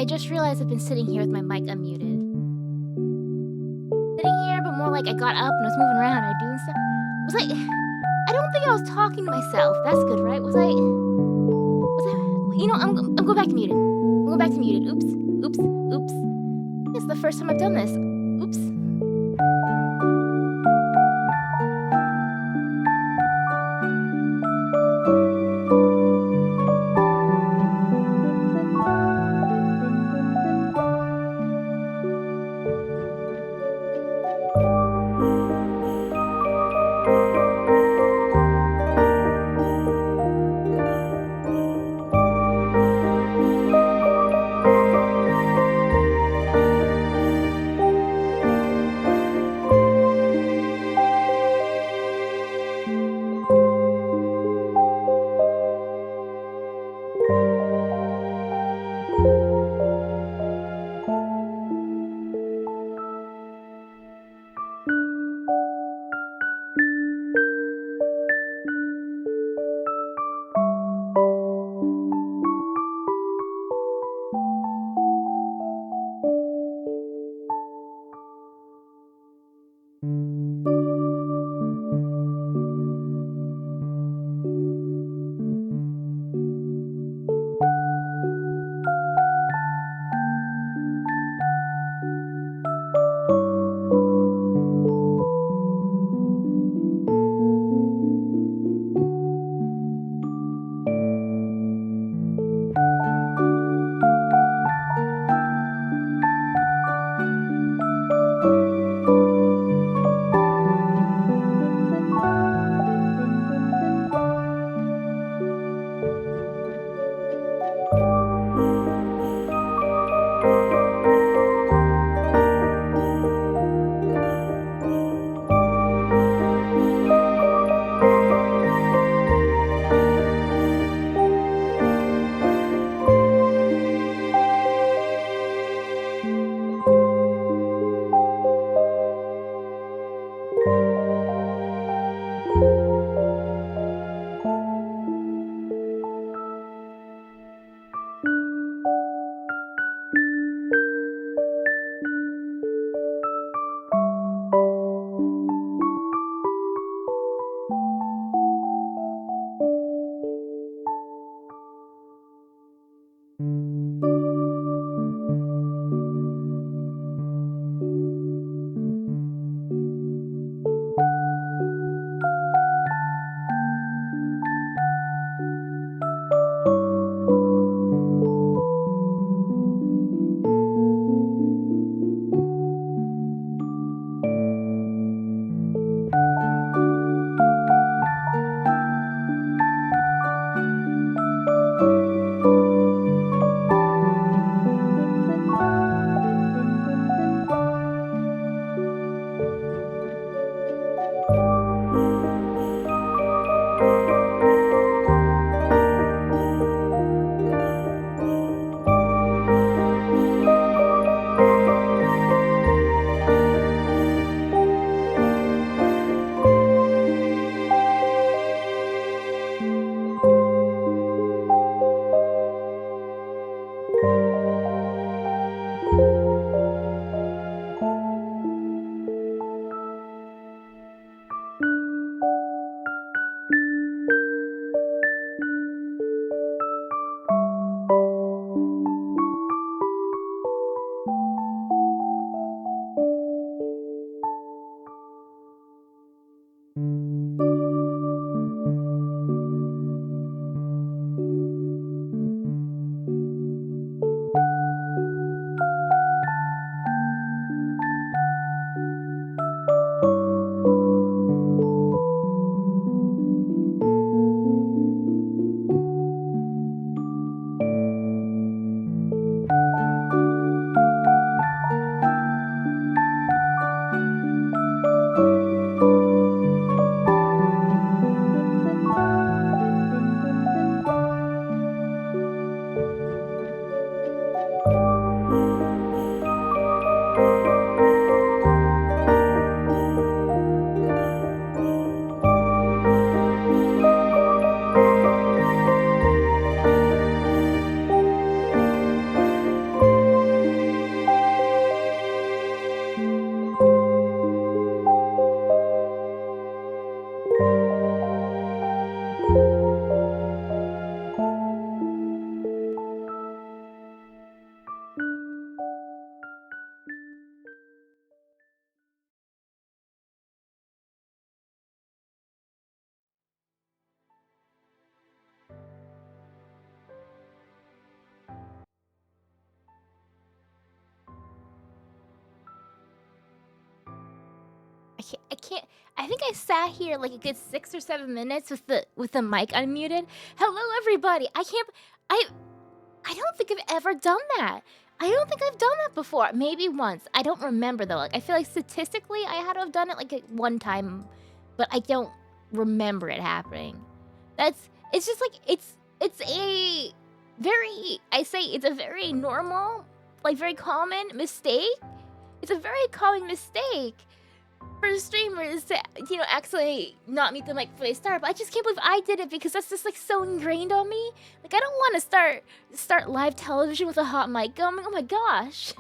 I just realized I've been sitting here with my mic unmuted. Sitting here, but more like I got up and was moving around and doing stuff. Was I don't think I was talking to myself. That's good, right? I'm going back to muted. I'm going back to muted. Oops. This is the first time I've done this. Oops. I can't. I think I sat here like a good 6 or 7 minutes with the mic unmuted. Hello, everybody. I can't. I don't think I've ever done that. I don't think I've done that before. Maybe once. I don't remember though. Like I feel like statistically I had to have done it like one time, but I don't remember it happening. It's just like it's a very it's a very normal, like very common mistake. It's a very common mistake for streamers to, accidentally not meet the mic before they start. But I just can't believe I did it because that's just like so ingrained on me. Like I don't want to start live television with a hot mic going. Oh my gosh.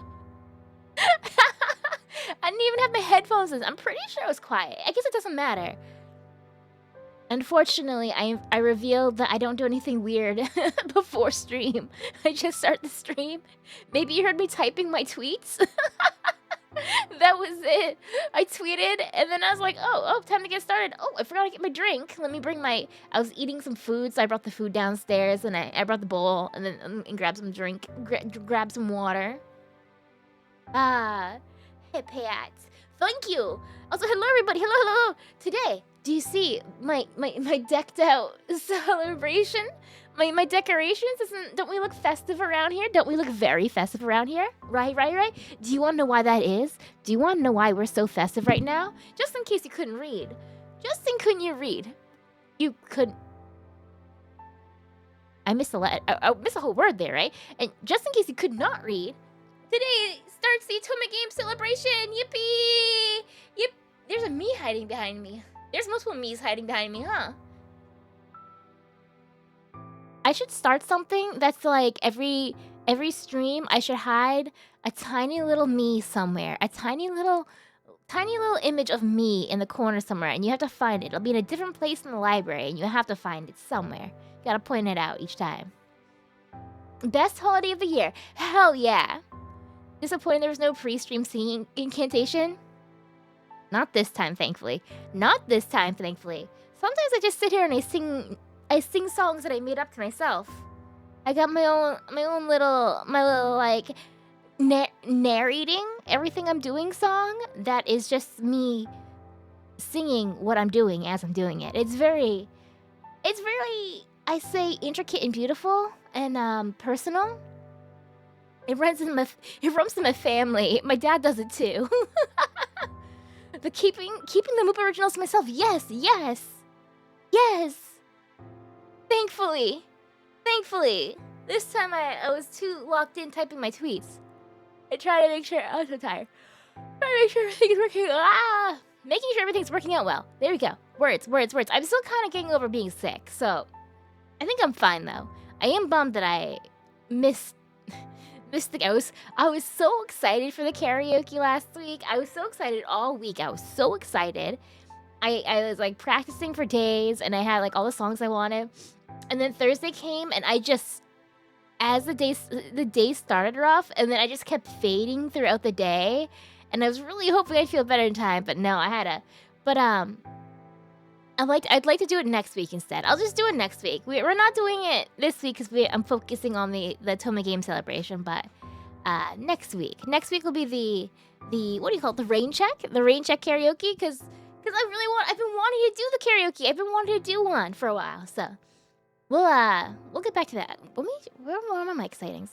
I didn't even have my headphones in. I'm pretty sure it was quiet. I guess it doesn't matter. Unfortunately, I revealed that I don't do anything weird before stream. I just start the stream. Maybe you heard me typing my tweets. That was it. I tweeted, and then I was like, oh, time to get started. Oh, I forgot to get my drink. Let me bring I was eating some food, so I brought the food downstairs, and I brought the bowl, and then and grabbed some drink, grabbed some water. Hey, Pat. Thank you. Also, hello, everybody. Hello. Today, do you see my decked out celebration? My decorations? Don't we look festive around here? Don't we look very festive around here? Right? Do you want to know why that is? Do you want to know why we're so festive right now? Just in case you couldn't read. You could... I missed I missed a whole word there, right? And just in case you could not read, today starts the Otome Games Celebration! Yippee! Yep. There's a me hiding behind me. There's multiple me's hiding behind me, huh? I should start something that's like every stream I should hide a tiny little me somewhere. A tiny little image of me in the corner somewhere, and you have to find it. It'll be in a different place in the library, and you have to find it somewhere. You gotta point it out each time. Best holiday of the year. Hell yeah. Disappointed there was no pre-stream singing incantation? Not this time, thankfully. Sometimes I just sit here and I sing songs that I made up to myself. I got my own little like narrating everything I'm doing song that is just me singing what I'm doing as I'm doing it. It's very I say intricate and beautiful and personal. It runs in my family. My dad does it too. The keeping the Moop originals to myself. Yes. Thankfully. This time I was too locked in typing my tweets. I try to make sure... I'm so tired. Try to make sure everything's working... Making sure everything's working out well. There we go. Words. I'm still kind of getting over being sick, so... I think I'm fine, though. I am bummed that I missed the... I was so excited for the karaoke last week. I was so excited all week. I was so excited. I was, like, practicing for days, and I had, like, all the songs I wanted. And then Thursday came, and I just... As the day started rough, and then I just kept fading throughout the day. And I was really hoping I'd feel better in time, but no, I had a... But, I'd like to do it next week instead. I'll just do it next week. We're not doing it this week because I'm focusing on the Otome Games Celebration, but next week. Next week will be the what do you call it? The rain check karaoke, because I've been wanting to do the karaoke. I've been wanting to do one for a while, so we'll get back to that. Where are my mic settings?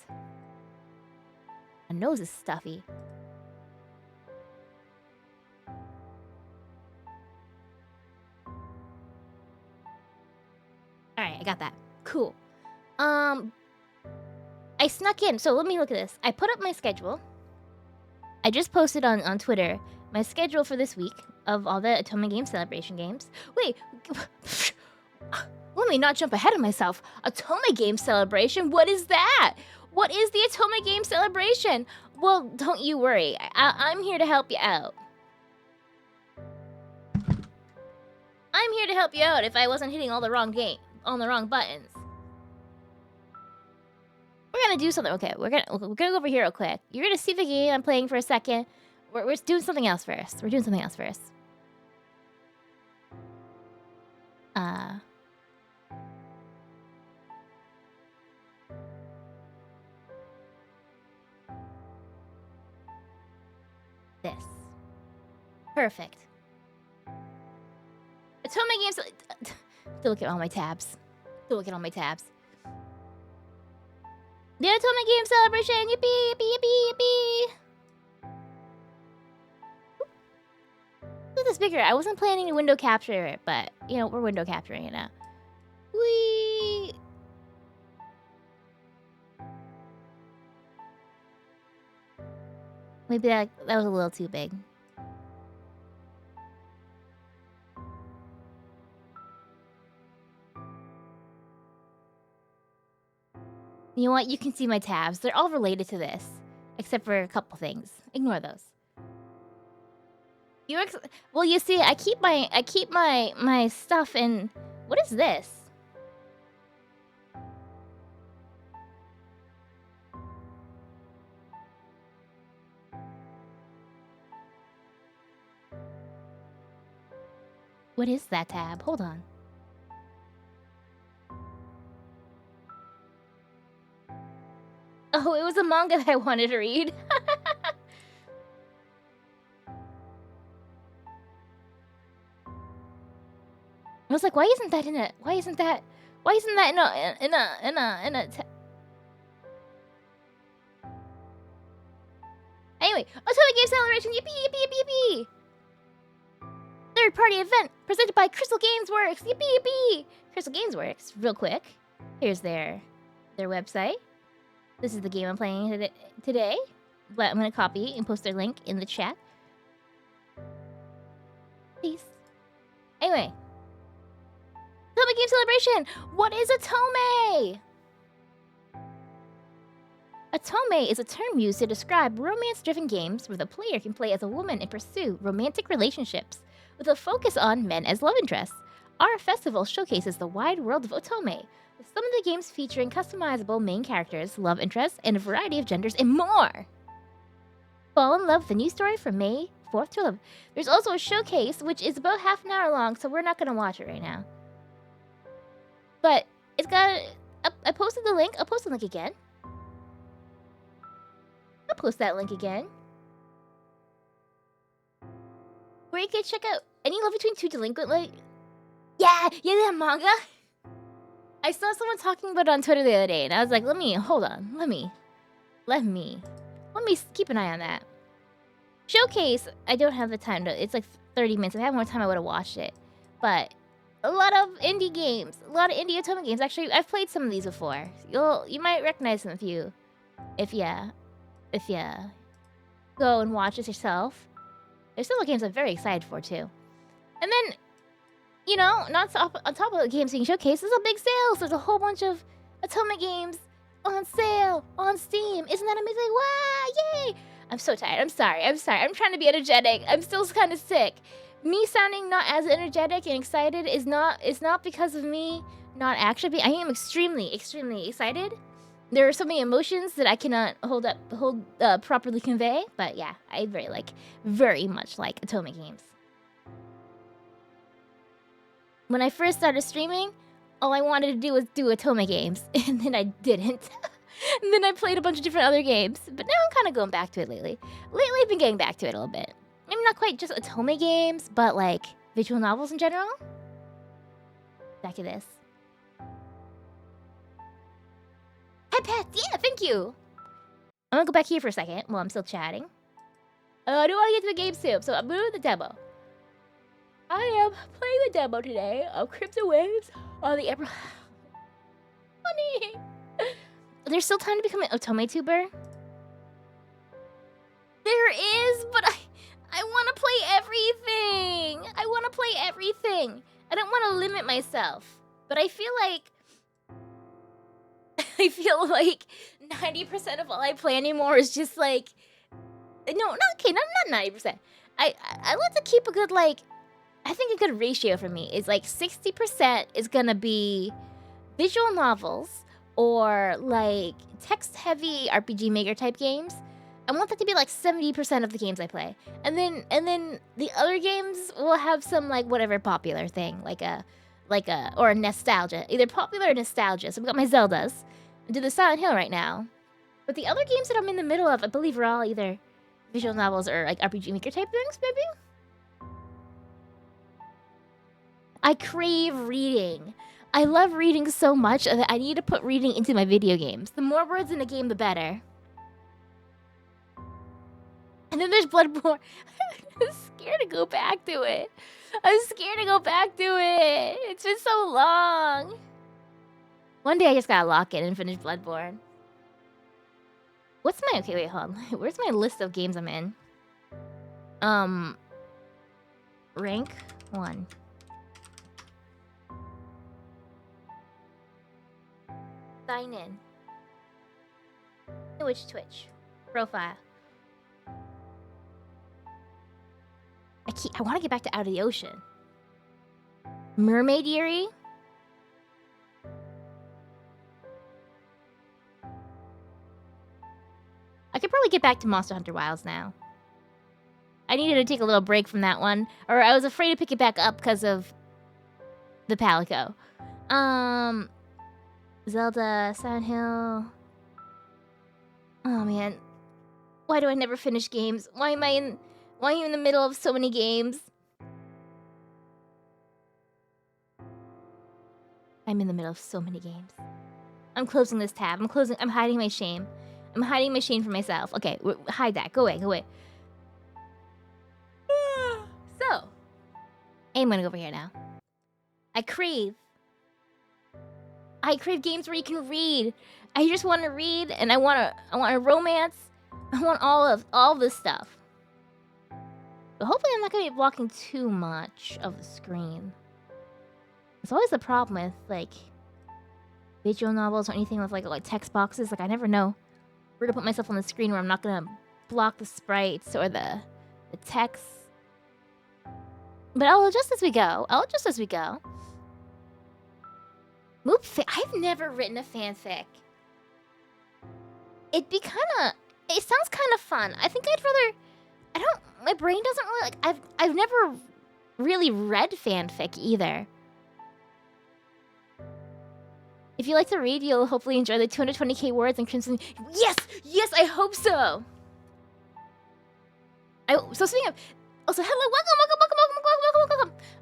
My nose is stuffy. Alright, I got that. Cool. I snuck in. So let me look at this. I put up my schedule. I just posted on Twitter my schedule for this week of all the Otome Games Celebration games. Wait. Let me not jump ahead of myself. Otome Games Celebration? What is that? What is the Otome Games Celebration? Well, don't you worry. I'm here to help you out. I'm here to help you out if I wasn't hitting all the wrong buttons. We're gonna do something. Okay, we're gonna go over here real quick. You're gonna see the game I'm playing for a second. We're doing something else first. This. Perfect. Otome Games. To look at all my tabs. To look at all my tabs. The Otome Games Celebration! Yippee! Yippee! Yippee! Yippee! Look at this bigger. I wasn't planning to window capture it, but you know we're window capturing it now. Whee! Maybe that was a little too big. You know what? You can see my tabs. They're all related to this, except for a couple things. Ignore those. Well, you see, I keep my stuff in. What is this? What is that tab? Hold on. Oh, it was a manga that I wanted to read. I was like, why isn't that in a? Why isn't that in a? Anyway, Otome Games Celebration! Yippee! Yippee! Yippee! Yippee! Third-party event presented by Crystal Games Works. Yippee! Yippee! Crystal Games Works. Real quick, here's their website. This is the game I'm playing today. But I'm gonna copy and post their link in the chat. Peace. Anyway. Otome Game Celebration! What is Otome? Otome is a term used to describe romance-driven games where the player can play as a woman and pursue romantic relationships, with a focus on men as love interests. Our festival showcases the wide world of Otome, with some of the games featuring customizable main characters, love interests, and a variety of genders and more. Fall in love with the new story from May 4th to 11th. There's also a showcase, which is about half an hour long, so we're not going to watch it right now. But it's got... I posted the link. I'll post the link again. I'll post that link again. Where you can check out any love between two delinquent, like... Yeah, that manga! I saw someone talking about it on Twitter the other day, and I was like, hold on, let me keep an eye on that. Showcase, I don't have the time to, it's like 30 minutes. If I had more time, I would have watched it. But a lot of indie games, a lot of indie Otome games. Actually, I've played some of these before. You might recognize them if you go and watch this yourself. There's several games I'm very excited for too. And then, you know, on top of the games being showcased, there's a big sale. So there's a whole bunch of Otome games on sale on Steam. Isn't that amazing? Wow, yay! I'm so tired. I'm sorry. I'm trying to be energetic. I'm still kind of sick. Me sounding not as energetic and excited is not because of me not actually being. I am extremely, extremely excited. There are so many emotions that I cannot properly convey. But yeah, I very much like Otome games. When I first started streaming, all I wanted to do was do Otome games, and then I didn't. And then I played a bunch of different other games, but now I'm kind of going back to it lately. Lately, I've been getting back to it a little bit. Maybe not quite just Otome games, but like visual novels in general. Back to this. Hi, Pat. Yeah, thank you. I'm gonna go back here for a second while I'm still chatting. I do want to get to the game soon, so I'm doing the demo. I am playing the demo today of Crimson Waves on the April. Funny. There's still time to become an Otome tuber. There is, but I want to play everything. I want to play everything. I don't want to limit myself, but I feel like 90% of all I play anymore is just like, not 90%. I like to keep a good I think a good ratio for me is like 60% is gonna be visual novels or like text-heavy RPG Maker type games. I want that to be like 70% of the games I play, and then the other games will have some like whatever popular thing, or a nostalgia, either popular or nostalgia. So we got my Zeldas, I do the Silent Hill right now, but the other games that I'm in the middle of, I believe, are all either visual novels or like RPG Maker type things, maybe. I crave reading. I love reading so much that I need to put reading into my video games. The more words in a game, the better. And then there's Bloodborne. I'm scared to go back to it. I'm scared to go back to it. It's been so long. One day I just gotta lock in and finish Bloodborne. What's my... Okay, wait, hold on. Where's my list of games I'm in? Rank 1. Sign in. Twitch. Profile. I want to get back to Out of the Ocean. Mermaid Eerie. I could probably get back to Monster Hunter Wilds now. I needed to take a little break from that one, or I was afraid to pick it back up because of the Palico. Zelda, Silent Hill. Oh man, why do I never finish games? Why am I in the middle of so many games? I'm in the middle of so many games. I'm closing this tab. I'm hiding my shame. I'm hiding my shame from myself. Okay, hide that. Go away. So, I'm gonna go over here now. I crave games where you can read. I just want to read, and I want a romance. I want all this stuff. But hopefully I'm not gonna be blocking too much of the screen. It's always the problem with like visual novels or anything with like text boxes. Like I never know where to put myself on the screen where I'm not gonna block the sprites or the text. But I'll adjust as we go. I've never written a fanfic. It sounds kind of fun. I think I'd rather... My brain doesn't really... I've never really read fanfic either. If you like to read, you'll hopefully enjoy the 220k words and Crimson... Yes, I hope so! So speaking of... Also, hello,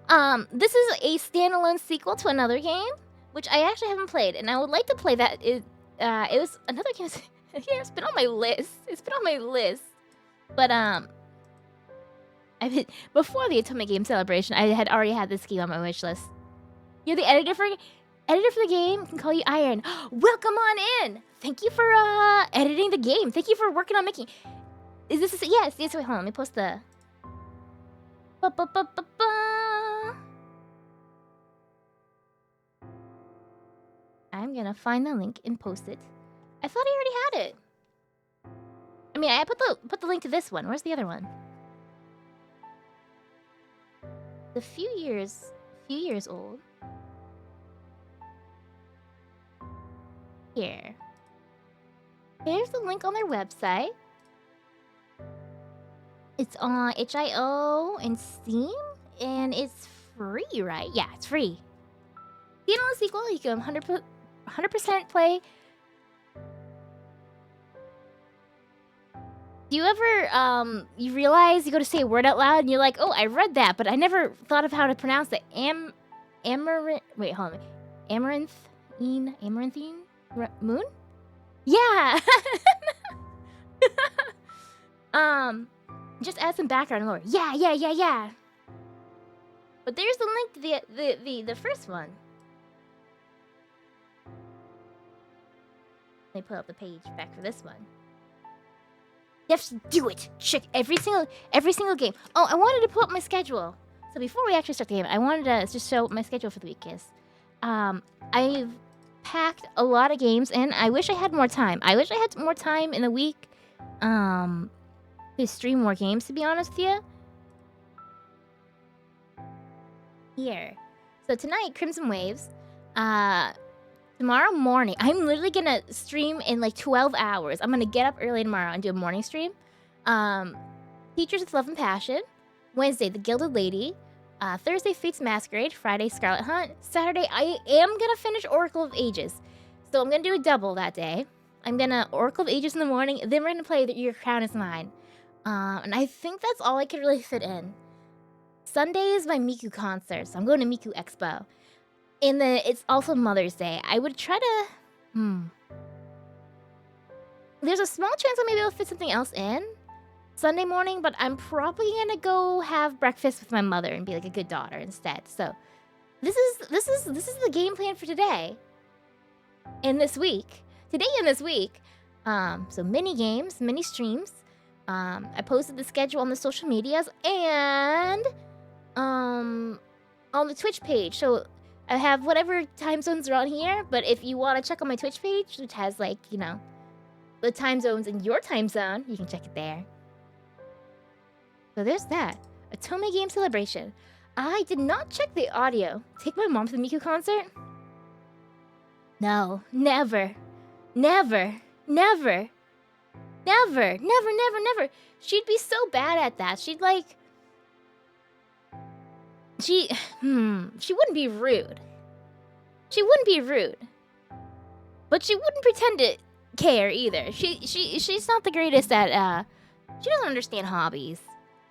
welcome. This is a standalone sequel to another game, which I actually haven't played, and I would like to play that. It was another game. Yeah, it's been on my list. But before the Otome Games Celebration, I had already had this game on my wish list. You're the editor for the game. I can call you Iron. Welcome on in. Thank you for editing the game. Thank you for working on making. Is this yes? Wait, hold on. Let me post the. I'm gonna find the link and post it. I thought I already had it. I mean, I put the link to this one. Where's the other one? The few years old. Here. Here's the link on their website. It's on itch.io and Steam, and it's free, right? Yeah, it's free. You know the sequel, you can 100% play. Do you ever, you realize you go to say a word out loud, and you're like, oh, I read that, but I never thought of how to pronounce it. Wait, hold on. Amaranthine? Moon? Yeah! Just add some background lore. Yeah. But there's the link to the first one. Let me put up the page back for this one. You have to do it. Check every single game. Oh, I wanted to pull up my schedule. So before we actually start the game, I wanted to just show what my schedule for the week is. I've packed a lot of games in. I wish I had more time. I wish I had more time in the week. To stream more games, to be honest with you. Here. So tonight, Crimson Waves. Tomorrow morning, I'm literally gonna stream in like 12 hours. I'm gonna get up early tomorrow and do a morning stream. Teachers with Love and Passion. Wednesday, The Gilded Lady. Thursday, Fate's Masquerade. Friday, Scarlet Hunt. Saturday, I am gonna finish Oracle of Ages. So I'm gonna do a double that day. I'm gonna Oracle of Ages in the morning, then we're gonna play Your Crown is Mine. And I think that's all I could really fit in. Sunday is my Miku concert, so I'm going to Miku Expo. And then it's also Mother's Day. I would try to... There's a small chance I may be able to fit something else in Sunday morning, but I'm probably gonna go have breakfast with my mother and be like a good daughter instead. So this is the game plan for today. In this week. Today and this week. So mini games, mini streams. I posted the schedule on the social medias and on the Twitch page. So I have whatever time zones are on here, but if you want to check on my Twitch page, which has like, you know, the time zones in your time zone, you can check it there. So there's that. Otome Games Celebration. I did not check the audio. Take my mom to the Miku concert? No, never. Never. Never. Never. Never, never, never. She'd be so bad at that. She'd like... She wouldn't be rude. She wouldn't be rude. But she wouldn't pretend to care either. She's not the greatest at, she doesn't understand hobbies.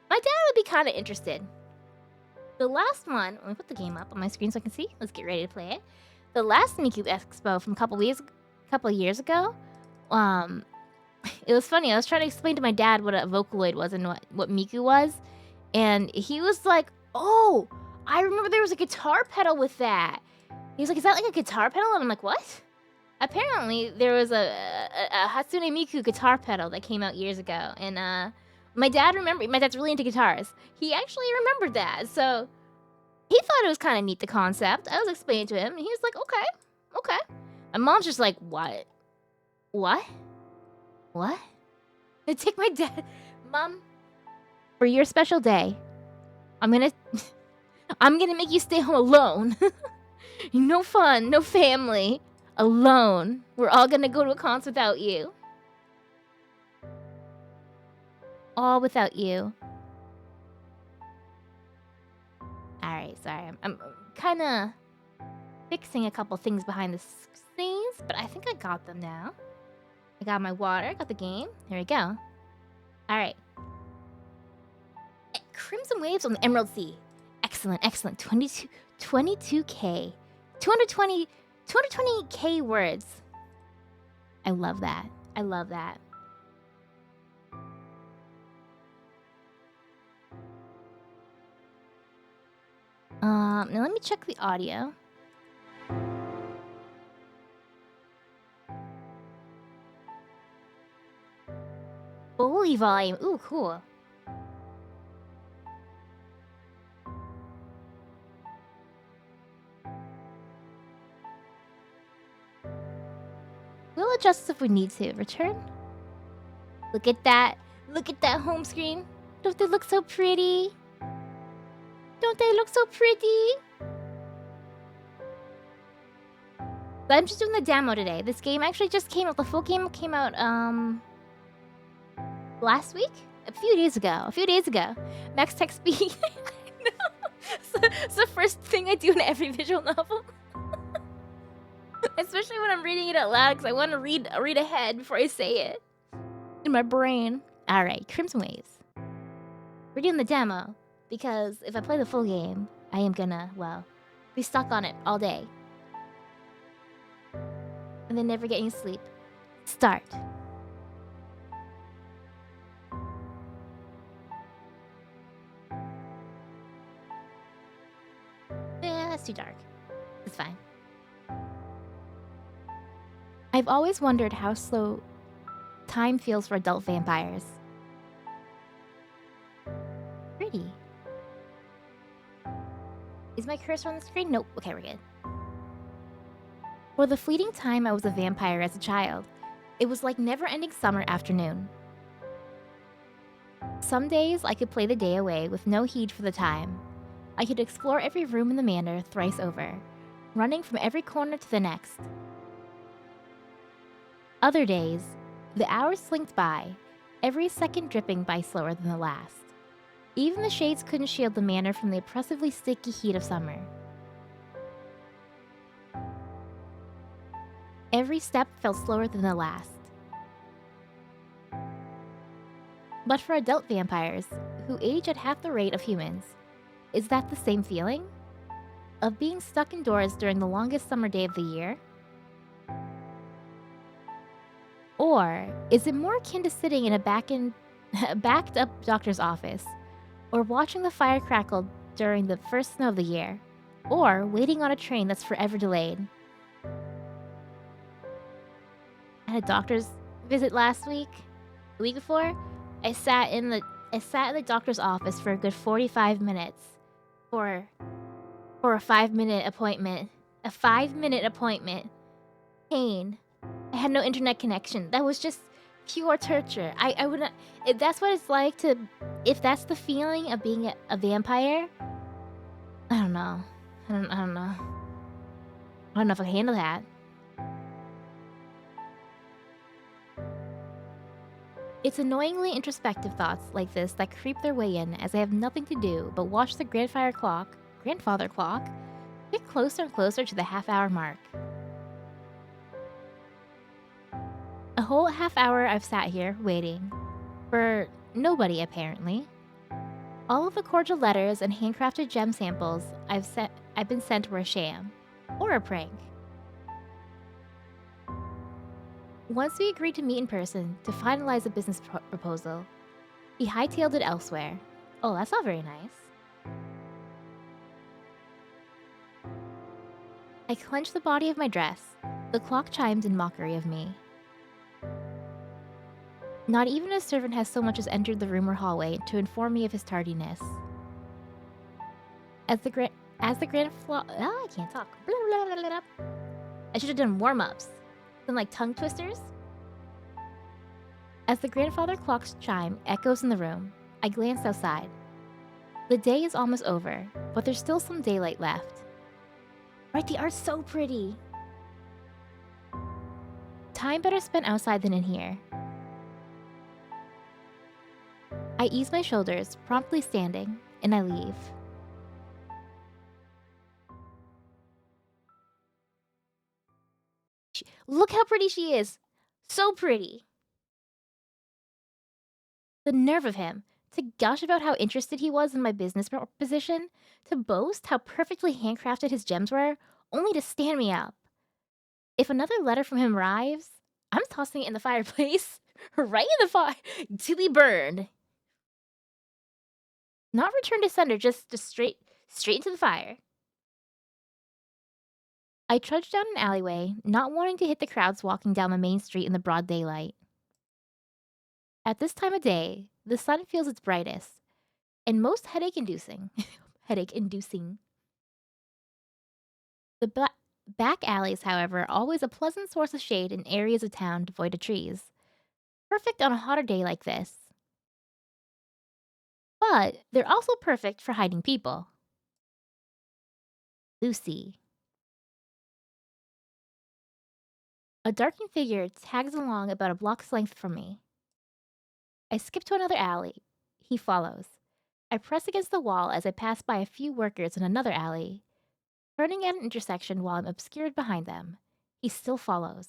My dad would be kind of interested. The last one, let me put the game up on my screen so I can see. Let's get ready to play it. The last Miku Expo from a couple of years ago, it was funny. I was trying to explain to my dad what a Vocaloid was and what Miku was, and he was like, "Oh, I remember there was a guitar pedal with that." He was like, "Is that like a guitar pedal?" And I'm like, "What?" Apparently, there was a Hatsune Miku guitar pedal that came out years ago, and my dad's really into guitars. He actually remembered that, so he thought it was kind of neat, the concept. I was explaining to him, and he was like, okay. My mom's just like, what? I take my dad. Mom, for your special day, I'm gonna make you stay home alone. No fun, no family, alone. We're all gonna go to a concert without you. All without you. Alright, sorry. I'm kind of fixing a couple things behind the scenes, but I think I got them now. I got my water, I got the game. There we go. Alright. Crimson Waves on the Emerald Sea. Excellent, excellent. 22K. 220K words. I love that. I love that. Now let me check the audio. Fully volume. Ooh, cool. We'll adjust if we need to. Return. Look at that. Look at that home screen. Don't they look so pretty? Don't they look so pretty? But I'm just doing the demo today. This game actually just came out. The full game came out last week? A few days ago. Max text speed. It's the first thing I do in every visual novel. Especially when I'm reading it out loud, because I want to read ahead before I say it. In my brain. Alright, Crimson Waves. We're doing the demo. Because if I play the full game, I am gonna, well, be stuck on it all day. And then never get any sleep. Start. Yeah, that's too dark. It's fine. I've always wondered how slow time feels for adult vampires. Pretty. Is my cursor on the screen? Nope. Okay, we're good. For the fleeting time I was a vampire as a child, it was like never-ending summer afternoon. Some days I could play the day away with no heed for the time. I could explore every room in the manor thrice over, running from every corner to the next. Other days, the hours slinked by, every second dripping by slower than the last. Even the shades couldn't shield the manor from the oppressively sticky heat of summer. Every step felt slower than the last. But for adult vampires, who age at half the rate of humans, Is that the same feeling? Of being stuck indoors during the longest summer day of the year? Or is it more akin to sitting in a backed up doctor's office? Or watching the fire crackle during the first snow of the year? Or waiting on a train that's forever delayed? I had a doctor's visit last week. The week before, I sat in the doctor's office for a good 45 minutes for a 5-minute appointment. A 5-minute appointment. Pain. I had no internet connection. That was just pure torture. I wouldn't. If that's what it's like to. If that's the feeling of being a vampire, I don't know. I don't know. I don't know if I can handle that. It's annoyingly introspective thoughts like this that creep their way in as I have nothing to do but watch the grandfather clock, get closer and closer to the half-hour mark. A whole half hour I've sat here, waiting. For nobody, apparently. All of the cordial letters and handcrafted gem samples I've been sent were a sham. Or a prank. Once we agreed to meet in person to finalize a business proposal, he hightailed it elsewhere. Oh, that's not very nice. I clenched the body of my dress. The clock chimed in mockery of me. Not even a servant has so much as entered the room or hallway to inform me of his tardiness. I can't talk. I should have done warm-ups. Then like tongue twisters. As the grandfather clock's chime echoes in the room, I glance outside. The day is almost over, but there's still some daylight left. Right, the art's so pretty. Time better spent outside than in here. I ease my shoulders, promptly standing, and I leave. Look how pretty she is! So pretty! The nerve of him, to gush about how interested he was in my business proposition, to boast how perfectly handcrafted his gems were, only to stand me up. If another letter from him arrives, I'm tossing it in the fireplace. Right in the fire, to be burned. Not return to sender, just straight into the fire. I trudged down an alleyway, not wanting to hit the crowds walking down the main street in the broad daylight. At this time of day, the sun feels its brightest, and most headache-inducing. Headache-inducing. The back alleys, however, are always a pleasant source of shade in areas of town devoid of trees. Perfect on a hotter day like this. But they're also perfect for hiding people. Lucy. A darkened figure tags along about a block's length from me. I skip to another alley. He follows. I press against the wall as I pass by a few workers in another alley. Turning at an intersection while I'm obscured behind them. He still follows.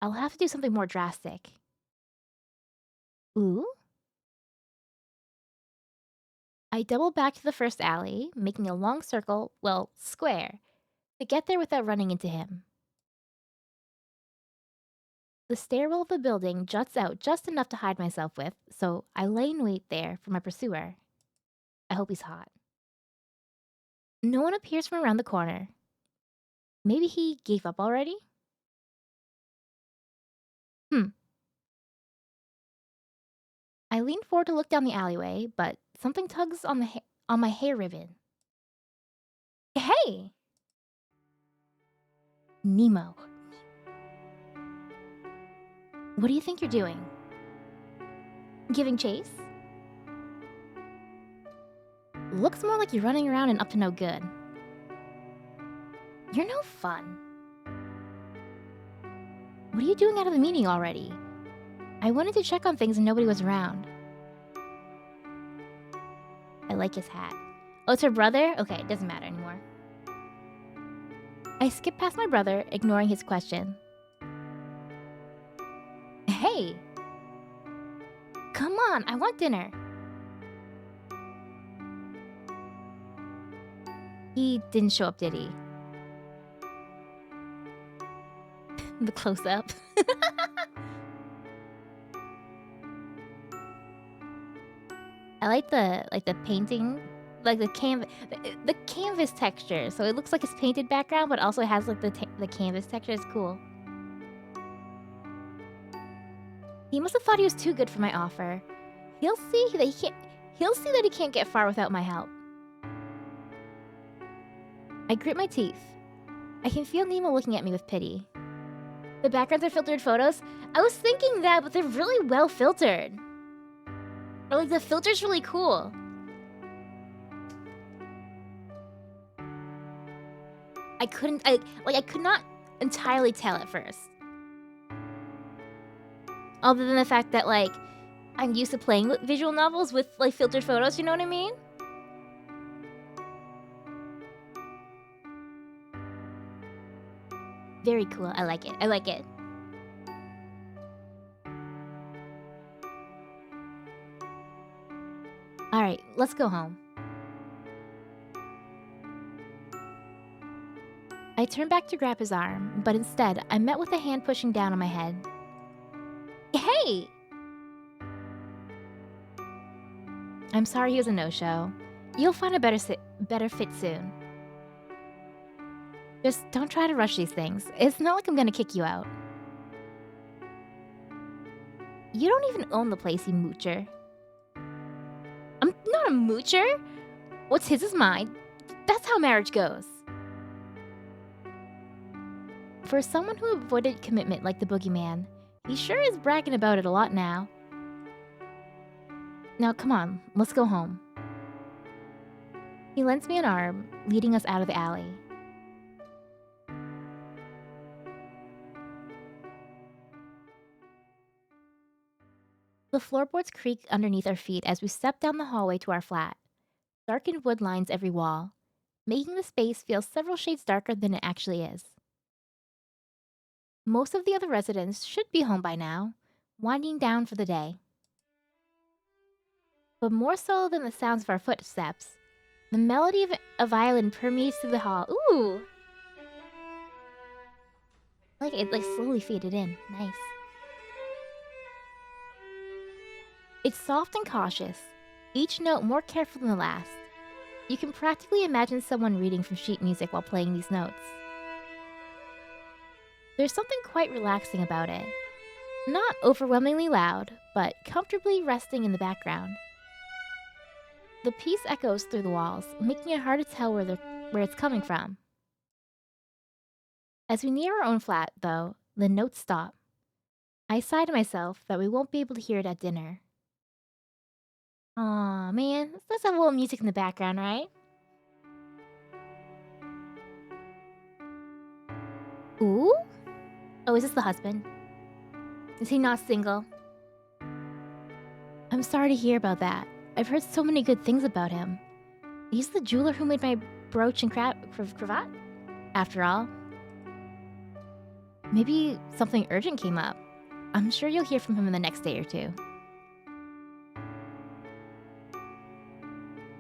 I'll have to do something more drastic. Ooh? I double back to the first alley, making a long circle, well, square, to get there without running into him. The stairwell of the building juts out just enough to hide myself with, so I lay in wait there for my pursuer. I hope he's hot. No one appears from around the corner. Maybe he gave up already? I lean forward to look down the alleyway, but something tugs on my hair ribbon. Hey! Nemo. What do you think you're doing? Giving chase? Looks more like you're running around and up to no good. You're no fun. What are you doing out of the meeting already? I wanted to check on things and nobody was around. I like his hat. Oh, it's her brother? Okay, it doesn't matter anymore. I skip past my brother, ignoring his question. Hey! Come on, I want dinner. He didn't show up, did he? The close-up. I like the painting, like the canvas texture. So it looks like it's painted background, but also has like the canvas texture. It's cool. He must have thought he was too good for my offer. He'll see that he can't. He'll see that he can't get far without my help. I grit my teeth. I can feel Nemo looking at me with pity. The backgrounds are filtered photos? I was thinking that, but they're really well filtered. Or like the filter's really cool. I could not entirely tell at first. Other than the fact that like, I'm used to playing with visual novels with like filtered photos, you know what I mean? Very cool, I like it, I like it. Alright, let's go home. I turned back to grab his arm, but instead, I met with a hand pushing down on my head. Hey! I'm sorry he was a no-show. You'll find a better fit soon. Just don't try to rush these things. It's not like I'm gonna kick you out. You don't even own the place, you moocher. I'm not a moocher! What's his is mine. That's how marriage goes. For someone who avoided commitment like the boogeyman, he sure is bragging about it a lot now. Now come on, let's go home. He lends me an arm, leading us out of the alley. The floorboards creak underneath our feet as we step down the hallway to our flat. Darkened wood lines every wall, making the space feel several shades darker than it actually is. Most of the other residents should be home by now, winding down for the day. But more so than the sounds of our footsteps, the melody of a violin permeates through the hall. Ooh! Like it slowly faded in. Nice. It's soft and cautious, each note more careful than the last. You can practically imagine someone reading from sheet music while playing these notes. There's something quite relaxing about it. Not overwhelmingly loud, but comfortably resting in the background. The piece echoes through the walls, making it hard to tell where it's coming from. As we near our own flat, though, the notes stop. I sigh to myself that we won't be able to hear it at dinner. Aw, man, let's have a little music in the background, right? Ooh? Oh, is this the husband? Is he not single? I'm sorry to hear about that. I've heard so many good things about him. He's the jeweler who made my brooch and cravat? After all. Maybe something urgent came up. I'm sure you'll hear from him in the next day or two.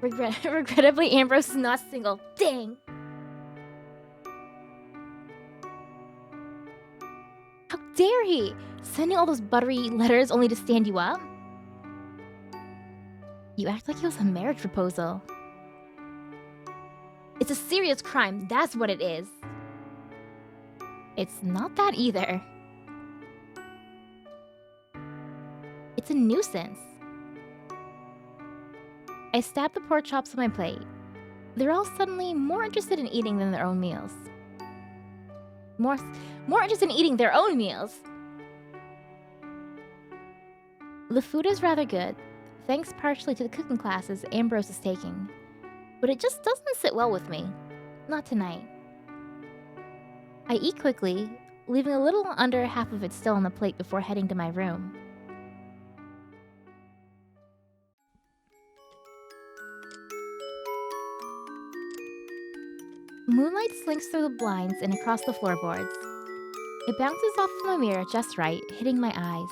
Regrettably, Ambrose is not single. Dang! How dare he! Sending all those buttery letters only to stand you up? You act like it was a marriage proposal. It's a serious crime, that's what it is. It's not that either. It's a nuisance. I stab the pork chops on my plate. They're all suddenly more interested in eating than their own meals. More interested in eating their own meals. The food is rather good, thanks partially to the cooking classes Ambrose is taking. But it just doesn't sit well with me. Not tonight. I eat quickly, leaving a little under half of it still on the plate before heading to my room. Moonlight slinks through the blinds and across the floorboards. It bounces off of my mirror just right, hitting my eyes.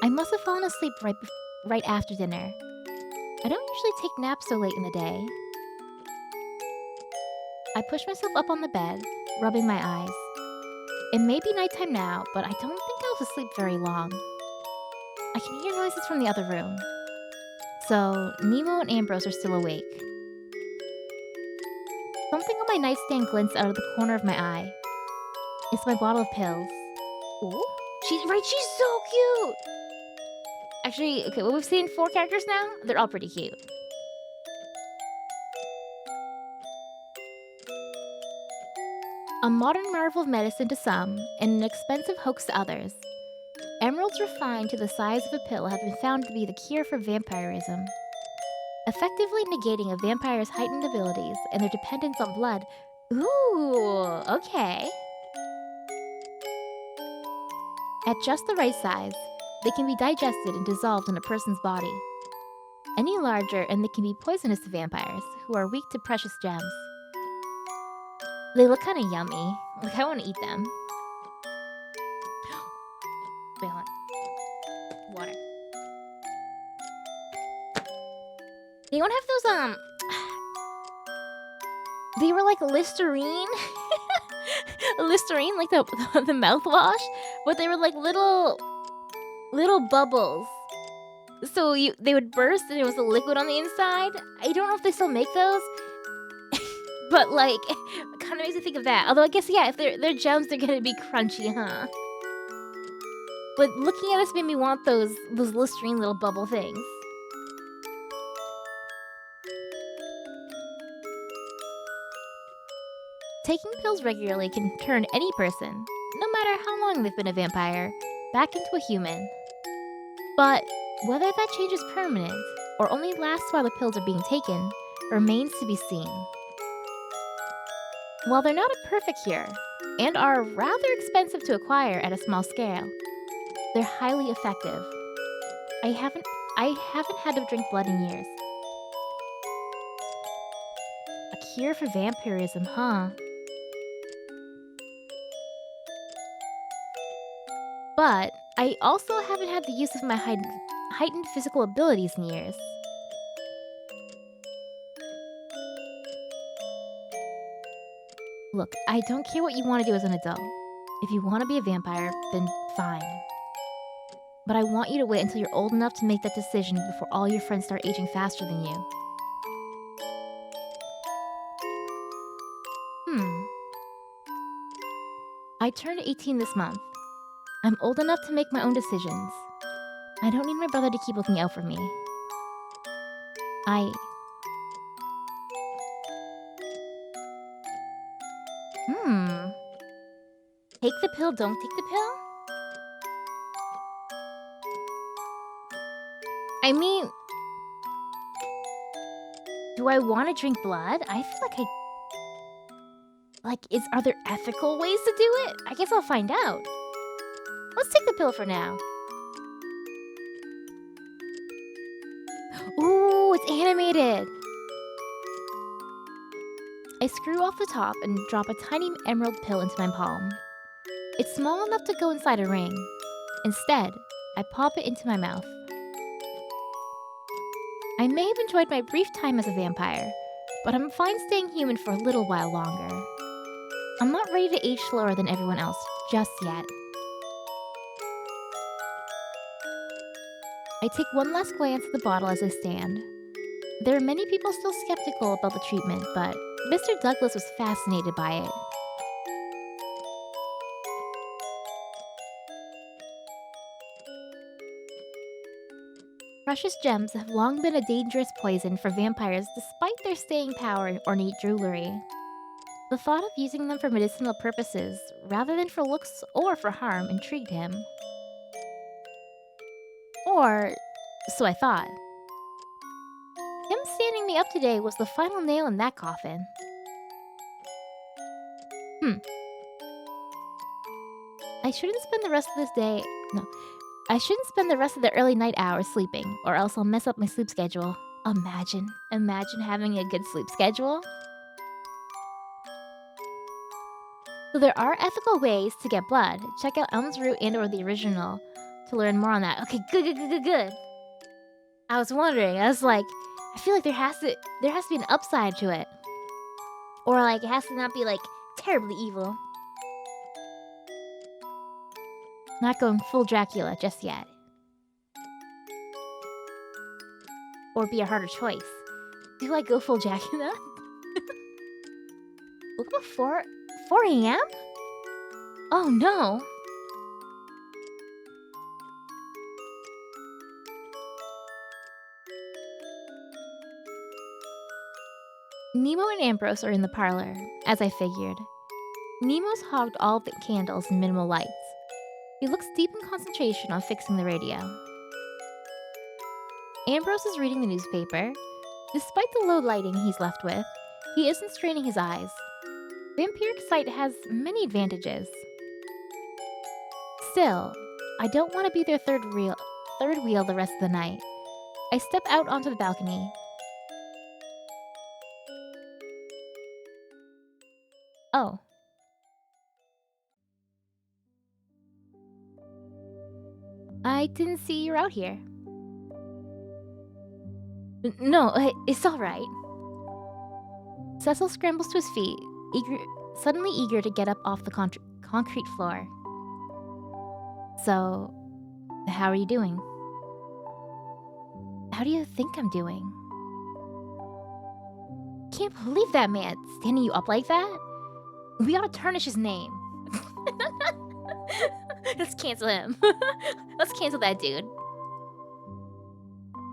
I must have fallen asleep right after dinner. I don't usually take naps so late in the day. I push myself up on the bed, rubbing my eyes. It may be nighttime now, but I don't think I'll sleep very long. I can hear noises from the other room. So, Nemo and Ambrose are still awake. Something on my nightstand glints out of the corner of my eye. It's my bottle of pills. Ooh, she's so cute! Actually, okay, well, we've seen 4 characters now. They're all pretty cute. A modern marvel of medicine to some, and an expensive hoax to others. Emeralds refined to the size of a pill have been found to be the cure for vampirism, effectively negating a vampire's heightened abilities and their dependence on blood. Ooh, okay. At just the right size, they can be digested and dissolved in a person's body. Any larger, and they can be poisonous to vampires, who are weak to precious gems. They look kind of yummy. Like, I want to eat them. Wait, hold on. Water. They don't have those, they were like Listerine. Listerine, like the mouthwash, but they were like little bubbles. So they would burst and it was a liquid on the inside. I don't know if they still make those. But like, it kind of makes me think of that. Although I guess, yeah, if they're gems, they're gonna be crunchy, huh? But looking at this made me want those Listerine little bubble things. Taking pills regularly can turn any person, no matter how long they've been a vampire, back into a human. But whether that change is permanent, or only lasts while the pills are being taken, remains to be seen. While they're not a perfect cure, and are rather expensive to acquire at a small scale, they're highly effective. I haven't had to drink blood in years. A cure for vampirism, huh? But I also haven't had the use of my heightened physical abilities in years. Look, I don't care what you want to do as an adult. If you want to be a vampire, then fine. But I want you to wait until you're old enough to make that decision before all your friends start aging faster than you. I turned 18 this month. I'm old enough to make my own decisions. I don't need my brother to keep looking out for me. Take the pill, don't take the pill? I mean, do I want to drink blood? I feel like are there ethical ways to do it? I guess I'll find out. Let's take the pill for now. Ooh, it's animated. I screw off the top and drop a tiny emerald pill into my palm. It's small enough to go inside a ring. Instead, I pop it into my mouth. I may have enjoyed my brief time as a vampire, but I'm fine staying human for a little while longer. I'm not ready to age slower than everyone else just yet. I take one last glance at the bottle as I stand. There are many people still skeptical about the treatment, but Mr. Douglas was fascinated by it. Precious gems have long been a dangerous poison for vampires despite their staying power and ornate jewelry. The thought of using them for medicinal purposes, rather than for looks or for harm, intrigued him. Or, so I thought. Him standing me up today was the final nail in that coffin. I shouldn't spend the rest of the early night hours sleeping, or else I'll mess up my sleep schedule. Imagine having a good sleep schedule. So there are ethical ways to get blood. Check out Elm's Root and/or the original to learn more on that. Okay, good. I was wondering. I was like, I feel like there has to be an upside to it. Or like it has to not be like terribly evil. Not going full Dracula just yet. Or be a harder choice. Do I go full Dracula? Look at 4 a.m.? Oh no. Nemo and Ambrose are in the parlor, as I figured. Nemo's hogged all the candles and minimal lights. He looks deep in concentration on fixing the radio. Ambrose is reading the newspaper. Despite the low lighting he's left with, he isn't straining his eyes. Vampiric sight has many advantages. Still, I don't want to be their third wheel the rest of the night. I step out onto the balcony. Oh. I didn't see you out here. No, it's all right. Cecil scrambles to his feet, suddenly eager to get up off the concrete floor. So, how are you doing? How do you think I'm doing? Can't believe that man standing you up like that. We ought to tarnish his name. Let's cancel him. Let's cancel that dude.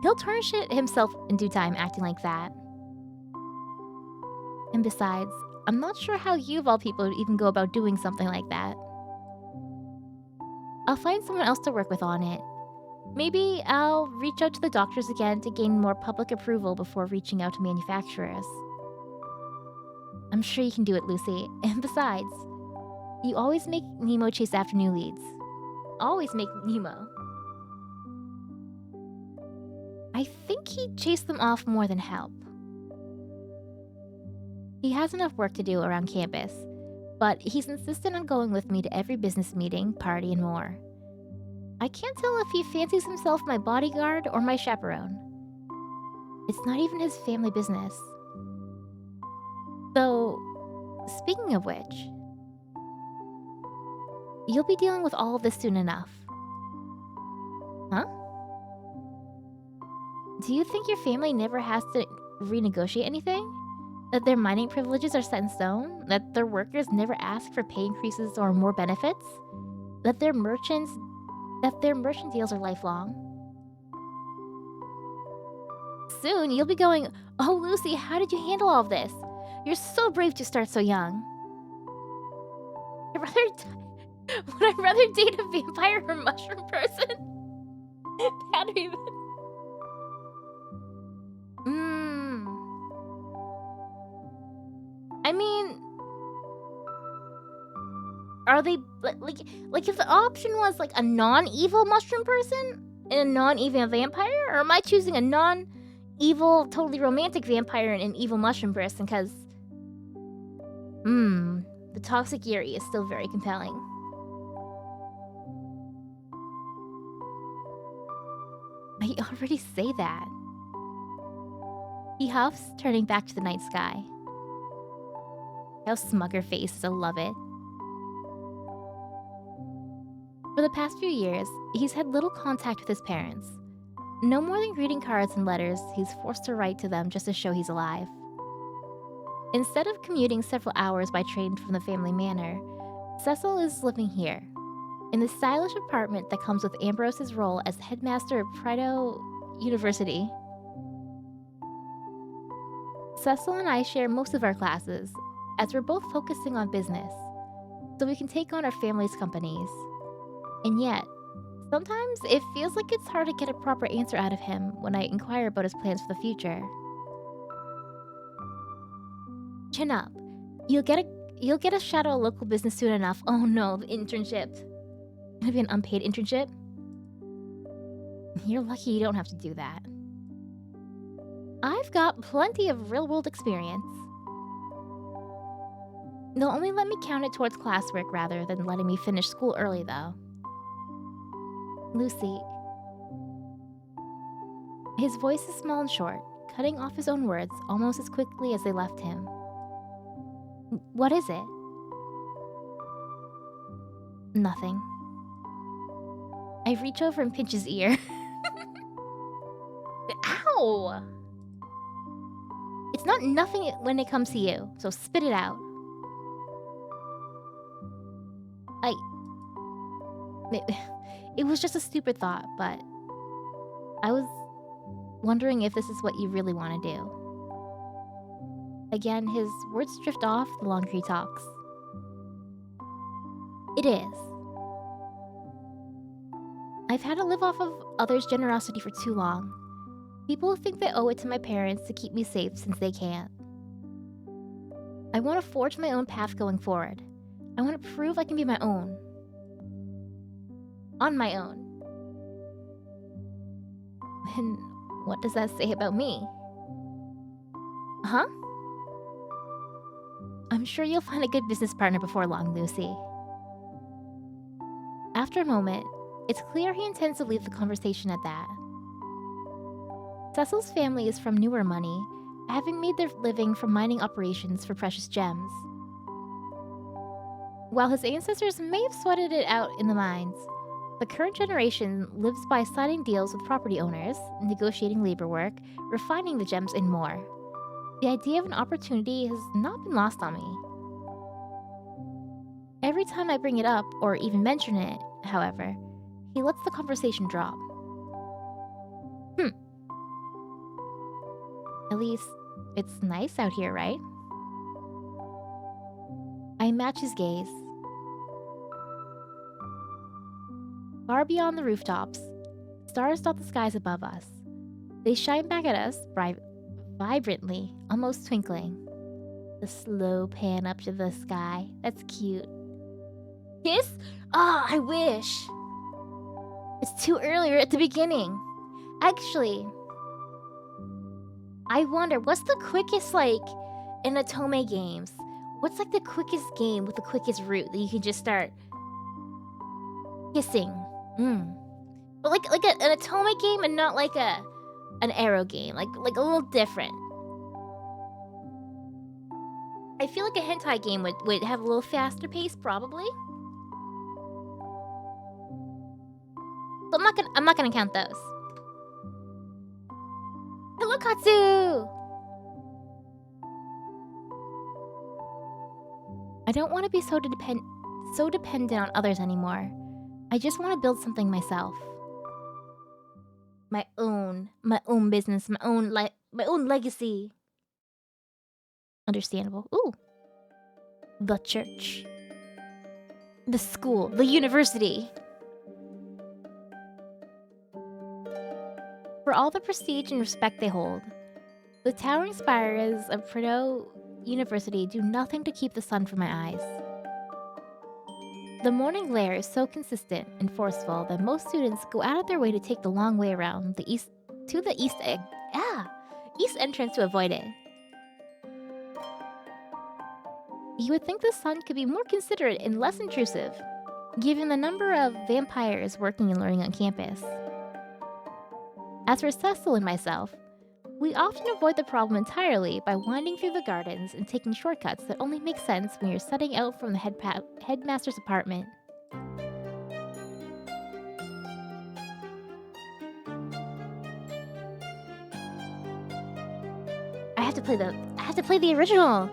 He'll tarnish it himself in due time, acting like that. And besides, I'm not sure how you of all people would even go about doing something like that. I'll find someone else to work with on it. Maybe I'll reach out to the doctors again to gain more public approval before reaching out to manufacturers. I'm sure you can do it, Lucy. And besides, you always make Nemo chase after new leads. Always make Nemo. I think he'd chase them off more than help. He has enough work to do around campus, but he's insistent on going with me to every business meeting, party, and more. I can't tell if he fancies himself my bodyguard or my chaperone. It's not even his family business. So, speaking of which, you'll be dealing with all of this soon enough. Huh? Do you think your family never has to renegotiate anything? That their mining privileges are set in stone? That their workers never ask for pay increases or more benefits? That their merchant deals are lifelong? Soon you'll be going, "Oh, Lucy, how did you handle all of this? You're so brave to start so young." Would I rather date a vampire or mushroom person? That even. I mean, are they like if the option was like a non-evil mushroom person and a non-evil vampire, or am I choosing a non-evil, totally romantic vampire and an evil mushroom person? Because, the toxic Yuri is still very compelling. I already say that. He huffs, turning back to the night sky. How smug her face is, I love it. For the past few years, he's had little contact with his parents. No more than greeting cards and letters he's forced to write to them just to show he's alive. Instead of commuting several hours by train from the family manor, Cecil is living here, in the stylish apartment that comes with Ambrose's role as headmaster of Prido University. Cecil and I share most of our classes, as we're both focusing on business, so we can take on our family's companies. And yet, sometimes it feels like it's hard to get a proper answer out of him when I inquire about his plans for the future. Chin up. You'll get a shadow a local business soon enough. Oh no, the internship. Gonna be an unpaid internship? You're lucky you don't have to do that. I've got plenty of real-world experience. They'll only let me count it towards classwork rather than letting me finish school early, though. Lucy. His voice is small and short, cutting off his own words almost as quickly as they left him. What is it? Nothing. I reach over and pinch his ear. Ow! It's not nothing when it comes to you, so spit it out. It was just a stupid thought, but I was wondering if this is what you really want to do. Again, his words drift off the longer he talks. It is. I've had to live off of others' generosity for too long. People think they owe it to my parents to keep me safe since they can't. I want to forge my own path going forward. I want to prove I can be my own. On my own. And what does that say about me? Huh? I'm sure you'll find a good business partner before long, Lucy. After a moment, it's clear he intends to leave the conversation at that. Cecil's family is from newer money, having made their living from mining operations for precious gems. While his ancestors may have sweated it out in the mines, the current generation lives by signing deals with property owners, negotiating labor work, refining the gems, and more. The idea of an opportunity has not been lost on me. Every time I bring it up, or even mention it, however, he lets the conversation drop. At least, it's nice out here, right? I match his gaze. Far beyond the rooftops, stars dot the skies above us. They shine back at us vibrantly, almost twinkling. The slow pan up to the sky. That's cute. Kiss? Ah, I wish. It's too earlier at the beginning. Actually, I wonder, what's the quickest, in Otome Games? What's, the quickest game with the quickest route that you can just start kissing? But, an Otome game and not, an arrow game. Like, a little different. I feel like a hentai game would have a little faster pace, probably. But I'm not gonna count those. Hello, Katsu! I don't want to be so dependent on others anymore. I just want to build something myself. My own business, my own legacy. Understandable. Ooh. The church. The school. The university. For all the prestige and respect they hold, the towering spires of Prado University do nothing to keep the sun from my eyes. The morning glare is so consistent and forceful that most students go out of their way to take the long way around the east entrance to avoid it. You would think the sun could be more considerate and less intrusive, given the number of vampires working and learning on campus. As for Cecil and myself, we often avoid the problem entirely by winding through the gardens and taking shortcuts that only make sense when you're setting out from the headmaster's apartment. I have to play the original.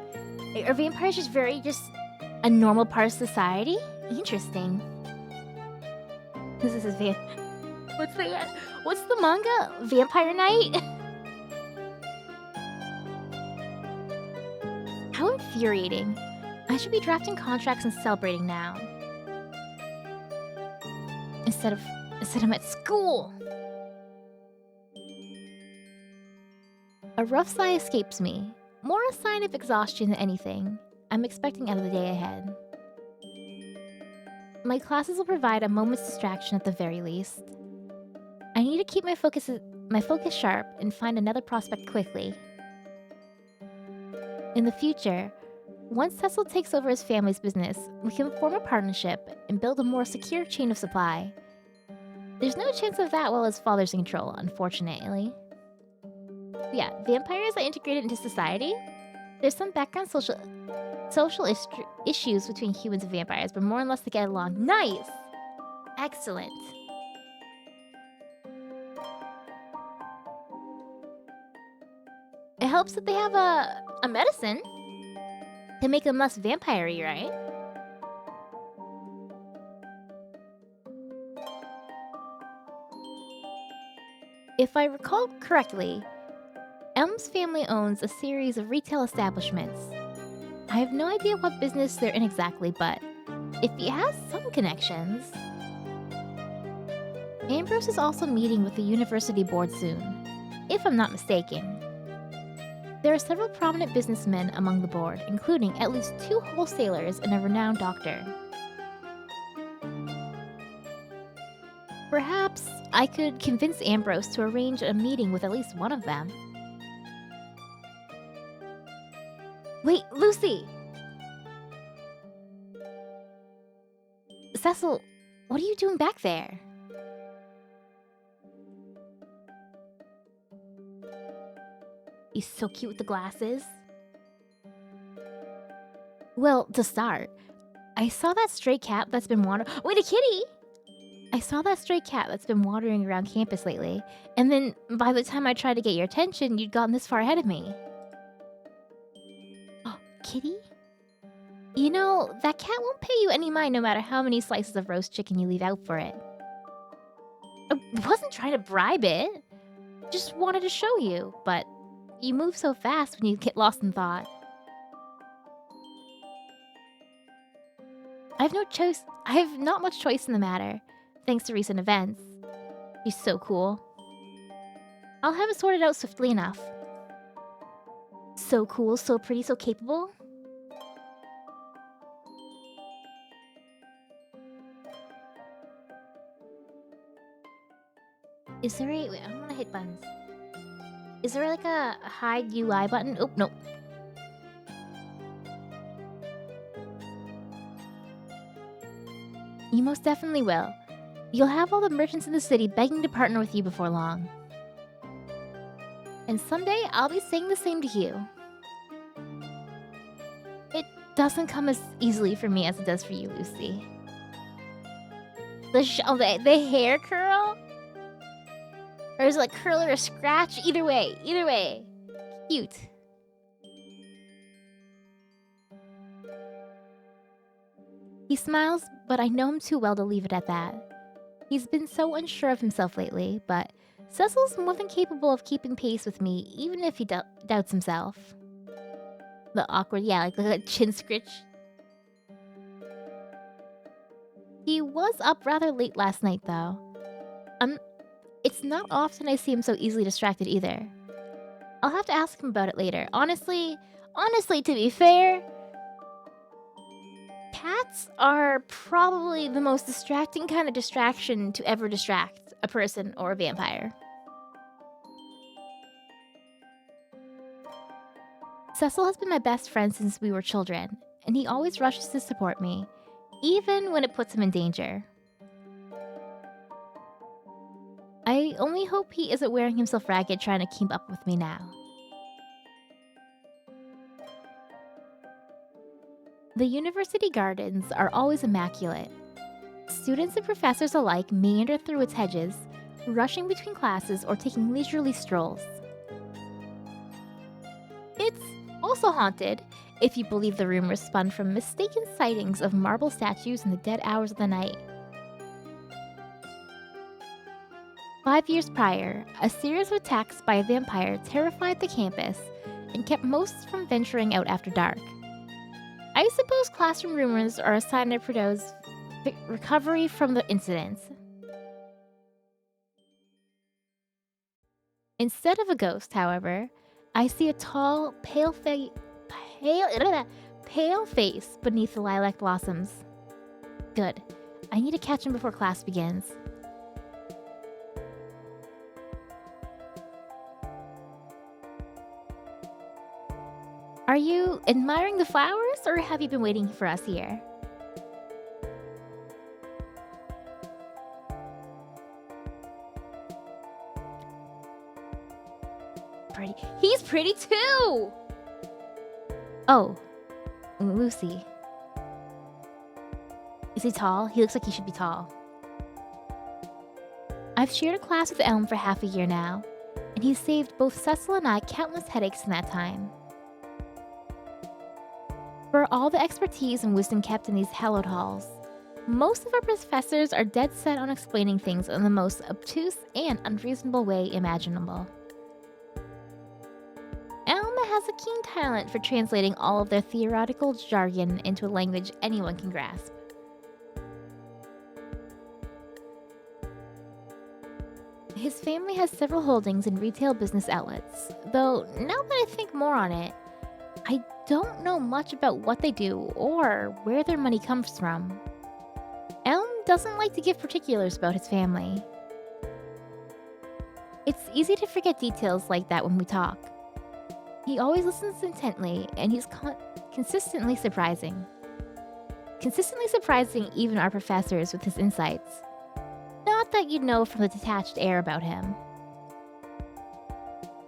Are vampires just a normal part of society? Interesting. This is What's the manga? Vampire Night? How infuriating. I should be drafting contracts and celebrating now. Instead of I'm at school. A rough sigh escapes me. More a sign of exhaustion than anything I'm expecting out of the day ahead. My classes will provide a moment's distraction at the very least. I need to keep my focus sharp and find another prospect quickly. In the future, once Cecil takes over his family's business, we can form a partnership and build a more secure chain of supply. There's no chance of that while his father's in control, unfortunately. Yeah, vampires are integrated into society. There's some background issues between humans and vampires, but more or less they get along. Nice! Excellent. It helps that they have a medicine to make them less vampire-y, right? If I recall correctly, Elm's family owns a series of retail establishments. I have no idea what business they're in exactly, but if he has some connections... Ambrose is also meeting with the university board soon, if I'm not mistaken. There are several prominent businessmen among the board, including at least 2 wholesalers and a renowned doctor. Perhaps I could convince Ambrose to arrange a meeting with at least one of them. Wait, Lucy! Cecil, what are you doing back there? He's so cute with the glasses. Well, to start, I saw that stray cat that's been wandering— Wait, a kitty! I saw that stray cat that's been wandering around campus lately, and then by the time I tried to get your attention, you'd gotten this far ahead of me. Oh, kitty? You know, that cat won't pay you any mind no matter how many slices of roast chicken you leave out for it. I wasn't trying to bribe it. Just wanted to show you, but you move so fast when you get lost in thought. I have not much choice in the matter, thanks to recent events. She's so cool. I'll have it sorted out swiftly enough. So cool, so pretty, so capable. Is there a... Wait, I don't want to hit buttons. Is there like a hide UI button? Oh, nope. You most definitely will. You'll have all the merchants in the city begging to partner with you before long. And someday, I'll be saying the same to you. It doesn't come as easily for me as it does for you, Lucy. The hair curl? Or is it like curl or a scratch? Either way. Cute. He smiles, but I know him too well to leave it at that. He's been so unsure of himself lately, but Cecil's more than capable of keeping pace with me, even if he doubts himself. The awkward, yeah, like a chin scritch. He was up rather late last night, though. It's not often I see him so easily distracted either. I'll have to ask him about it later. Honestly, to be fair, cats are probably the most distracting kind of distraction to ever distract a person or a vampire. Cecil has been my best friend since we were children, and he always rushes to support me, even when it puts him in danger. I only hope he isn't wearing himself ragged trying to keep up with me now. The university gardens are always immaculate. Students and professors alike meander through its hedges, rushing between classes or taking leisurely strolls. It's also haunted, if you believe the rumors spun from mistaken sightings of marble statues in the dead hours of the night. 5 years prior, a series of attacks by a vampire terrified the campus and kept most from venturing out after dark. I suppose classroom rumors are a sign of Prideaux's recovery from the incidents. Instead of a ghost, however, I see a tall, pale face beneath the lilac blossoms. Good. I need to catch him before class begins. Are you admiring the flowers, or have you been waiting for us here? Pretty. pretty too! Oh, Lucy. Is he tall? He looks like he should be tall. I've shared a class with Elm for half a year now, and he's saved both Cecil and I countless headaches in that time. For all the expertise and wisdom kept in these hallowed halls, most of our professors are dead set on explaining things in the most obtuse and unreasonable way imaginable. Elm has a keen talent for translating all of their theoretical jargon into a language anyone can grasp. His family has several holdings in retail business outlets, though now that I think more on it, I don't know much about what they do or where their money comes from. Elm doesn't like to give particulars about his family. It's easy to forget details like that when we talk. He always listens intently, and he's consistently surprising. Consistently surprising even our professors with his insights. Not that you'd know from the detached air about him.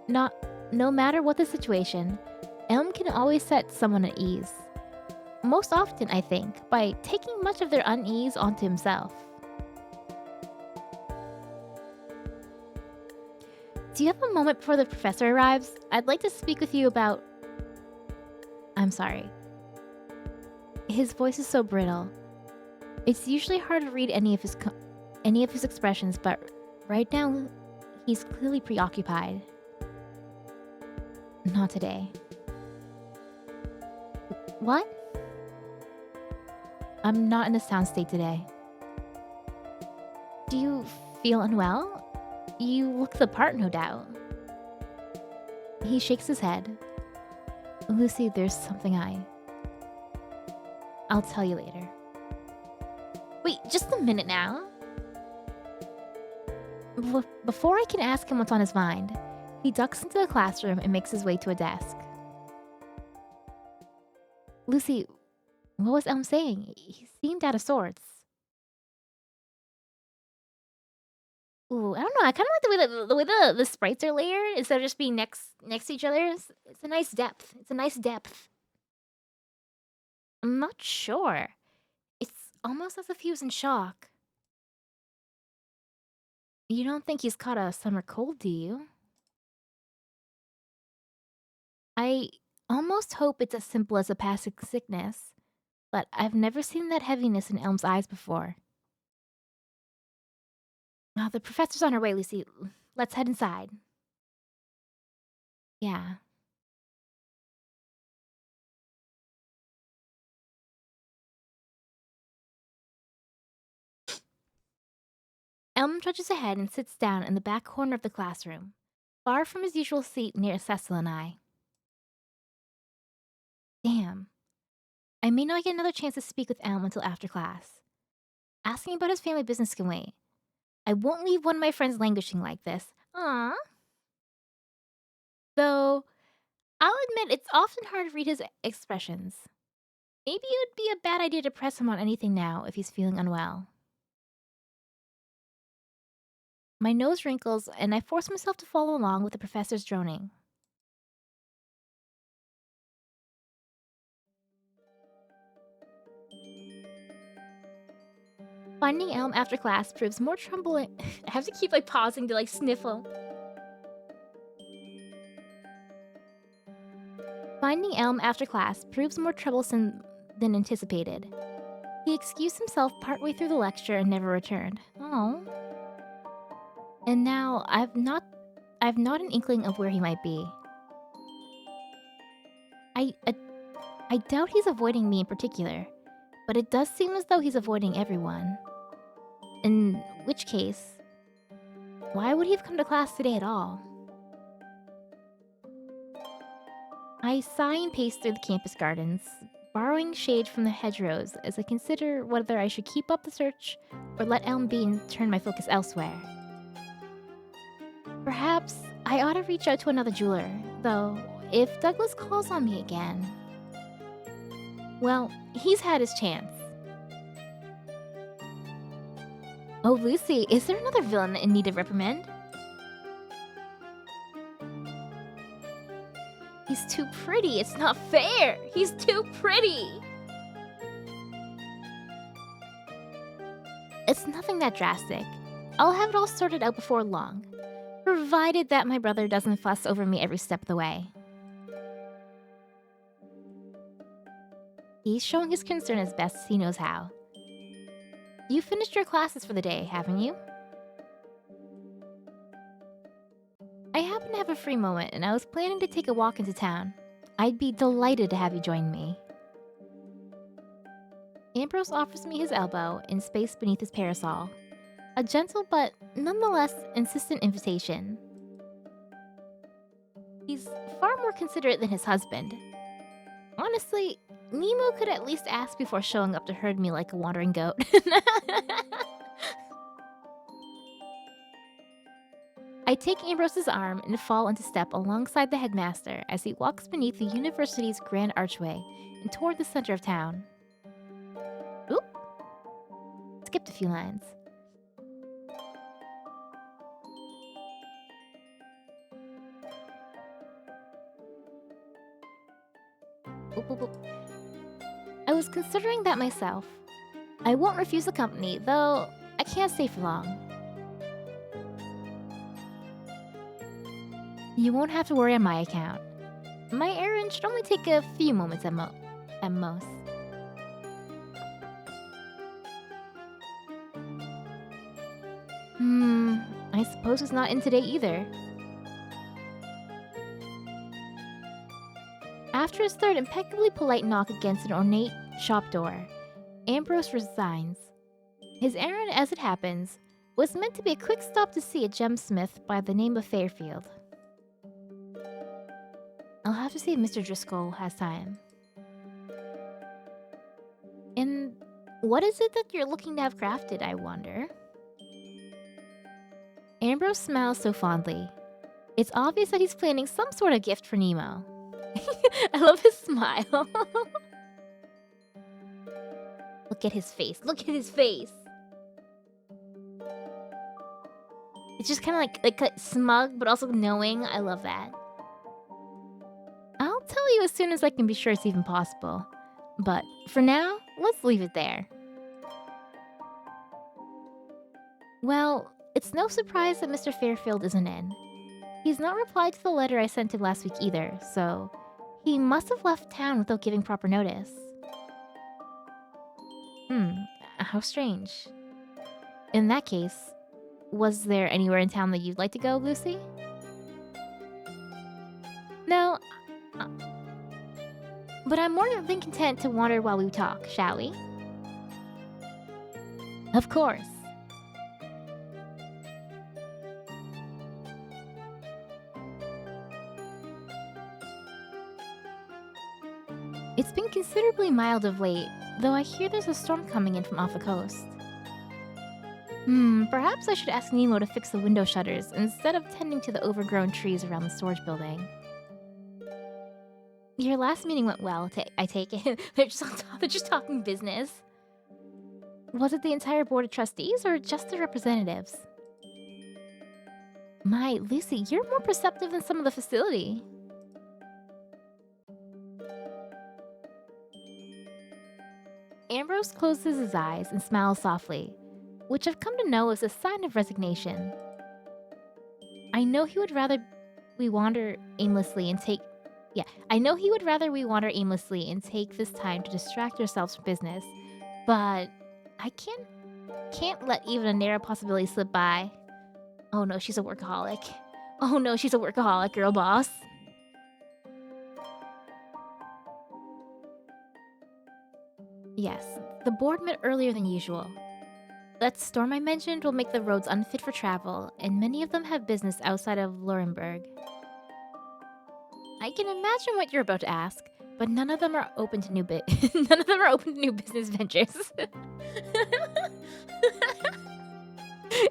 No matter what the situation, Elm can always set someone at ease. Most often, I think, by taking much of their unease onto himself. Do you have a moment before the professor arrives? I'd like to speak with you about... I'm sorry. His voice is so brittle. It's usually hard to read any of his expressions, but right now, he's clearly preoccupied. Not today. What? I'm not in a sound state today. Do you feel unwell? You look the part, no doubt. He shakes his head. Lucy, there's something I'll tell you later. Wait, just a minute now. Before I can ask him what's on his mind, he ducks into the classroom and makes his way to a desk. Lucy, what was Elm saying? He seemed out of sorts. Ooh, I don't know. I kind of like the way the sprites are layered instead of just being next to each other. It's a nice depth. It's a nice depth. I'm not sure. It's almost as if he was in shock. You don't think he's caught a summer cold, do you? I almost hope it's as simple as a passing sickness, but I've never seen that heaviness in Elm's eyes before. Oh, the professor's on her way, Lucy. Let's head inside. Yeah. Elm trudges ahead and sits down in the back corner of the classroom, far from his usual seat near Cecil and I. Damn. I may not get another chance to speak with Elm until after class. Asking about his family business can wait. I won't leave one of my friends languishing like this. Aww. Though, I'll admit it's often hard to read his expressions. Maybe it would be a bad idea to press him on anything now if he's feeling unwell. My nose wrinkles, and I force myself to follow along with the professor's droning. Finding Elm after class proves more troubling. I have to keep pausing to sniffle. Finding Elm after class proves more troublesome than anticipated. He excused himself partway through the lecture and never returned. Oh. And now I've not an inkling of where he might be. I doubt he's avoiding me in particular, but it does seem as though he's avoiding everyone. In which case, why would he have come to class today at all? I sigh and pace through the campus gardens, borrowing shade from the hedgerows as I consider whether I should keep up the search or let Elm be and turn my focus elsewhere. Perhaps I ought to reach out to another jeweler, though if Douglas calls on me again... Well, he's had his chance. Oh, Lucy, is there another villain in need of reprimand? He's too pretty. It's not fair. He's too pretty. It's nothing that drastic. I'll have it all sorted out before long, provided that my brother doesn't fuss over me every step of the way. He's showing his concern as best as he knows how. You finished your classes for the day, haven't you? I happen to have a free moment, and I was planning to take a walk into town. I'd be delighted to have you join me. Ambrose offers me his elbow in space beneath his parasol. A gentle but nonetheless insistent invitation. He's far more considerate than his husband. Honestly, Nemo could at least ask before showing up to herd me like a wandering goat. I take Ambrose's arm and fall into step alongside the headmaster as he walks beneath the university's grand archway and toward the center of town. Oop! Skipped a few lines. Oop, oop, oop. I was considering that myself. I won't refuse the company, though I can't stay for long. You won't have to worry on my account. My errand should only take a few moments at most. I suppose it's not in today either. After his third impeccably polite knock against an ornate shop door, Ambrose resigns. His errand, as it happens, was meant to be a quick stop to see a gemsmith by the name of Fairfield. I'll have to see if Mr. Driscoll has time. And what is it that you're looking to have crafted, I wonder? Ambrose smiles so fondly. It's obvious that he's planning some sort of gift for Nemo. I love his smile. Look at his face. Look at his face. It's just kind of like smug, but also knowing. I love that. I'll tell you as soon as I can be sure it's even possible. But for now, let's leave it there. Well, it's no surprise that Mr. Fairfield isn't in. He's not replied to the letter I sent him last week either, so he must have left town without giving proper notice. How strange. In that case, was there anywhere in town that you'd like to go, Lucy? No, but I'm more than content to wander while we talk, shall we? Of course. It's been considerably mild of late, though I hear there's a storm coming in from off the coast. Perhaps I should ask Nemo to fix the window shutters instead of tending to the overgrown trees around the storage building. Your last meeting went well, I take it. They're just talking business. Was it the entire board of trustees or just the representatives? My, Lucy, you're more perceptive than some of the facility. Ambrose closes his eyes and smiles softly, which I've come to know is a sign of resignation. I know he would rather we wander aimlessly and take this time to distract ourselves from business, but I can't let even a narrow possibility slip by. Oh no, she's a workaholic. Oh no, she's a workaholic, girl boss. Yes, the board met earlier than usual. That storm I mentioned will make the roads unfit for travel, and many of them have business outside of Lurenburg. I can imagine what you're about to ask, but none of them are open to new business ventures.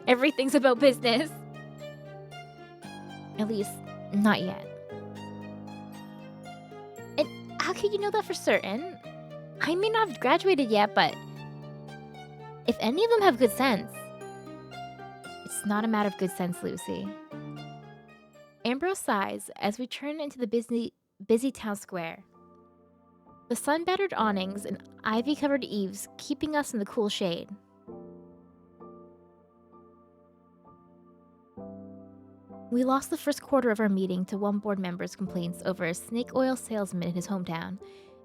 Everything's about business. At least, not yet. And how can you know that for certain? I may not have graduated yet, but if any of them have good sense, it's not a matter of good sense, Lucy. Ambrose sighs as we turn into the busy busy town square. The sun-battered awnings and ivy-covered eaves keeping us in the cool shade. We lost the first quarter of our meeting to one board member's complaints over a snake oil salesman in his hometown,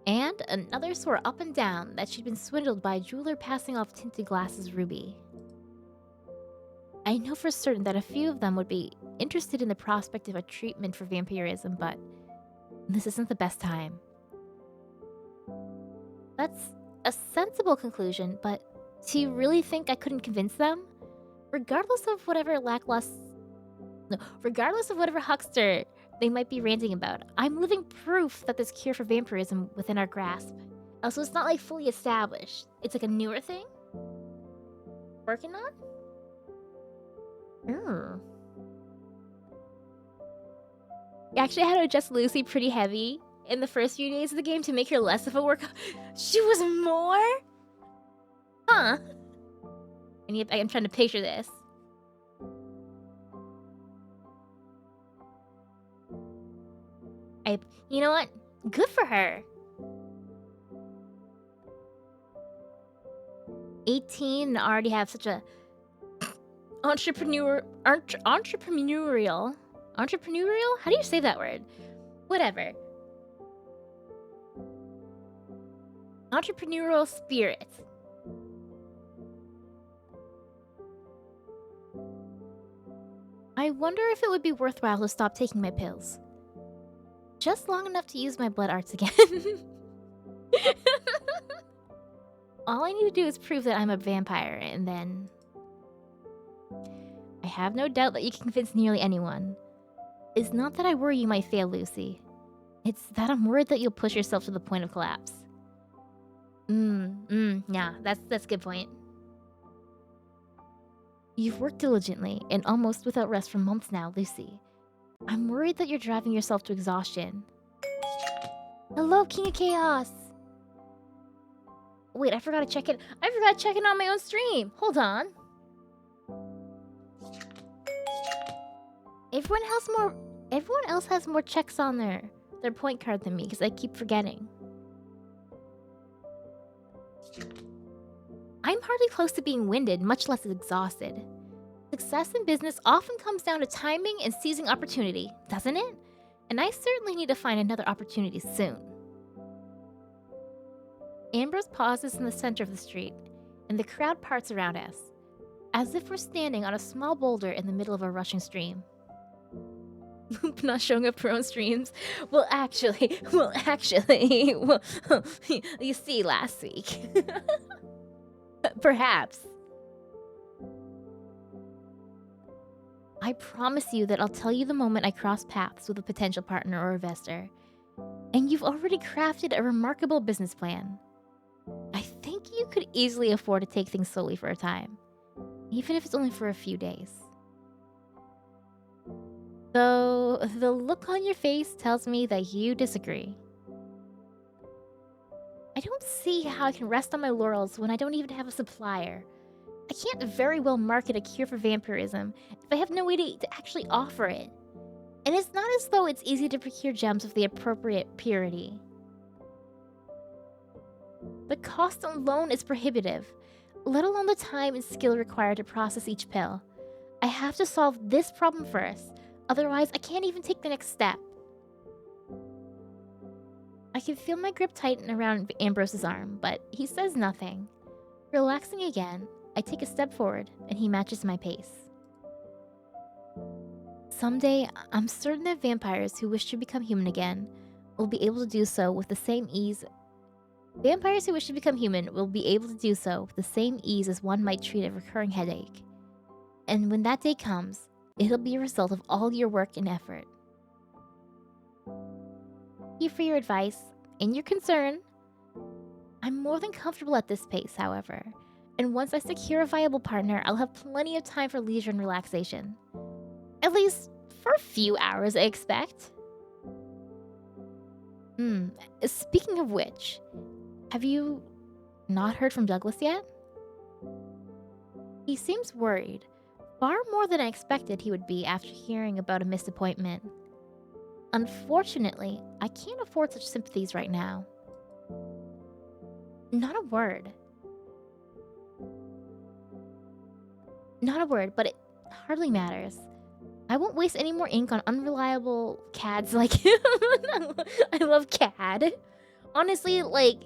and another swore up and down that she'd been swindled by a jeweler passing off tinted glass as ruby. I know for certain that a few of them would be interested in the prospect of a treatment for vampirism, but this isn't the best time. That's a sensible conclusion, but do you really think I couldn't convince them? Regardless of whatever huckster they might be ranting about, I'm living proof that there's cure for vampirism within our grasp. Also, it's not like fully established. It's like a newer thing? Working on? I actually had to adjust Lucy pretty heavy in the first few days of the game to make her less of a work. She was more? Huh. And yet I'm trying to picture this. You know what? Good for her. 18 and already have such a entrepreneurial? How do you say that word? Whatever. Entrepreneurial spirit. I wonder if it would be worthwhile to stop taking my pills. Just long enough to use my blood arts again. All I need to do is prove that I'm a vampire, and then... I have no doubt that you can convince nearly anyone. It's not that I worry you might fail, Lucy. It's that I'm worried that you'll push yourself to the point of collapse. Yeah, that's a good point. You've worked diligently, and almost without rest for months now, Lucy. I'm worried that you're driving yourself to exhaustion. Hello, King of Chaos! Wait, I forgot to check it. I forgot to check in on my own stream. Hold on. Everyone else has more checks on their point card than me, because I keep forgetting. I'm hardly close to being winded, much less exhausted. Success in business often comes down to timing and seizing opportunity, doesn't it? And I certainly need to find another opportunity soon. Ambrose pauses in the center of the street, and the crowd parts around us, as if we're standing on a small boulder in the middle of a rushing stream. Not showing up for own streams? Well, actually, you see last week. Perhaps. I promise you that I'll tell you the moment I cross paths with a potential partner or investor. And you've already crafted a remarkable business plan. I think you could easily afford to take things slowly for a time, even if it's only for a few days. Though the look on your face tells me that you disagree. I don't see how I can rest on my laurels when I don't even have a supplier. I can't very well market a cure for vampirism if I have no way to actually offer it. And it's not as though it's easy to procure gems of the appropriate purity. The cost alone is prohibitive, let alone the time and skill required to process each pill. I have to solve this problem first, otherwise I can't even take the next step. I can feel my grip tighten around Ambrose's arm, but he says nothing. Relaxing again, I take a step forward, and he matches my pace. Someday, I'm certain that vampires who wish to become human again will be able to do so with the same ease. Vampires who wish to become human will be able to do so with the same ease as one might treat a recurring headache. And when that day comes, it'll be a result of all your work and effort. Thank you for your advice and your concern. I'm more than comfortable at this pace, however, and once I secure a viable partner, I'll have plenty of time for leisure and relaxation. At least for a few hours, I expect. Speaking of which, have you not heard from Douglas yet? He seems worried, far more than I expected he would be after hearing about a missed appointment. Unfortunately, I can't afford such sympathies right now. Not a word. Not a word, but it hardly matters. I won't waste any more ink on unreliable cads like him. I love cad. Honestly, like,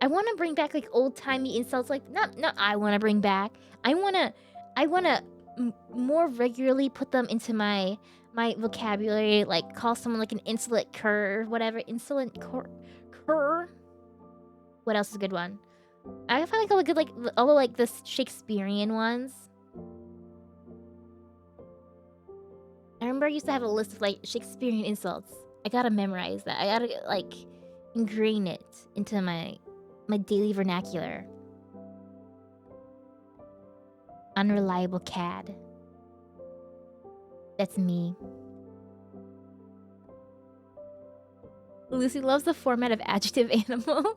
I want to bring back like old-timey insults. Like, not I want to bring back. I want to more regularly put them into my vocabulary. Like, call someone like an insolent cur, whatever. Insolent cur. What else is a good one? I find like all the good, like all the like the Shakespearean ones. I remember I used to have a list of like Shakespearean insults. I gotta memorize that. I gotta like ingrain it into my daily vernacular. Unreliable cad. That's me. Lucy loves the format of adjective animal.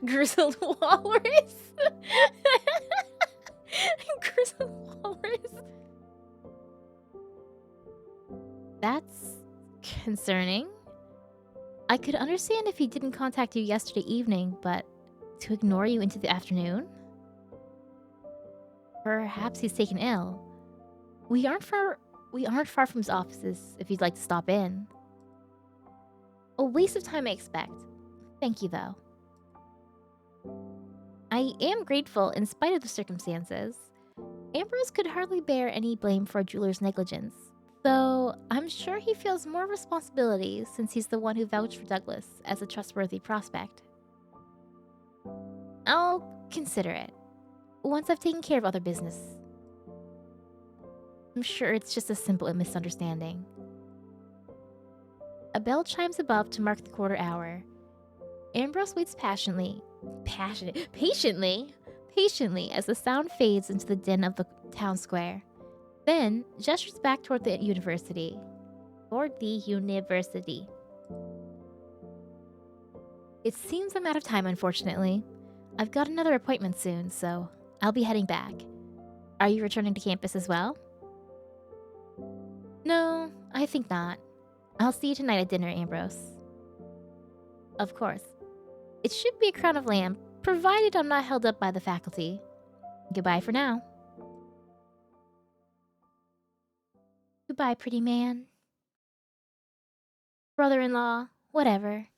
Grizzled walrus. Grizzled walrus. That's concerning. I could understand if he didn't contact you yesterday evening, but to ignore you into the afternoon? Perhaps he's taken ill. We aren't far from his offices if you'd like to stop in. A waste of time, I expect. Thank you, though. I am grateful in spite of the circumstances. Ambrose could hardly bear any blame for a jeweler's negligence, though I'm sure he feels more responsibility since he's the one who vouched for Douglas as a trustworthy prospect. I'll consider it, once I've taken care of other business. I'm sure it's just a simple misunderstanding. A bell chimes above to mark the quarter hour. Ambrose waits patiently as the sound fades into the din of the town square. Then gestures back toward the university. It seems I'm out of time, unfortunately. I've got another appointment soon, so I'll be heading back. Are you returning to campus as well? No, I think not. I'll see you tonight at dinner, Ambrose. Of course. It should be a crown of lamb, provided I'm not held up by the faculty. Goodbye for now. Goodbye, pretty man. Brother-in-law, whatever.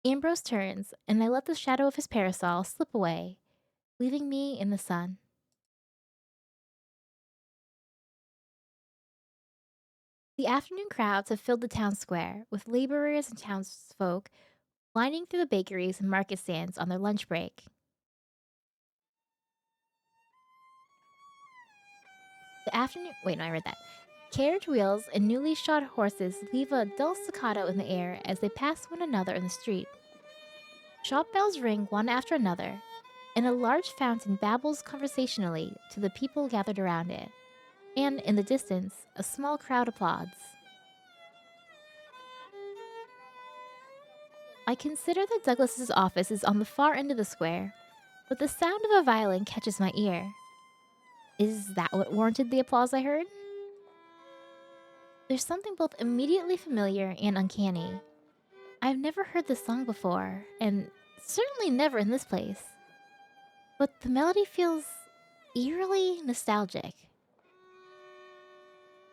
Ambrose turns, and I let the shadow of his parasol slip away, leaving me in the sun. The afternoon crowds have filled the town square, with laborers and townsfolk lining through the bakeries and market stands on their lunch break. The afternoon... Wait, no, I read that. Carriage wheels and newly shod horses leave a dull staccato in the air as they pass one another in the street. Shop bells ring one after another, and a large fountain babbles conversationally to the people gathered around it. And in the distance, a small crowd applauds. I consider that Douglas's office is on the far end of the square, but the sound of a violin catches my ear. Is that what warranted the applause I heard? There's something both immediately familiar and uncanny. I've never heard this song before, and certainly never in this place. But the melody feels eerily nostalgic.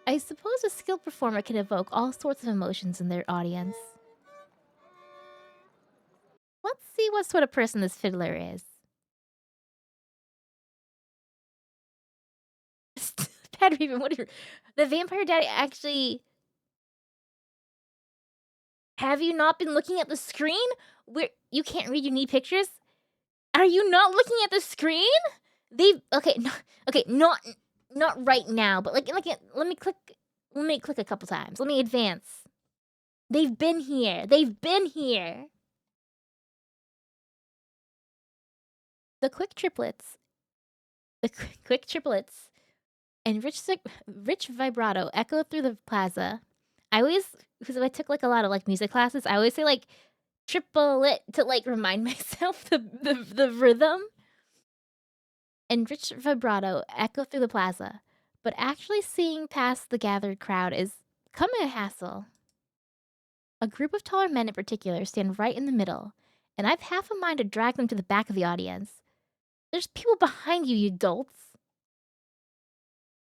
I suppose a skilled performer can evoke all sorts of emotions in their audience. Let's see what sort of person this fiddler is. Bad Raven, what are the vampire daddy actually... Have you not been looking at the screen? Where you can't read, you need pictures? Are you not looking at the screen? Not right now, but let me click a couple times. Let me advance. They've been here. They've been here. The quick triplets and rich vibrato echo through the plaza. I always, because I took like a lot of like music classes, I always say like triplet to like remind myself the rhythm. And rich vibrato echo through the plaza. but actually seeing past the gathered crowd is coming a hassle. A group of taller men in particular stand right in the middle, and I've half a mind to drag them to the back of the audience. There's people behind you, you dolts.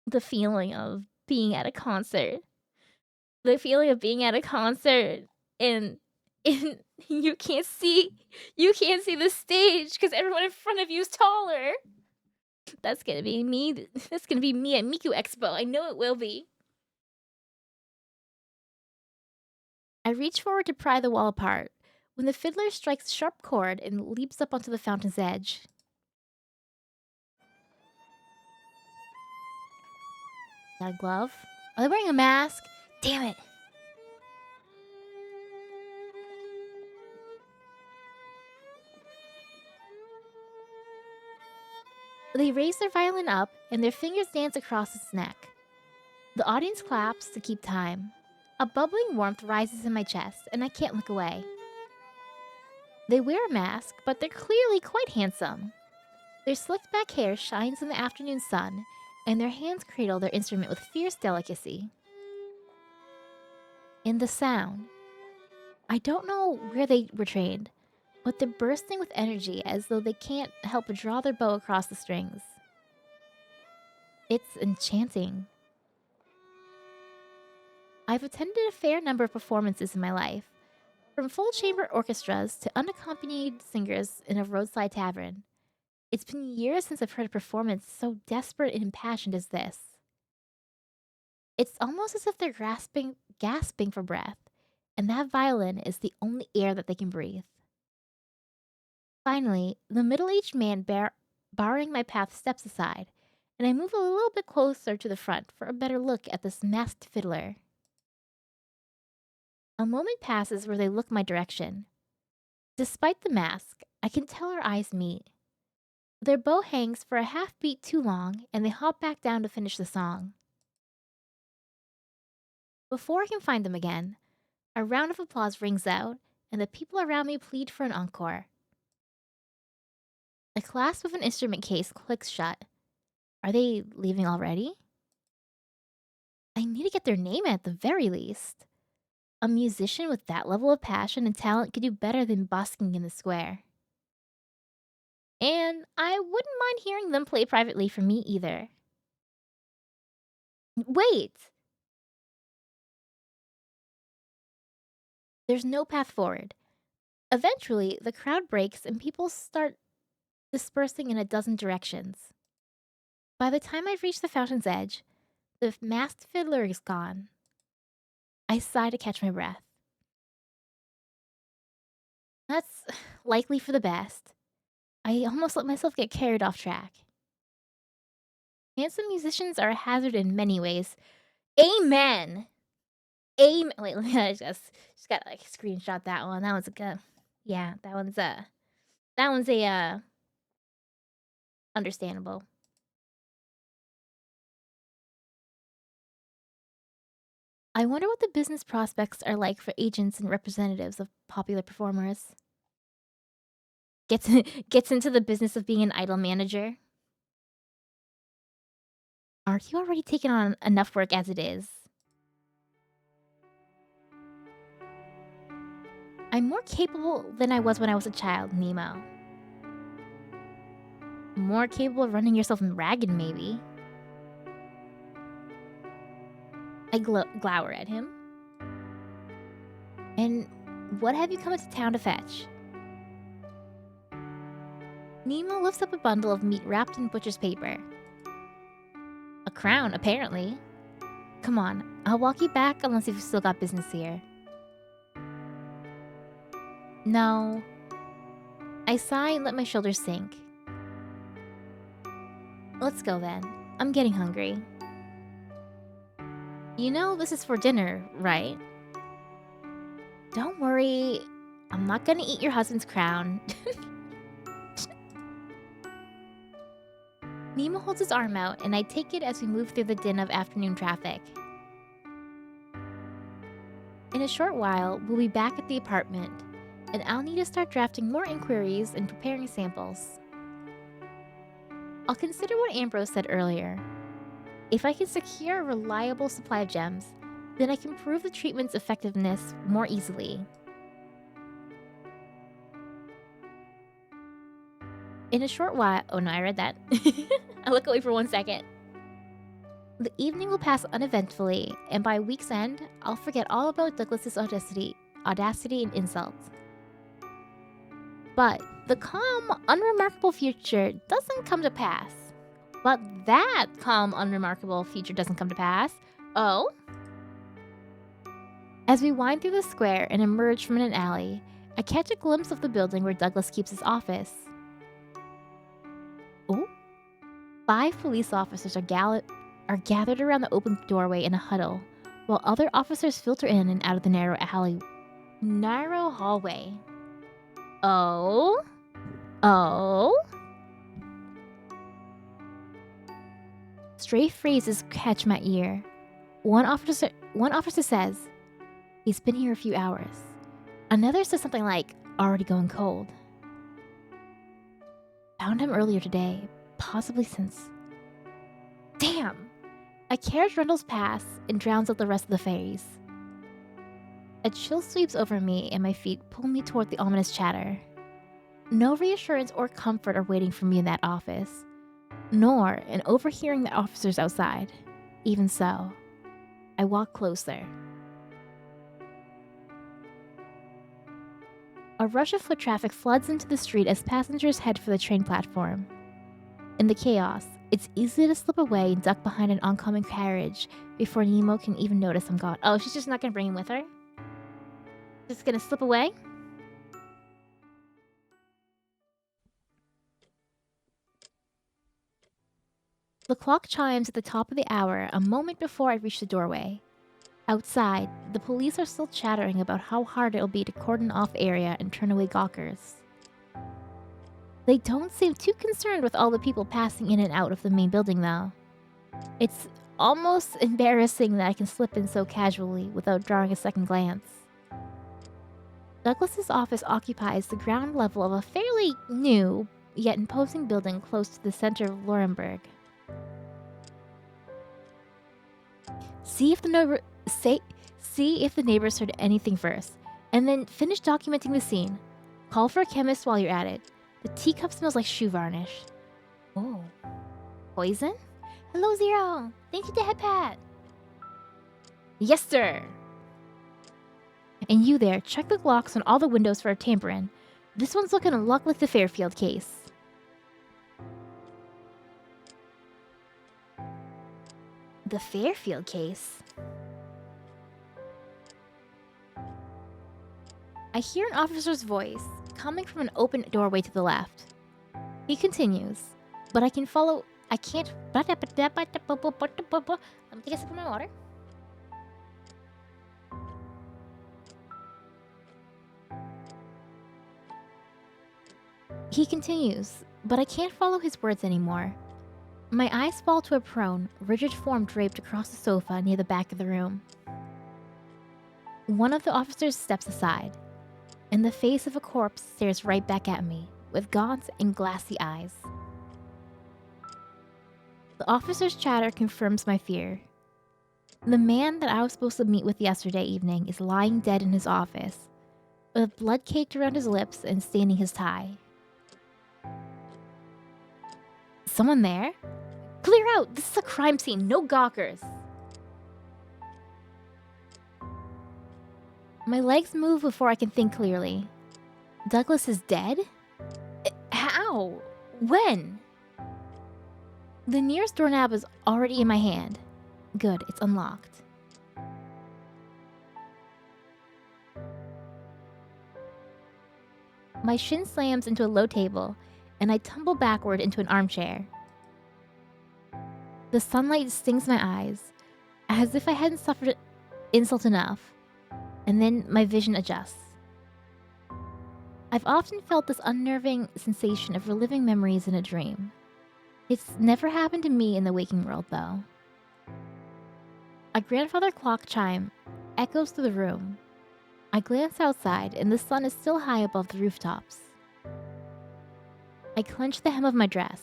The feeling of being at a concert. The feeling of being at a concert and and you can't see the stage because everyone in front of you is taller. That's gonna be me. That's gonna be me at Miku Expo. I know it will be. I reach forward to pry the wall apart when the fiddler strikes a sharp chord and leaps up onto the fountain's edge. Got a glove? Are they wearing a mask? Damn it. They raise their violin up and their fingers dance across its neck. The audience claps to keep time. A bubbling warmth rises in my chest, and I can't look away. They wear a mask, but they're clearly quite handsome. Their slicked back hair shines in the afternoon sun, and their hands cradle their instrument with fierce delicacy. And the sound. I don't know where they were trained, but they're bursting with energy as though they can't help but draw their bow across the strings. It's enchanting. I've attended a fair number of performances in my life, from full chamber orchestras to unaccompanied singers in a roadside tavern. It's been years since I've heard a performance so desperate and impassioned as this. It's almost as if they're gasping for breath, and that violin is the only air that they can breathe. Finally, the middle-aged man barring my path steps aside, and I move a little bit closer to the front for a better look at this masked fiddler. A moment passes where they look my direction. Despite the mask, I can tell our eyes meet. Their bow hangs for a half beat too long, and they hop back down to finish the song. Before I can find them again, a round of applause rings out, and the people around me plead for an encore. The clasp of an instrument case clicks shut. Are they leaving already? I need to get their name at the very least. A musician with that level of passion and talent could do better than busking in the square. And I wouldn't mind hearing them play privately for me either. Wait! There's no path forward. Eventually, the crowd breaks and people start dispersing in a dozen directions. By the time I've reached the fountain's edge, the masked fiddler is gone. I sigh to catch my breath. That's likely for the best. I almost let myself get carried off track. Handsome musicians are a hazard in many ways. Amen! Amen. Wait, let me just got like screenshot that one. That one's a good. Yeah, that one's a understandable. I wonder what the business prospects are like for agents and representatives of popular performers. Gets gets into the business of being an idol manager. Aren't you already taking on enough work as it is? I'm more capable than I was when I was a child, Nemo. More capable of running yourself ragged, maybe. I glower at him. And what have you come into town to fetch? Nemo lifts up a bundle of meat wrapped in butcher's paper. A crown, apparently. Come on, I'll walk you back unless you've still got business here. No. I sigh and let my shoulders sink. Let's go then. I'm getting hungry. You know this is for dinner, right? Don't worry. I'm not gonna eat your husband's crown. Nemo holds his arm out, and I take it as we move through the din of afternoon traffic. In a short while, we'll be back at the apartment, and I'll need to start drafting more inquiries and preparing samples. I'll consider what Ambrose said earlier. If I can secure a reliable supply of gems, then I can prove the treatment's effectiveness more easily. In a short while— oh no, I read that. I look away for 1 second. The evening will pass uneventfully, and by week's end, I'll forget all about Douglas's audacity and insults. But the calm, unremarkable future doesn't come to pass. But that calm, unremarkable future doesn't come to pass. Oh? As we wind through the square and emerge from an alley, I catch a glimpse of the building where Douglas keeps his office. Oh? 5 police officers are gathered around the open doorway in a huddle, while other officers filter in and out of the narrow hallway. Oh? Oh? Stray phrases catch my ear. One officer says, "He's been here a few hours." Another says something like, "Already going cold." Found him earlier today, possibly since— Damn! A carriage rundles past and drowns out the rest of the phrase. A chill sweeps over me and my feet pull me toward the ominous chatter. No reassurance or comfort are waiting for me in that office, nor in overhearing the officers outside. Even so, I walk closer. A rush of foot traffic floods into the street as passengers head for the train platform. In the chaos, it's easy to slip away and duck behind an oncoming carriage before Nemo can even notice I'm gone. Oh, she's just not gonna bring him with her? Just gonna slip away? The clock chimes at the top of the hour a moment before I reach the doorway. Outside, the police are still chattering about how hard it'll be to cordon off area and turn away gawkers. They don't seem too concerned with all the people passing in and out of the main building, though. It's almost embarrassing that I can slip in so casually without drawing a second glance. Douglas's office occupies the ground level of a fairly new, yet imposing building close to the center of Laurenburg. See if the neighbors heard anything first, and then finish documenting the scene. Call for a chemist while you're at it. The teacup smells like shoe varnish. Oh. Poison? Hello, Zero. Thank you, Deadpat. Yes, sir. And you there, check the locks on all the windows for a tamper-in. This one's looking a lot like the Fairfield case. The Fairfield case? I hear an officer's voice, coming from an open doorway to the left. He continues, but I can't follow— Let me take a sip of my water. He continues, but I can't follow his words anymore. My eyes fall to a prone, rigid form draped across the sofa near the back of the room. One of the officers steps aside, and the face of a corpse stares right back at me, with gaunt and glassy eyes. The officer's chatter confirms my fear. The man that I was supposed to meet with yesterday evening is lying dead in his office, with blood caked around his lips and staining his tie. Someone there? Clear out! This is a crime scene, no gawkers! My legs move before I can think clearly. Douglas is dead? How? When? The nearest doorknob is already in my hand. Good, it's unlocked. My shin slams into a low table, and I tumble backward into an armchair. The sunlight stings my eyes, as if I hadn't suffered insult enough, and then my vision adjusts. I've often felt this unnerving sensation of reliving memories in a dream. It's never happened to me in the waking world, though. A grandfather clock chime echoes through the room. I glance outside, and the sun is still high above the rooftops. I clench the hem of my dress.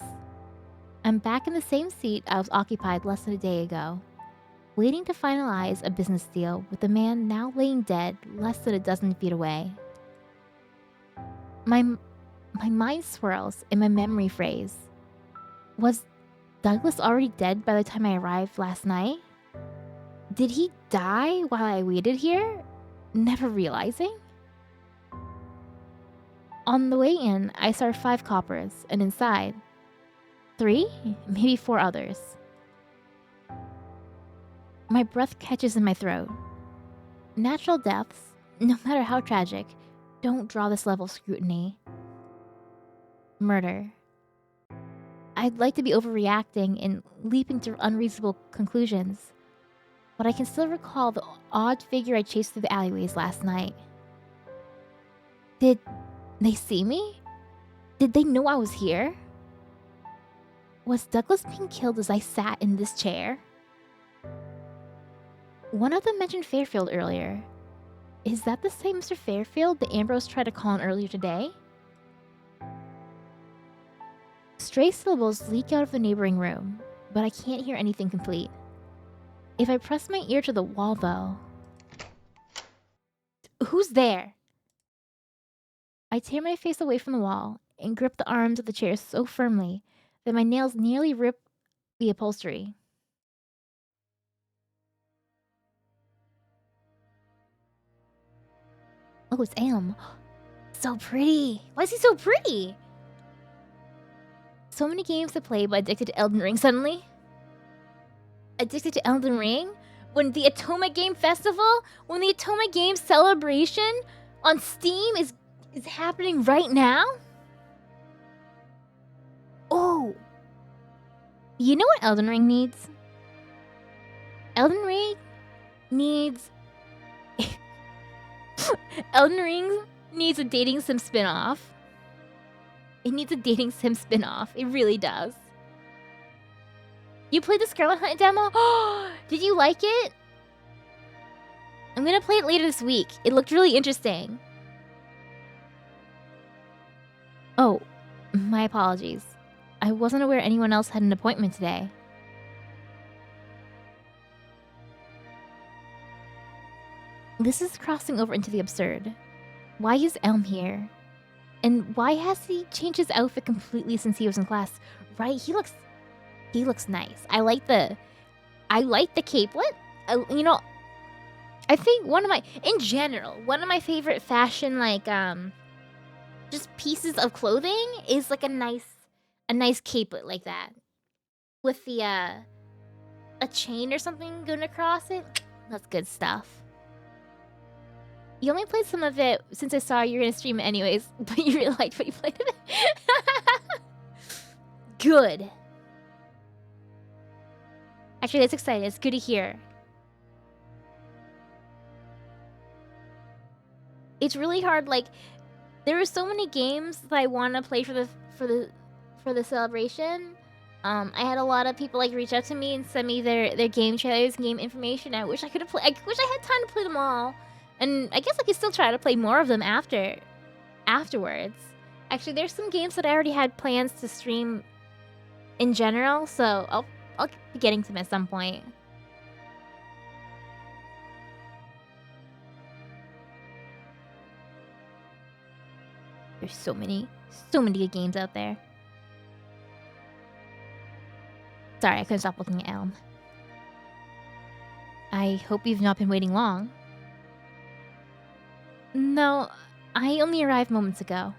I'm back in the same seat I was occupied less than a day ago, waiting to finalize a business deal with a man now laying dead less than a dozen feet away. My mind swirls and my memory frays. Was Douglas already dead by the time I arrived last night? Did he die while I waited here, never realizing? On the way in, I saw 5 coppers, and inside, 3, maybe 4 others. My breath catches in my throat. Natural deaths, no matter how tragic, don't draw this level of scrutiny. Murder. I'd like to be overreacting and leaping to unreasonable conclusions, but I can still recall the odd figure I chased through the alleyways last night. Did they see me? Did they know I was here? Was Douglas being killed as I sat in this chair? One of them mentioned Fairfield earlier. Is that the same Mr. Fairfield that Ambrose tried to call on earlier today? Stray syllables leak out of the neighboring room, but I can't hear anything complete. If I press my ear to the wall, though... Who's there? I tear my face away from the wall and grip the arms of the chair so firmly that my nails nearly rip the upholstery. Oh, it's Elm. So pretty. Why is he so pretty? So many games to play, but addicted to Elden Ring suddenly? Addicted to Elden Ring? When the Otome Game Festival? When the Otome Games Celebration on Steam is happening right now? Oh! You know what Elden Ring needs? Elden Ring needs... Elden Ring needs a dating sim spin-off. It needs a dating sim spin-off. It really does. You played the Scarlet Hunt demo? Did you like it? I'm gonna play it later this week. It looked really interesting. Oh, my apologies. I wasn't aware anyone else had an appointment today. This is crossing over into the absurd. Why is Elm here? And why has he changed his outfit completely since he was in class? Right, he looks nice. I like the capelet. You know, I think one of my favorite fashion just pieces of clothing is like a nice capelet like that with the a chain or something going across it. That's good stuff. You only played some of it since I saw you were gonna stream it anyways, but you really liked what you played of it. Good. Actually, that's exciting. It's good to hear. It's really hard. Like, there are so many games that I want to play for the celebration. I had a lot of people like reach out to me and send me their game trailers, game information. I wish I could have played. I wish I had time to play them all. And I guess I could still try to play more of them afterwards. Actually, there's some games that I already had plans to stream in general, so I'll be getting to them at some point. There's so many good games out there. Sorry, I couldn't stop looking at Elm. I hope you've not been waiting long. No, I only arrived moments ago.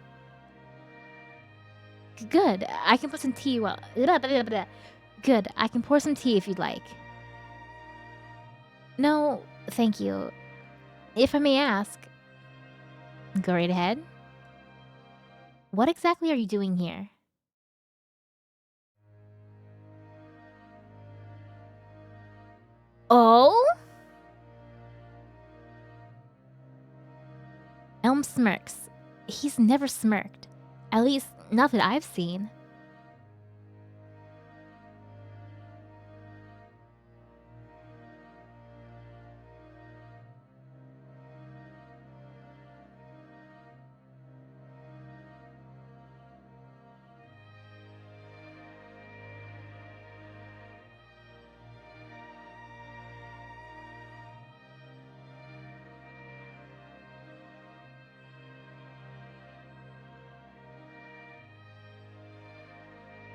Good, I can put some tea while... Good, I can pour some tea if you'd like. No, thank you. If I may ask... Go right ahead. What exactly are you doing here? Oh? Elm smirks. He's never smirked. At least, not that I've seen.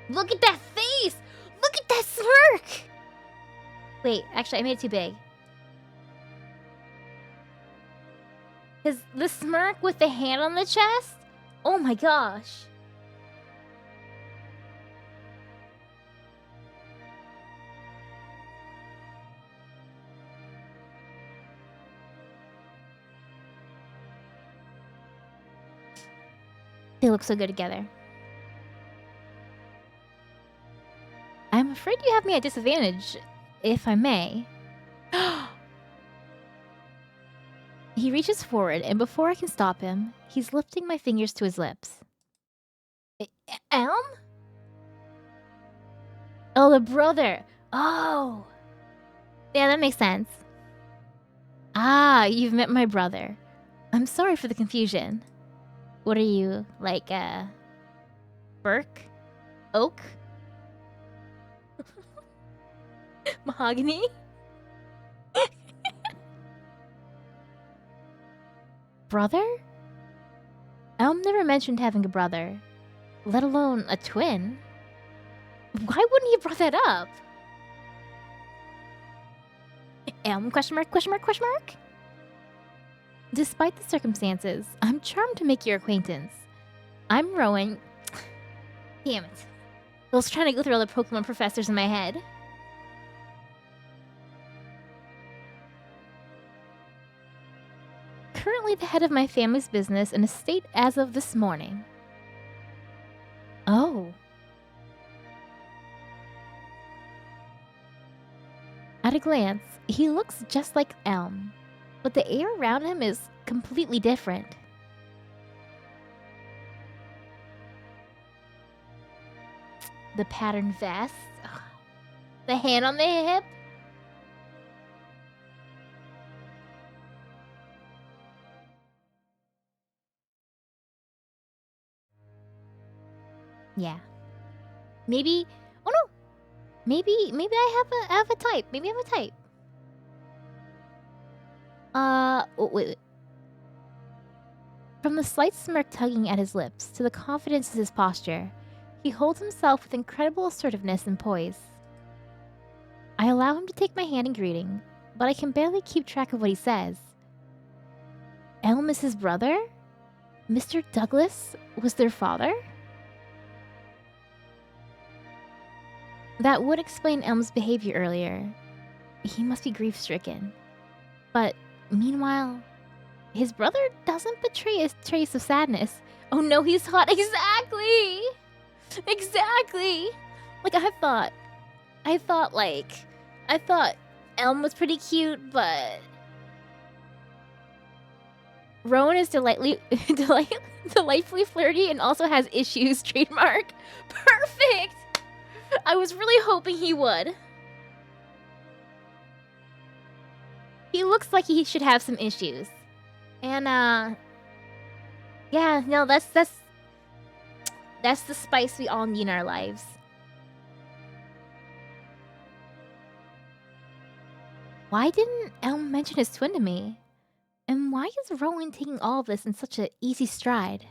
Look at that face! Look at that smirk! Wait, actually, I made it too big. Because the smirk with the hand on the chest? Oh my gosh. They look so good together. I'm afraid you have me at disadvantage, if I may. He reaches forward, and before I can stop him, he's lifting my fingers to his lips. Elm? Oh, the brother. Oh. Yeah, that makes sense. Ah, you've met my brother. I'm sorry for the confusion. What are you, like, Burke? Oak? Mahogany? Brother? Elm never mentioned having a brother, let alone a twin. Why wouldn't he have brought that up? Elm, question mark, question mark, question mark? Despite the circumstances, I'm charmed to make your acquaintance. I'm Rowan. Damn it. I was trying to go through all the Pokemon professors in my head. Currently the head of my family's business and estate as of this morning. Oh. At a glance, he looks just like Elm, but the air around him is completely different. The patterned vest, the hand on the hip. Yeah. Maybe. Oh no. Maybe I have a type. Maybe I have a type. Wait. From the slight smirk tugging at his lips to the confidence in his posture, he holds himself with incredible assertiveness and poise. I allow him to take my hand in greeting, but I can barely keep track of what he says. Elm is his brother? Mr. Douglas was their father? That would explain Elm's behavior earlier. He must be grief-stricken. But meanwhile, his brother doesn't betray a trace of sadness. Oh no, he's hot. Exactly! Exactly! Like, I thought Elm was pretty cute, but Rowan is delightfully flirty and also has issues. Trademark. Perfect! I was really hoping he would. He looks like he should have some issues. And, yeah, no, that's the spice we all need in our lives. Why didn't Elm mention his twin to me? And why is Rowan taking all of this in such an easy stride?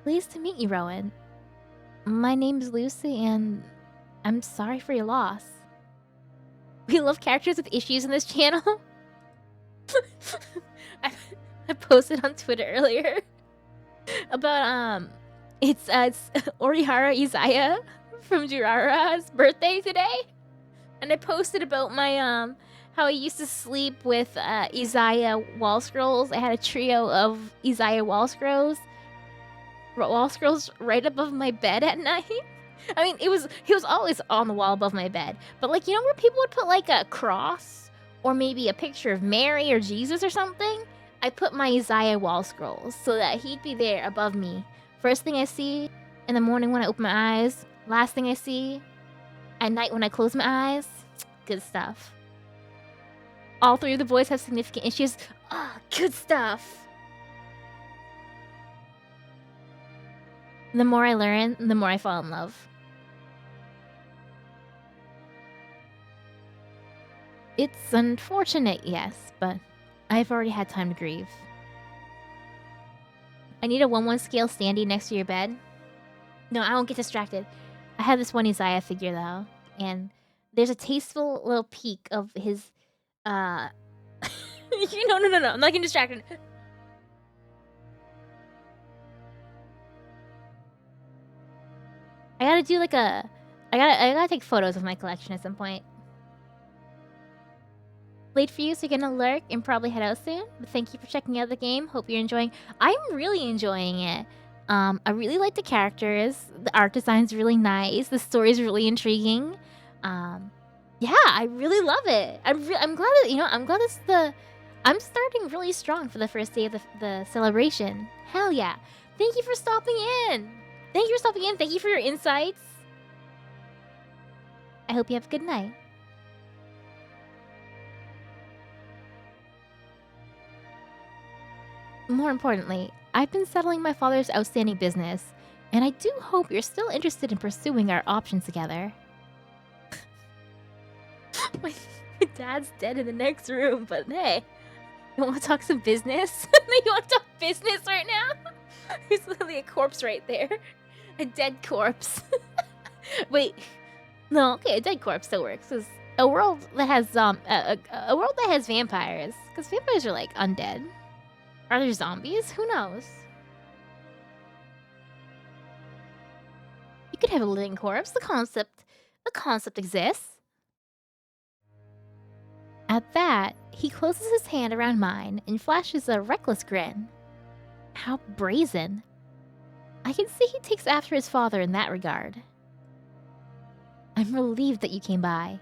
Pleased to meet you, Rowan. My name is Lucy, and I'm sorry for your loss. We love characters with issues in this channel. I posted on Twitter earlier about it's Orihara Izaya from Jirara's birthday today, and I posted about my how I used to sleep with Izaya wall scrolls. I had a trio of Izaya wall scrolls right above my bed at night. I mean, he was always on the wall above my bed, but like, you know where people would put like a cross or maybe a picture of Mary or Jesus or something? I put my Isaiah wall scrolls so that he'd be there above me. First thing I see in the morning when I open my eyes, last thing I see at night when I close my eyes. Good stuff. All three of the boys have significant issues. Ah, good stuff. The more I learn, the more I fall in love. It's unfortunate, yes, but I've already had time to grieve. I need a 1-1 scale standing next to your bed. No, I won't get distracted. I have this one Isaiah figure, though. And there's a tasteful little peek of his, No. I'm not getting distracted. I gotta do like a... I gotta take photos of my collection at some point. Late for you, so you're gonna lurk and probably head out soon. But thank you for checking out the game. Hope you're enjoying. I'm really enjoying it. I really like the characters. The art design's really nice. The story's really intriguing. Yeah, I really love it. I'm glad that I'm glad it's the. I'm starting really strong for the first day of the celebration. Hell yeah! Thank you for stopping in. Thank you for stopping in. Thank you for your insights. I hope you have a good night. More importantly, I've been settling my father's outstanding business, and I do hope you're still interested in pursuing our options together. my dad's dead in the next room, but hey, you want to talk some business? You want to talk business right now? There's literally a corpse right there. A dead corpse. Wait. No, okay, a dead corpse still works. Cause a world that has a world that has vampires, because vampires are like undead. Are there zombies? Who knows? You could have a living corpse. The concept exists. At that, he closes his hand around mine and flashes a reckless grin. How brazen. I can see he takes after his father in that regard. I'm relieved that you came by.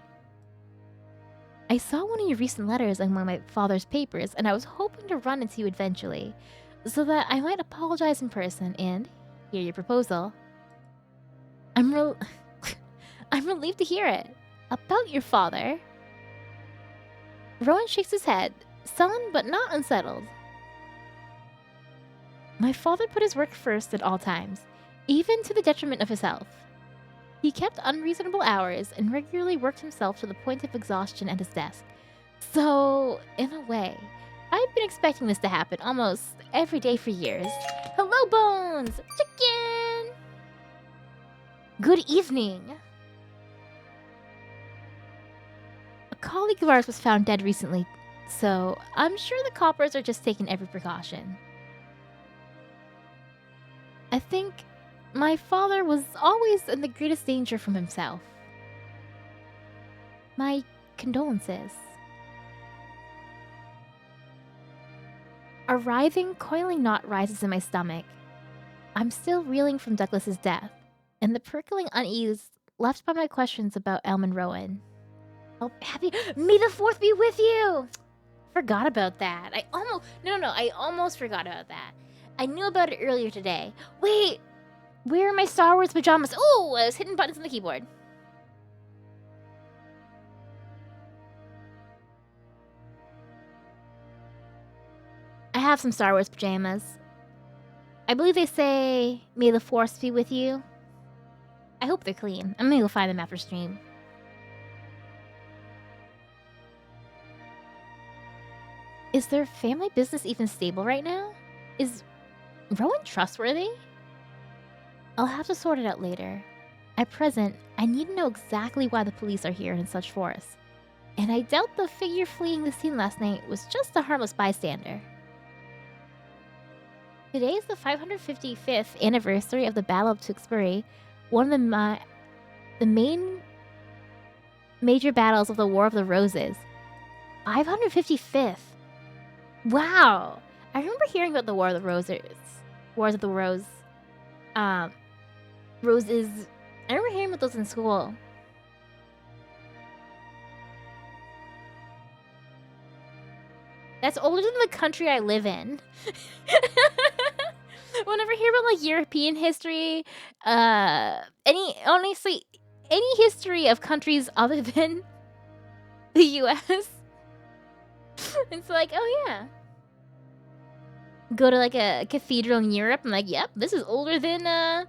I saw one of your recent letters among my father's papers, and I was hoping to run into you eventually, so that I might apologize in person and hear your proposal. I'm relieved to hear it. About your father. Rowan shakes his head, sullen but not unsettled. My father put his work first at all times, even to the detriment of his health. He kept unreasonable hours and regularly worked himself to the point of exhaustion at his desk. So, in a way, I've been expecting this to happen almost every day for years. Hello, Bones! Chicken! Good evening! A colleague of ours was found dead recently, so I'm sure the coppers are just taking every precaution. I think my father was always in the greatest danger from himself. My condolences. A writhing, coiling knot rises in my stomach. I'm still reeling from Douglas's death, and the prickling unease left by my questions about Elman Rowan. Oh, May the 4th be with you! Forgot about that. I almost forgot about that. I knew about it earlier today. Wait! Where are my Star Wars pajamas? Oh, I was hitting buttons on the keyboard. I have some Star Wars pajamas. I believe they say, "May the Force be with you." I hope they're clean. I'm gonna go find them after stream. Is their family business even stable right now? Is Rowan trustworthy? I'll have to sort it out later. At present, I need to know exactly why the police are here in such force. And I doubt the figure fleeing the scene last night was just a harmless bystander. Today is the 555th anniversary of the Battle of Tewkesbury, one of the main major battles of the War of the Roses. 555th! Wow! I remember hearing about the War of the Roses. Wars of the Rose. Roses. I remember hearing about those in school. That's older than the country I live in. Whenever I hear about like European history, any history of countries other than the US, it's like, oh yeah. Go to like a cathedral in Europe, I'm like, yep, this is older than the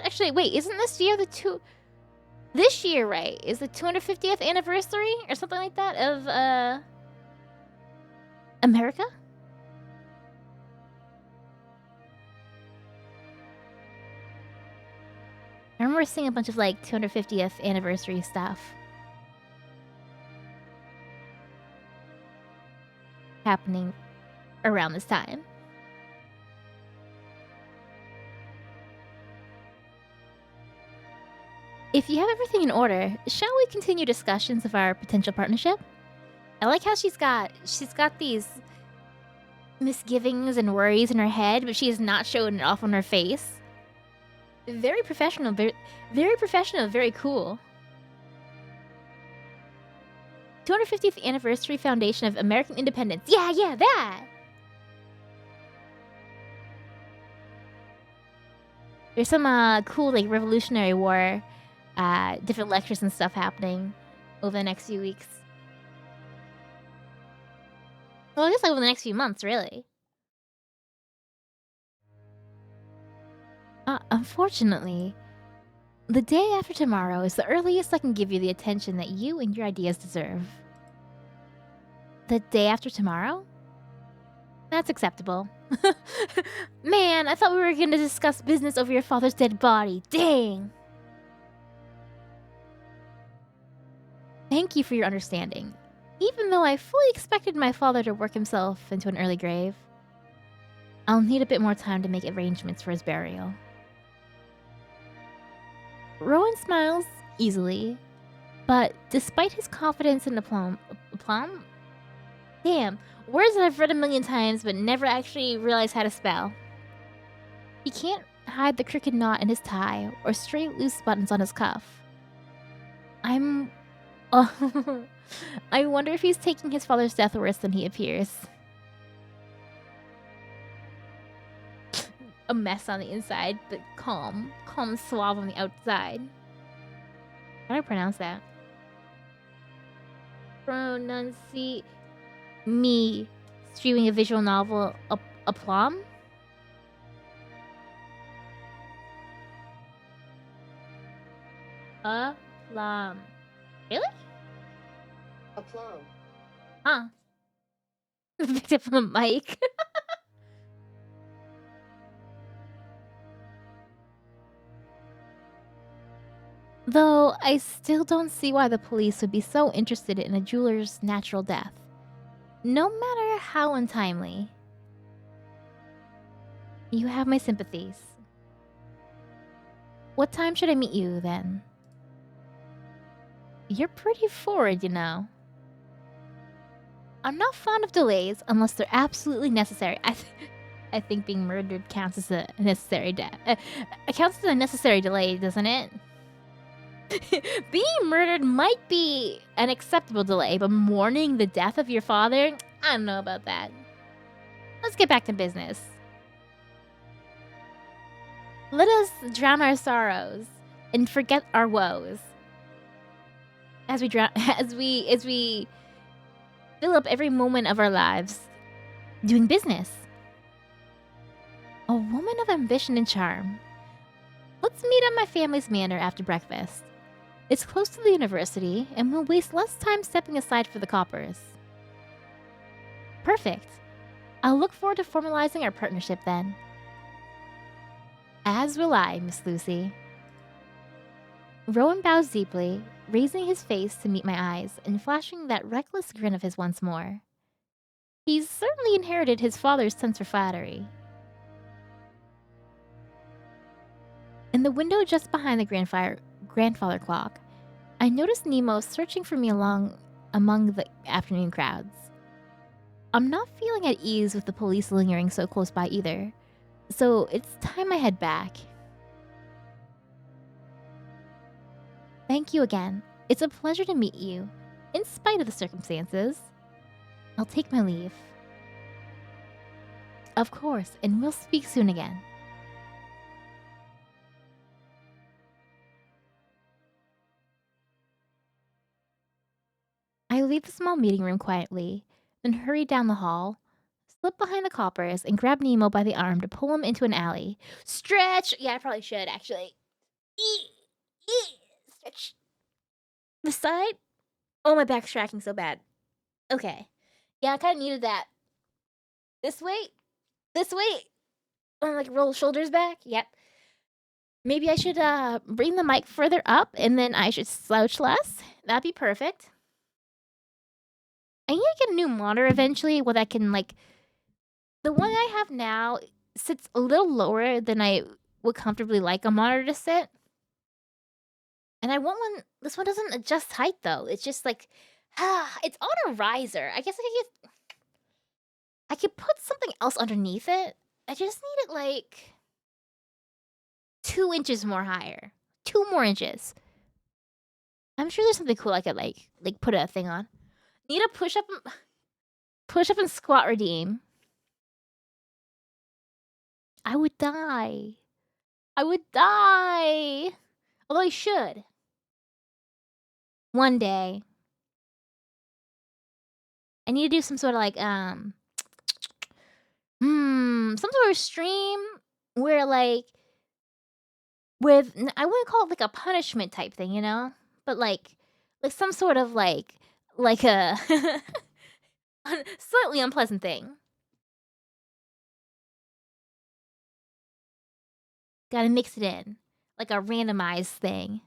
actually, wait, isn't this year this year, right, is the 250th anniversary or something like that of America? I remember seeing a bunch of like 250th anniversary stuff happening around this time. If you have everything in order, shall we continue discussions of our potential partnership? I like how she's got these misgivings and worries in her head, but she is not showing it off on her face. Very professional, very cool. 250th Anniversary Foundation of American Independence. Yeah, that! There's some cool, like, Revolutionary War, different lectures and stuff happening over the next few weeks. Well, I guess, like, over the next few months, really. Unfortunately, the day after tomorrow is the earliest I can give you the attention that you and your ideas deserve. The day after tomorrow? That's acceptable. Man, I thought we were gonna discuss business over your father's dead body. Dang! Thank you for your understanding. Even though I fully expected my father to work himself into an early grave, I'll need a bit more time to make arrangements for his burial. Rowan smiles easily, but despite his confidence in aplomb? Damn, words that I've read a million times but never actually realized how to spell. He can't hide the crooked knot in his tie or straight loose buttons on his cuff. I wonder if he's taking his father's death worse than he appears. A mess on the inside, but calm and suave on the outside. How do I pronounce that? Pronunciate me streaming a visual novel aplomb? Aplomb. Really? Aplomb. Huh. Picked up from the mic. Though I still don't see why the police would be so interested in a jeweler's natural death, no matter how untimely. You have my sympathies. What time should I meet you, then? You're pretty forward, you know. I'm not fond of delays unless they're absolutely necessary. I think being murdered counts as a necessary death. Counts as a necessary delay, doesn't it? Being murdered might be an acceptable delay, but mourning the death of your father? I don't know about that. Let's get back to business. Let us drown our sorrows and forget our woes. As we fill up every moment of our lives doing business. A woman of ambition and charm. Let's meet at my family's manor after breakfast. It's close to the university, and we'll waste less time stepping aside for the coppers. Perfect. I'll look forward to formalizing our partnership then. As will I, Miss Lucy. Rowan bows deeply, raising his face to meet my eyes and flashing that reckless grin of his once more. He's certainly inherited his father's sense for flattery. In the window just behind the grandfather clock, I noticed Nemo searching for me among the afternoon crowds. I'm not feeling at ease with the police lingering so close by either, so it's time I head back. Thank you again. It's a pleasure to meet you, in spite of the circumstances. I'll take my leave. Of course, and we'll speak soon again. I leave the small meeting room quietly, then hurry down the hall, slip behind the coppers, and grab Nemo by the arm to pull him into an alley. Stretch! Yeah, I probably should, actually. Stretch. The side? Oh, my back's tracking so bad. Okay. Yeah, I kind of needed that. This way? This way? Oh, like roll shoulders back? Yep. Maybe I should bring the mic further up and then I should slouch less. That'd be perfect. I need to get a new monitor eventually where I can like the one I have now sits a little lower than I would comfortably like a monitor to sit. And I want one this one doesn't adjust height though. It's just like it's on a riser. I guess I could put something else underneath it. I just need it like 2 inches more higher. 2 more inches. I'm sure there's something cool I could like put a thing on. Need a push up and squat redeem. I would die. I would die. Although I should. One day. I need to do some sort of like some sort of stream where like I wouldn't call it like a punishment type thing, you know? But like some sort of like a slightly unpleasant thing. Gotta mix it in. Like a randomized thing.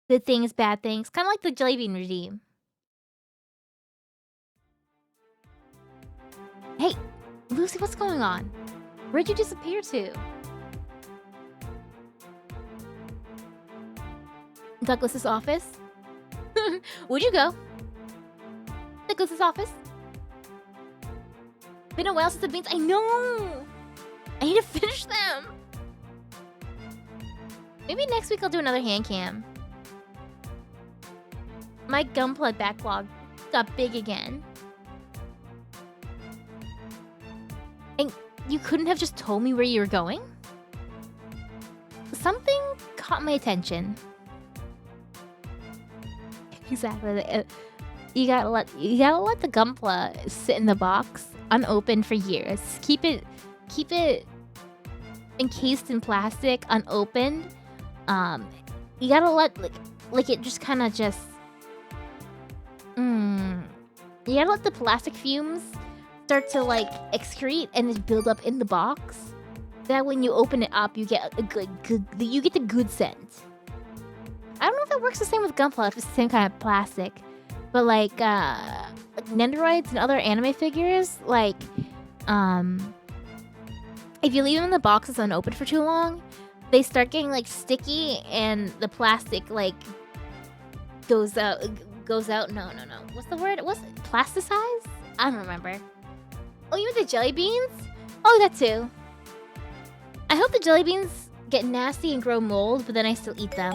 Good things, bad things. Kinda like the jelly bean regime. Hey, Lucy, what's going on? Where'd you disappear to? Douglas's office? Would you go? Douglas's office? Been a while since the beans. I know! I need to finish them! Maybe next week I'll do another hand cam. My Gunpla backlog got big again. And you couldn't have just told me where you were going? Something caught my attention. Exactly. You gotta let the Gunpla sit in the box unopened for years. Keep it encased in plastic, unopened. You gotta let like it just kind of just. You gotta let the plastic fumes start to like excrete and just build up in the box. That when you open it up, you get you get the good scent. I don't know if that works the same with Gunpla, if it's the same kind of plastic. But like Nendoroids and other anime figures, like if you leave them in the boxes unopened for too long, they start getting like sticky and the plastic like goes out. No. What's the word? What's it? Plasticized? I don't remember. Oh, you mean the jelly beans? Oh, that too. I hope the jelly beans get nasty and grow mold, but then I still eat them.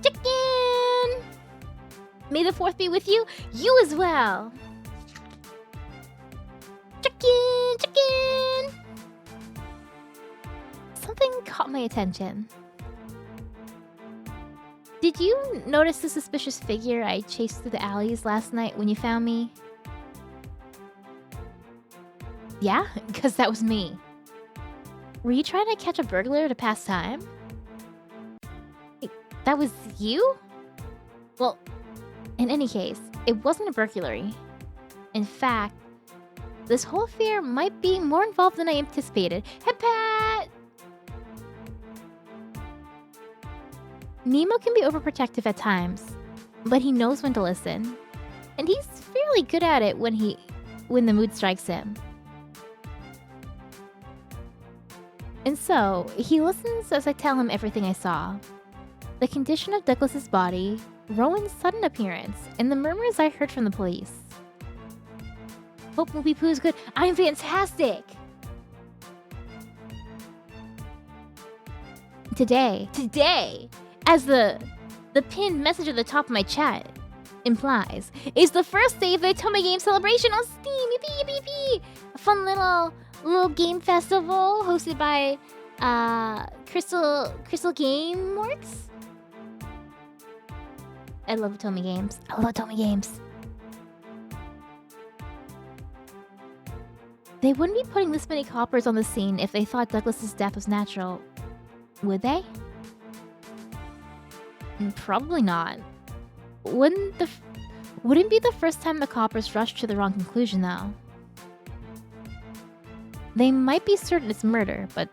Chicken! May the 4th be with you. You as well. Chicken! Something caught my attention. Did you notice the suspicious figure I chased through the alleys last night when you found me? Yeah, because that was me. Were you trying to catch a burglar to pass time? Wait, that was you? Well, in any case, it wasn't a burglary. In fact, this whole affair might be more involved than I anticipated. Hey, Pat! Nemo can be overprotective at times, but he knows when to listen. And he's fairly good at it when the mood strikes him. And so, he listens as I tell him everything I saw. The condition of Douglas's body, Rowan's sudden appearance, and the murmurs I heard from the police. Hope Movie Pooh is good. I'm fantastic! Today, as the pinned message at the top of my chat implies, is the first day of the Otome Games Celebration on Steam. Yippee, yippee, yippee! A fun little game festival hosted by Crystal Game Works. I love Otome Games. I love Otome Games. They wouldn't be putting this many coppers on the scene if they thought Douglas's death was natural, would they? Probably not. Wouldn't be the first time the coppers rushed to the wrong conclusion, though. They might be certain it's murder, but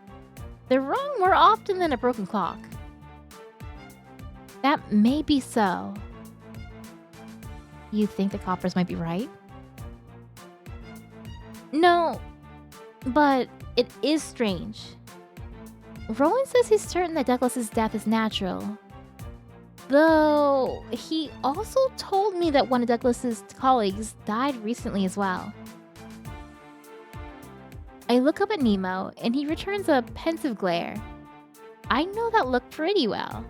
they're wrong more often than a broken clock. That may be so. You think the coppers might be right? No, but it is strange. Rowan says he's certain that Douglas's death is natural. Though, he also told me that one of Douglas's colleagues died recently as well. I look up at Nemo, and he returns a pensive glare. I know that look pretty well.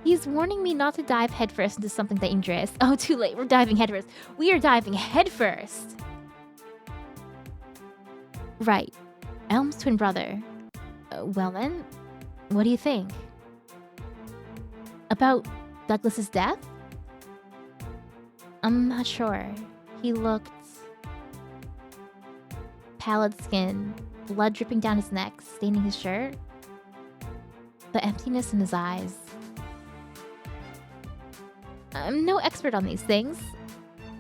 He's warning me not to dive headfirst into something dangerous. Oh, too late. We're diving headfirst. We are diving headfirst. Right. Elm's twin brother. Well then, what do you think? About Douglas's death? I'm not sure. He looked pallid skin, blood dripping down his neck, staining his shirt. The emptiness in his eyes. I'm no expert on these things.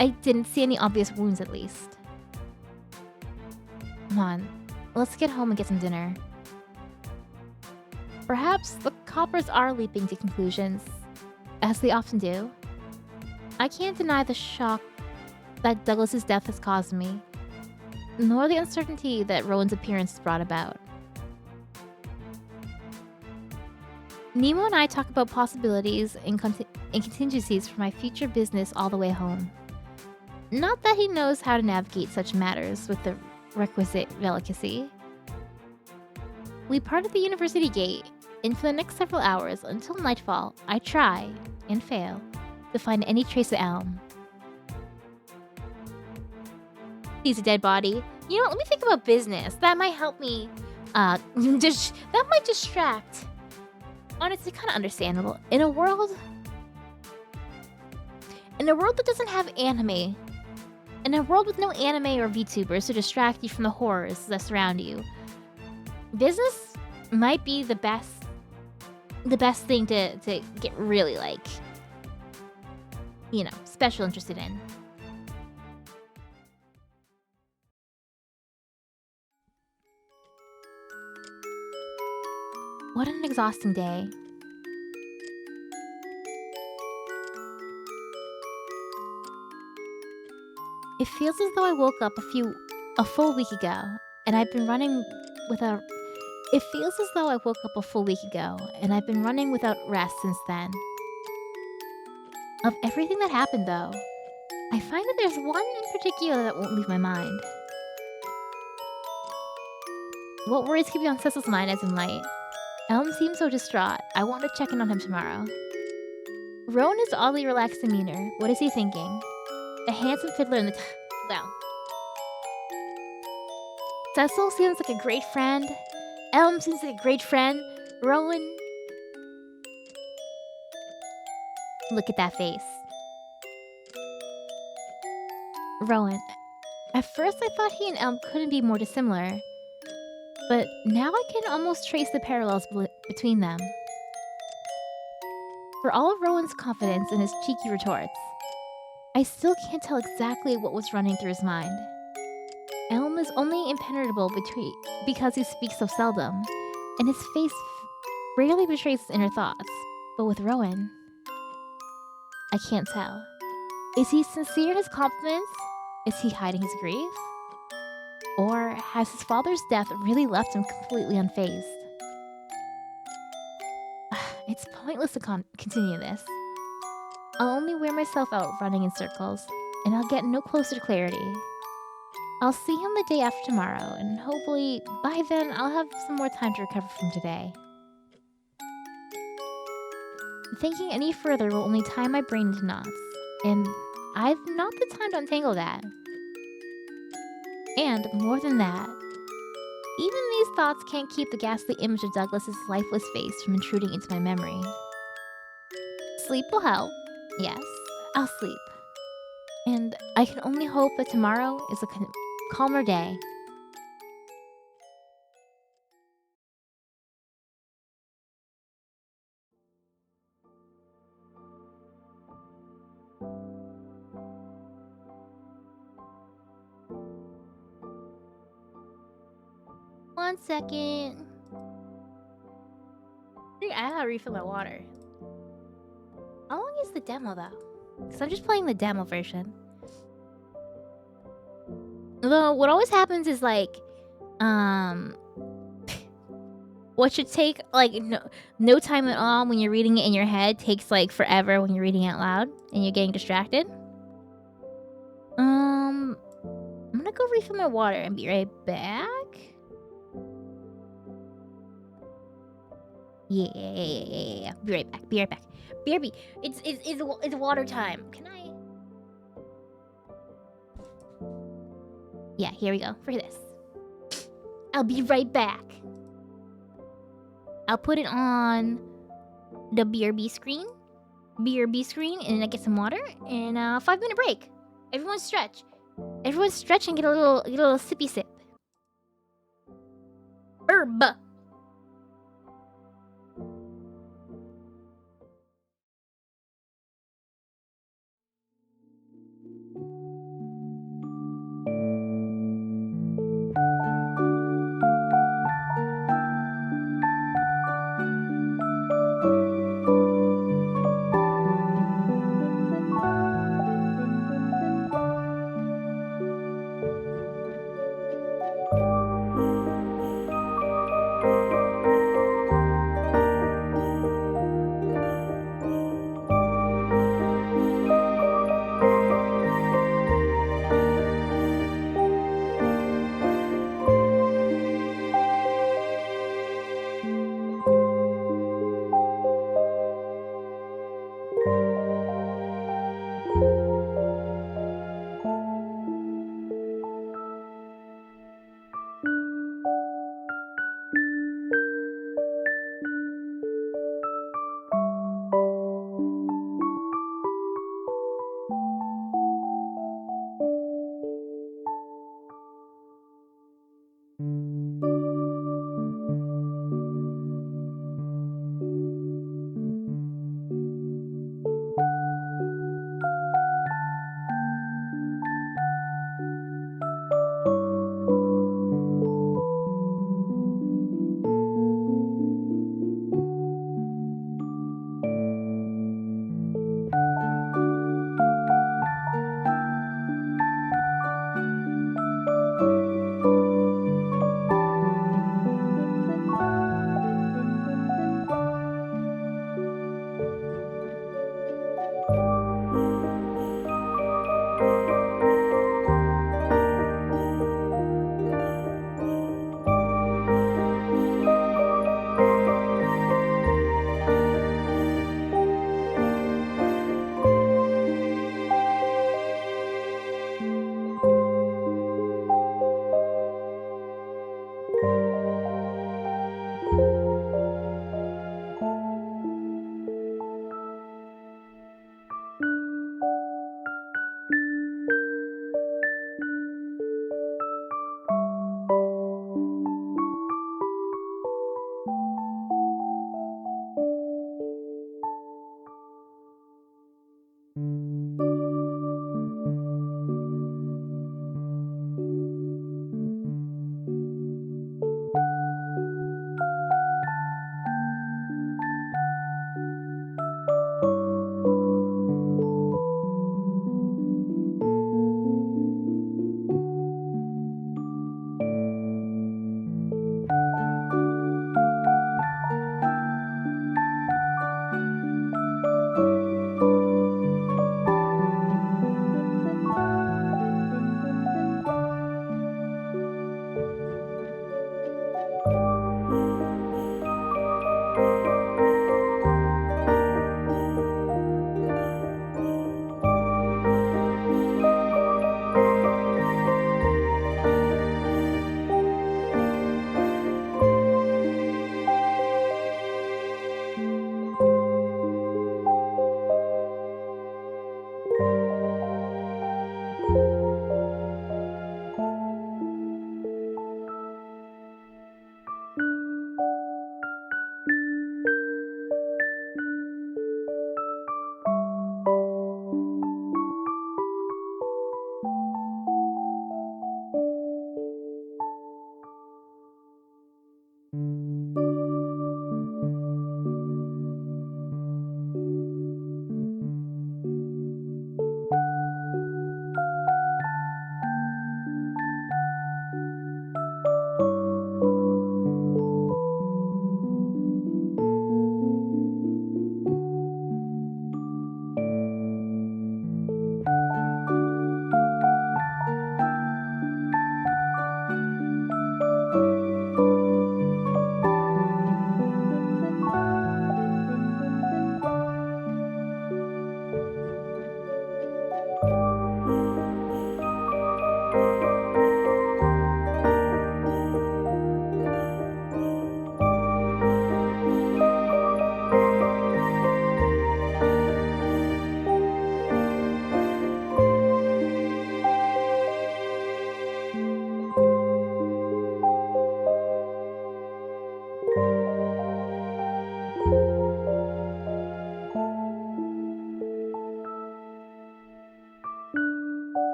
I didn't see any obvious wounds, at least. Come on, let's get home and get some dinner. Perhaps the coppers are leaping to conclusions, as they often do. I can't deny the shock that Douglas's death has caused me, nor the uncertainty that Rowan's appearance has brought about. Nemo and I talk about possibilities and contingencies for my future business all the way home. Not that he knows how to navigate such matters with the requisite delicacy. We part at the university gate, and for the next several hours until nightfall, I try, and fail, to find any trace of Elm. He's a dead body. You know, let me think about business. That might help me. That might distract. Honestly, kind of understandable. In a world that doesn't have anime, in a world with no anime or VTubers to distract you from the horrors that surround you, business might be the best thing to get really, like, you know, special interested in. What an exhausting day. It feels as though I woke up a full week ago, and I've been running without. It feels as though I woke up a full week ago, and I've been running without rest since then. Of everything that happened, though, I find that there's one in particular that won't leave my mind. What worries keep you on Cecil's mind as in light? Elm seems so distraught. I want to check in on him tomorrow. Rowan is oddly relaxed demeanor. What is he thinking? The handsome fiddler in the well. Cecil seems like a great friend. Elm seems like a great friend. Rowan... Look at that face. Rowan. At first I thought he and Elm couldn't be more dissimilar. But now I can almost trace the parallels between them. For all of Rowan's confidence in his cheeky retorts, I still can't tell exactly what was running through his mind. Elm is only impenetrable because he speaks so seldom, and his face rarely betrays his inner thoughts. But with Rowan, I can't tell. Is he sincere in his compliments? Is he hiding his grief? Or has his father's death really left him completely unfazed? It's pointless to continue this. I'll only wear myself out running in circles, and I'll get no closer to clarity. I'll see him the day after tomorrow, and hopefully by then I'll have some more time to recover from today. Thinking any further will only tie my brain into knots, and I've not the time to untangle that. And more than that, even these thoughts can't keep the ghastly image of Douglas's lifeless face from intruding into my memory. Sleep will help. Yes, I'll sleep. And I can only hope that tomorrow is a calmer day. 1 second. I think I gotta refill my water. How long is the demo though? Because I'm just playing the demo version. Although what always happens is like, um, what should take like no time at all when you're reading it in your head takes like forever when you're reading it out loud and you're getting distracted. I'm gonna go refill my water and be right back. Yeah. Be right back. Be right back. BRB, it's water time. Can I? Yeah, here we go. For this. I'll be right back. I'll put it on the BRB screen. BRB screen, and then I get some water and 5-minute break. Everyone stretch. Everyone stretch and get a little sippy sip. Herb.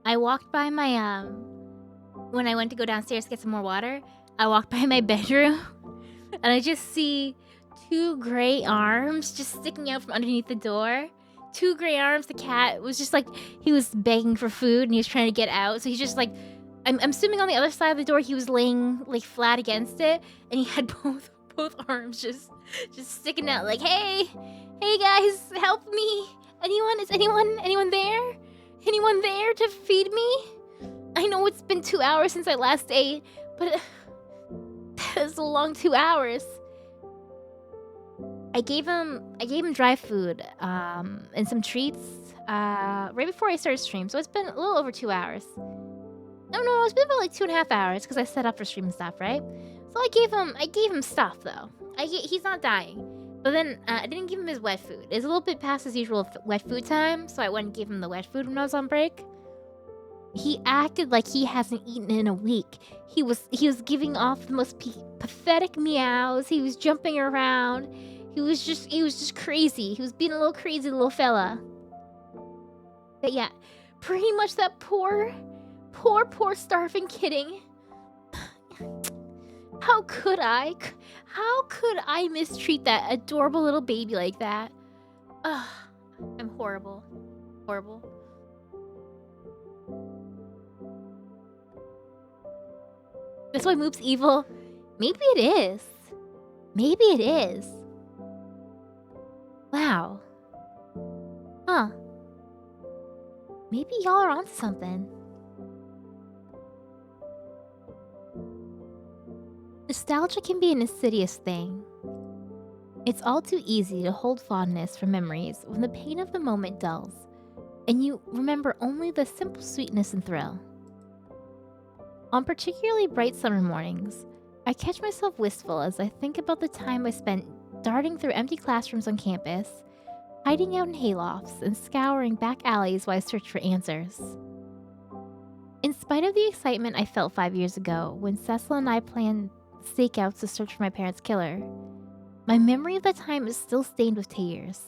I walked by my, when I went to go downstairs to get some more water, I walked by my bedroom and I just see two gray arms just sticking out from underneath the door. Two gray arms. The cat was just like, he was begging for food and he was trying to get out. So he's just like, I'm assuming on the other side of the door, he was laying like flat against it and he had both arms just sticking out like, hey guys, help me. Anyone there? Anyone there to feed me? I know it's been 2 hours since I last ate, but that's a long 2 hours. I gave him dry food, and some treats, right before I started stream, so it's been a little over 2 hours. No, it's been about like 2.5 hours because I set up for stream and stuff, right? So I gave him stuff though. He's not dying, but then I didn't give him his wet food. It's a little bit past his usual wet food time, so I went and gave him the wet food when I was on break. He acted like he hasn't eaten in a week. He was giving off the most pathetic meows. He was jumping around. He was just crazy. He was being a little crazy little fella. But yeah, pretty much that poor starving kidding. How could I? How could I mistreat that adorable little baby like that? Ugh, I'm horrible. Horrible. That's why Moop's evil? Maybe it is. Maybe it is. Wow. Huh. Maybe y'all are onto something. Nostalgia can be an insidious thing. It's all too easy to hold fondness for memories when the pain of the moment dulls, and you remember only the simple sweetness and thrill. On particularly bright summer mornings, I catch myself wistful as I think about the time I spent darting through empty classrooms on campus, hiding out in haylofts, and scouring back alleys while I searched for answers. In spite of the excitement I felt 5 years ago when Cecil and I planned stakeouts to search for my parents' killer, my memory of that time is still stained with tears.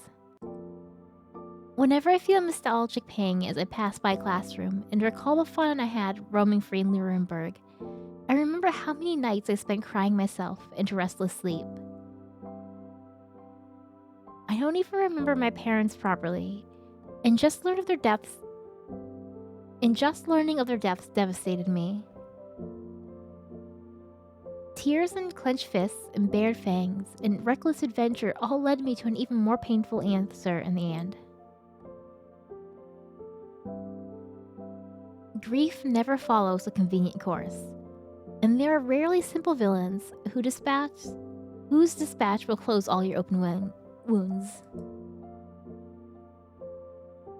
Whenever I feel a nostalgic pang as I pass by a classroom and recall the fun I had roaming free in Nuremberg, I remember how many nights I spent crying myself into restless sleep. I don't even remember my parents properly, and just learning of their deaths devastated me. Tears and clenched fists and bared fangs and reckless adventure all led me to an even more painful answer in the end. Grief never follows a convenient course, and there are rarely simple villains whose dispatch will close all your open wounds.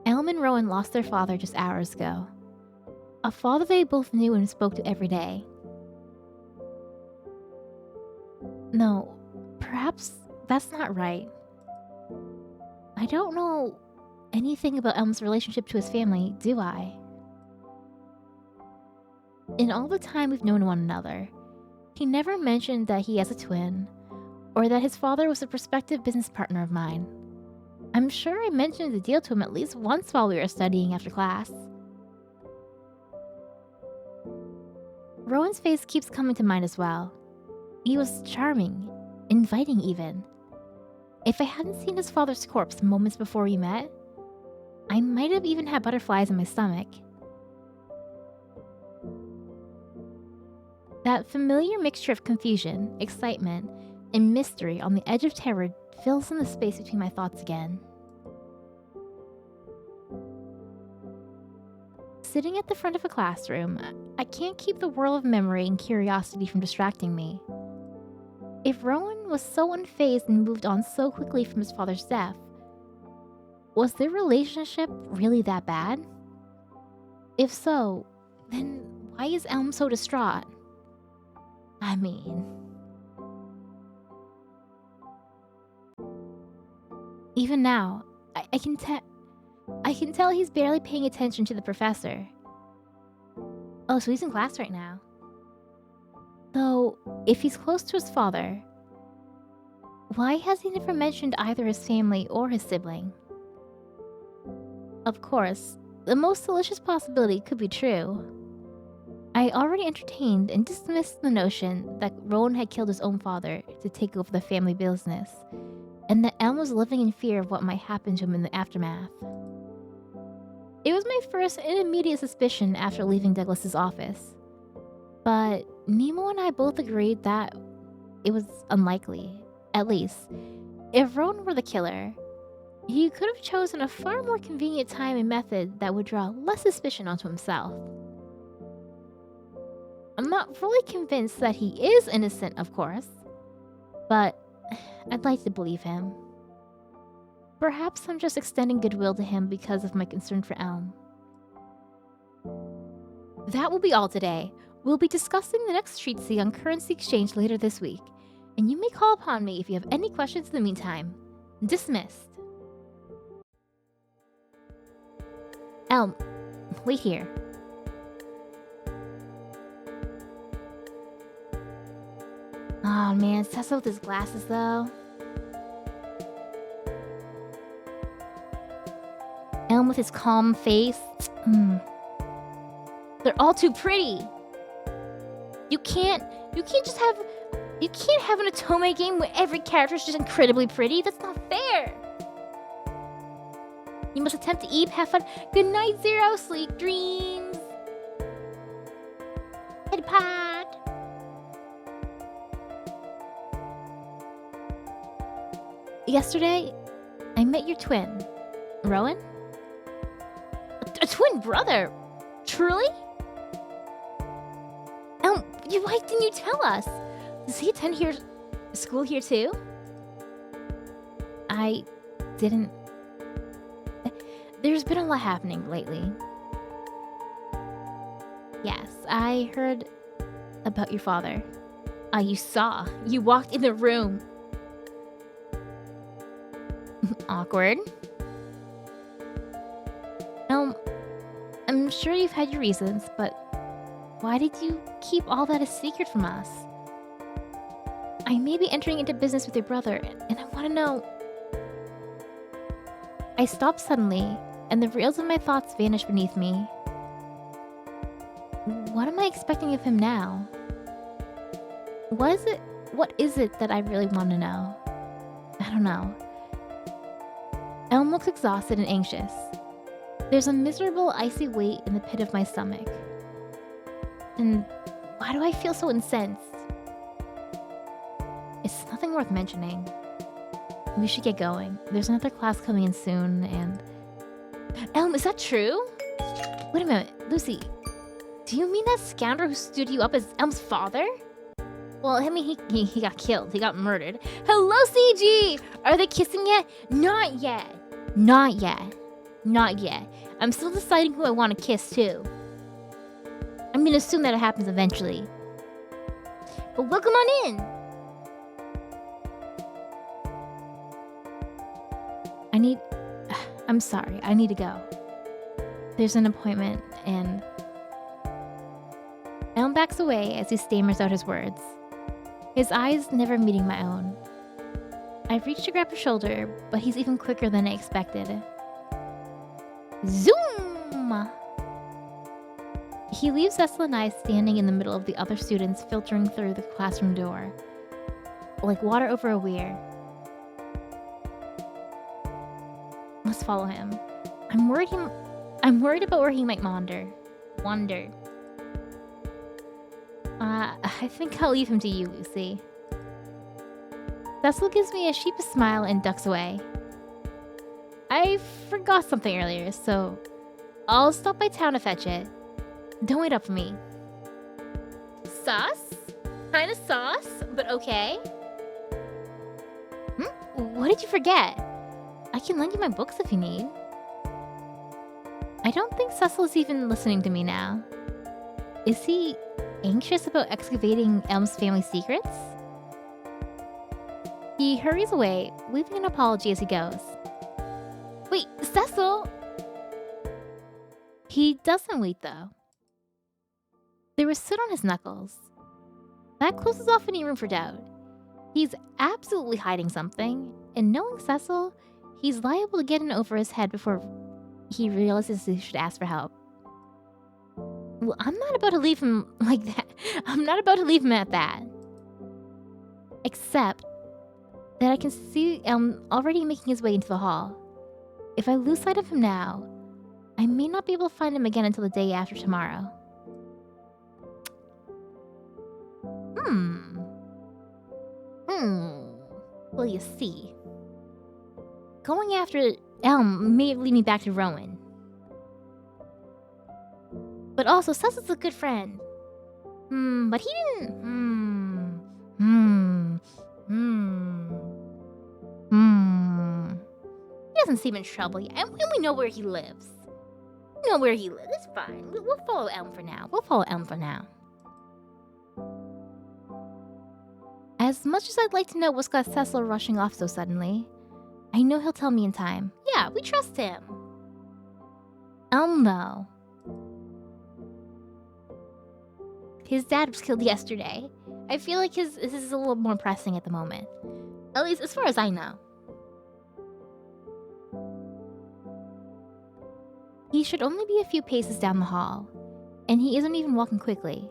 Elm and Rowan lost their father just hours ago, a father they both knew and spoke to every day. No, perhaps that's not right. I don't know anything about Elm's relationship to his family, do I? In all the time we've known one another, he never mentioned that he has a twin, or that his father was a prospective business partner of mine. I'm sure I mentioned the deal to him at least once while we were studying after class. Rowan's face keeps coming to mind as well. He was charming, inviting even. If I hadn't seen his father's corpse moments before we met, I might have even had butterflies in my stomach. That familiar mixture of confusion, excitement, and mystery on the edge of terror fills in the space between my thoughts again. Sitting at the front of a classroom, I can't keep the whirl of memory and curiosity from distracting me. If Rowan was so unfazed and moved on so quickly from his father's death, was their relationship really that bad? If so, then why is Elm so distraught? I mean... Even now, I can tell he's barely paying attention to the professor. Oh, so he's in class right now. Though, if he's close to his father, why has he never mentioned either his family or his sibling? Of course, the most delicious possibility could be true. I already entertained and dismissed the notion that Rowan had killed his own father to take over the family business, and that Elm was living in fear of what might happen to him in the aftermath. It was my first and immediate suspicion after leaving Douglas's office, but Nemo and I both agreed that it was unlikely. At least, if Rowan were the killer, he could have chosen a far more convenient time and method that would draw less suspicion onto himself. I'm not fully convinced that he is innocent, of course, but I'd like to believe him. Perhaps I'm just extending goodwill to him because of my concern for Elm. That will be all today. We'll be discussing the next treatise on currency exchange later this week, and you may call upon me if you have any questions in the meantime. Dismissed. Elm, wait here. Oh man, Cecil with his glasses though. Elm with his calm face. They're all too pretty. You can't have an Otome game where every character is just incredibly pretty. That's not fair. You must attempt to eat, have fun. Good night, Zero. Sleep dreams. Head pod. Yesterday, I met your twin, Rowan. A twin brother? Truly? Why didn't you tell us? Does he attend school here too? I didn't. There's been a lot happening lately. Yes, I heard about your father. You saw. You walked in the room. Awkward. I'm sure you've had your reasons, but why did you keep all that a secret from us? I may be entering into business with your brother, and I want to know. I stopped suddenly, and the rails of my thoughts vanished beneath me. What am I expecting of him now? What is it that I really want to know? I don't know. Elm looks exhausted and anxious. There's a miserable icy weight in the pit of my stomach. And why do I feel so incensed? It's nothing worth mentioning. We should get going. There's another class coming in soon, and... Elm, is that true? Wait a minute, Lucy. Do you mean that scoundrel who stood you up as Elm's father? Well, I mean, he got killed. He got murdered. Hello, CG! Are they kissing yet? Not yet. Not yet. Not yet. I'm still deciding who I want to kiss, too. I'm gonna assume that it happens eventually. But welcome on in! I'm sorry, I need to go. There's an appointment, and... Elm backs away as he stammers out his words, his eyes never meeting my own. I reach to grab his shoulder, but he's even quicker than I expected. Zoom! He leaves Cecil and I standing in the middle of the other students filtering through the classroom door, like water over a weir. Must follow him. I'm worried about where he might wander. I think I'll leave him to you, Lucy. Cecil gives me a sheepish smile and ducks away. I forgot something earlier, so I'll stop by town to fetch it. Don't wait up for me. Sauce? Kinda sauce, but okay. What did you forget? I can lend you my books if you need. I don't think Cecil is even listening to me now. Is he anxious about excavating Elm's family secrets? He hurries away, leaving an apology as he goes. Wait, Cecil! He doesn't wait, though. There was soot on his knuckles. That closes off any room for doubt. He's absolutely hiding something, and knowing Cecil, he's liable to get in over his head before he realizes he should ask for help. Well, I'm not about to leave him like that. I'm not about to leave him at that. Except that I can see Elm already making his way into the hall. If I lose sight of him now, I may not be able to find him again until the day after tomorrow. Well, you see. Going after Elm may lead me back to Rowan. But also, Cecil's a good friend. But he didn't... He doesn't seem in trouble yet, and we know where he lives. We know where he lives. It's fine. We'll follow Elm for now. As much as I'd like to know what's got Cecil rushing off so suddenly, I know he'll tell me in time. Yeah, we trust him. Elm, though. His dad was killed yesterday. I feel like this is a little more pressing at the moment. At least as far as I know. He should only be a few paces down the hall, and he isn't even walking quickly.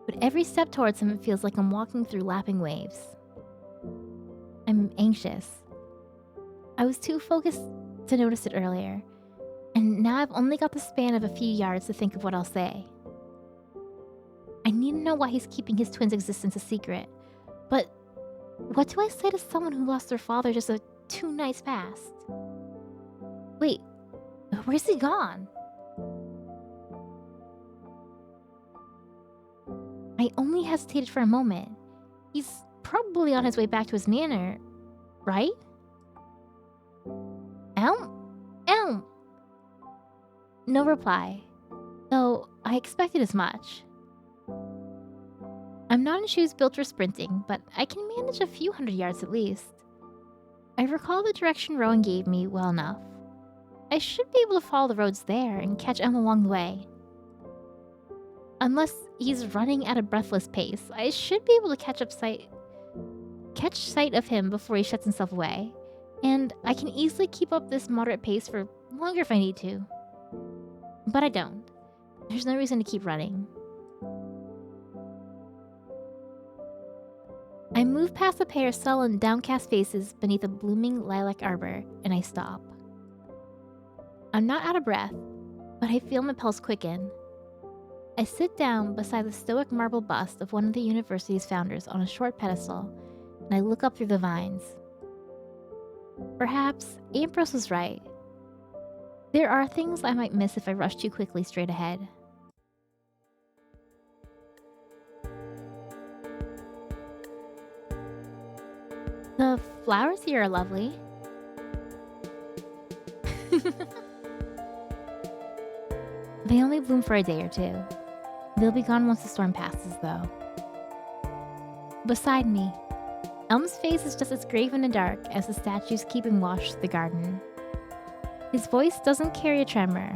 But every step towards him feels like I'm walking through lapping waves. I'm anxious. I was too focused to notice it earlier, and now I've only got the span of a few yards to think of what I'll say. I need to know why he's keeping his twin's existence a secret, but what do I say to someone who lost their father just 2 nights past? Wait, where's he gone? I only hesitated for a moment. He's probably on his way back to his manor, right? Elm! No reply, though I expected as much. I'm not in shoes built for sprinting, but I can manage a few hundred yards at least. I recall the direction Rowan gave me well enough. I should be able to follow the roads there and catch Elm along the way. Unless he's running at a breathless pace, I should be able to catch sight of him before he shuts himself away, and I can easily keep up this moderate pace for longer if I need to. But I don't. There's no reason to keep running. I move past a pair of sullen, downcast faces beneath a blooming lilac arbor, and I stop. I'm not out of breath, but I feel my pulse quicken. I sit down beside the stoic marble bust of one of the university's founders on a short pedestal, and I look up through the vines. Perhaps Ambrose was right. There are things I might miss if I rush too quickly straight ahead. The flowers here are lovely. They only bloom for a day or two. They'll be gone once the storm passes, though. Beside me, Elm's face is just as grave and dark as the statues keeping watch through the garden. His voice doesn't carry a tremor,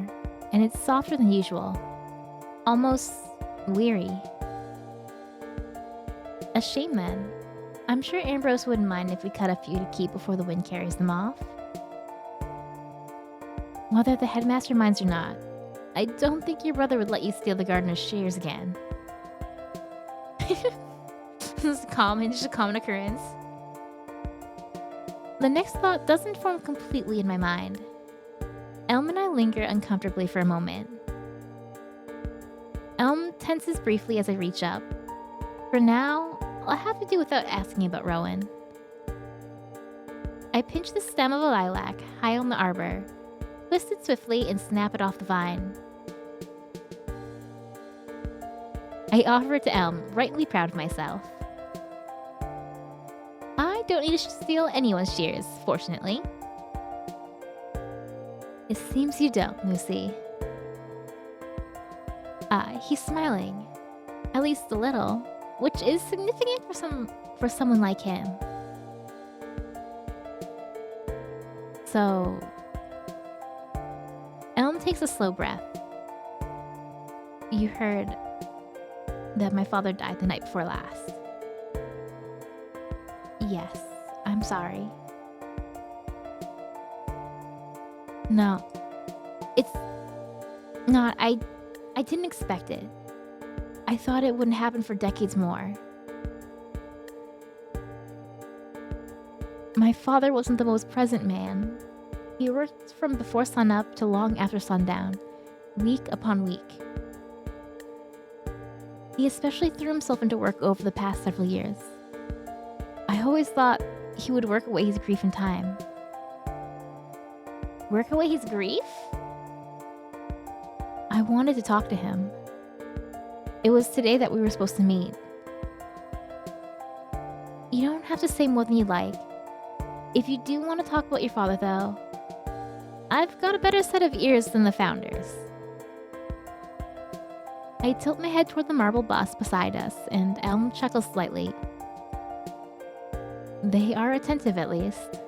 and it's softer than usual. Almost weary. A shame then. I'm sure Ambrose wouldn't mind if we cut a few to keep before the wind carries them off. Whether the headmaster minds or not, I don't think your brother would let you steal the gardener's shears again. This is just a common occurrence. The next thought doesn't form completely in my mind. Elm and I linger uncomfortably for a moment. Elm tenses briefly as I reach up. For now, I'll have to do without asking about Rowan. I pinch the stem of a lilac high on the arbor, twist it swiftly, and snap it off the vine. I offer it to Elm, rightly proud of myself. I don't need to steal anyone's shears, fortunately. It seems you don't, Lucy. He's smiling. At least a little, which is significant for someone like him. So, Elm takes a slow breath. You heard that my father died the night before last. Yes, I'm sorry. No, It's not. I didn't expect it. I thought it wouldn't happen for decades more. My father wasn't the most present man. He worked from before sunup to long after sundown, week upon week. He especially threw himself into work over the past several years. I always thought he would work away his grief in time. Work away his grief? I wanted to talk to him. It was today that we were supposed to meet. You don't have to say more than you like. If you do want to talk about your father, though, I've got a better set of ears than the founders. I tilt my head toward the marble bust beside us, and Elm chuckles slightly. They are attentive, at least.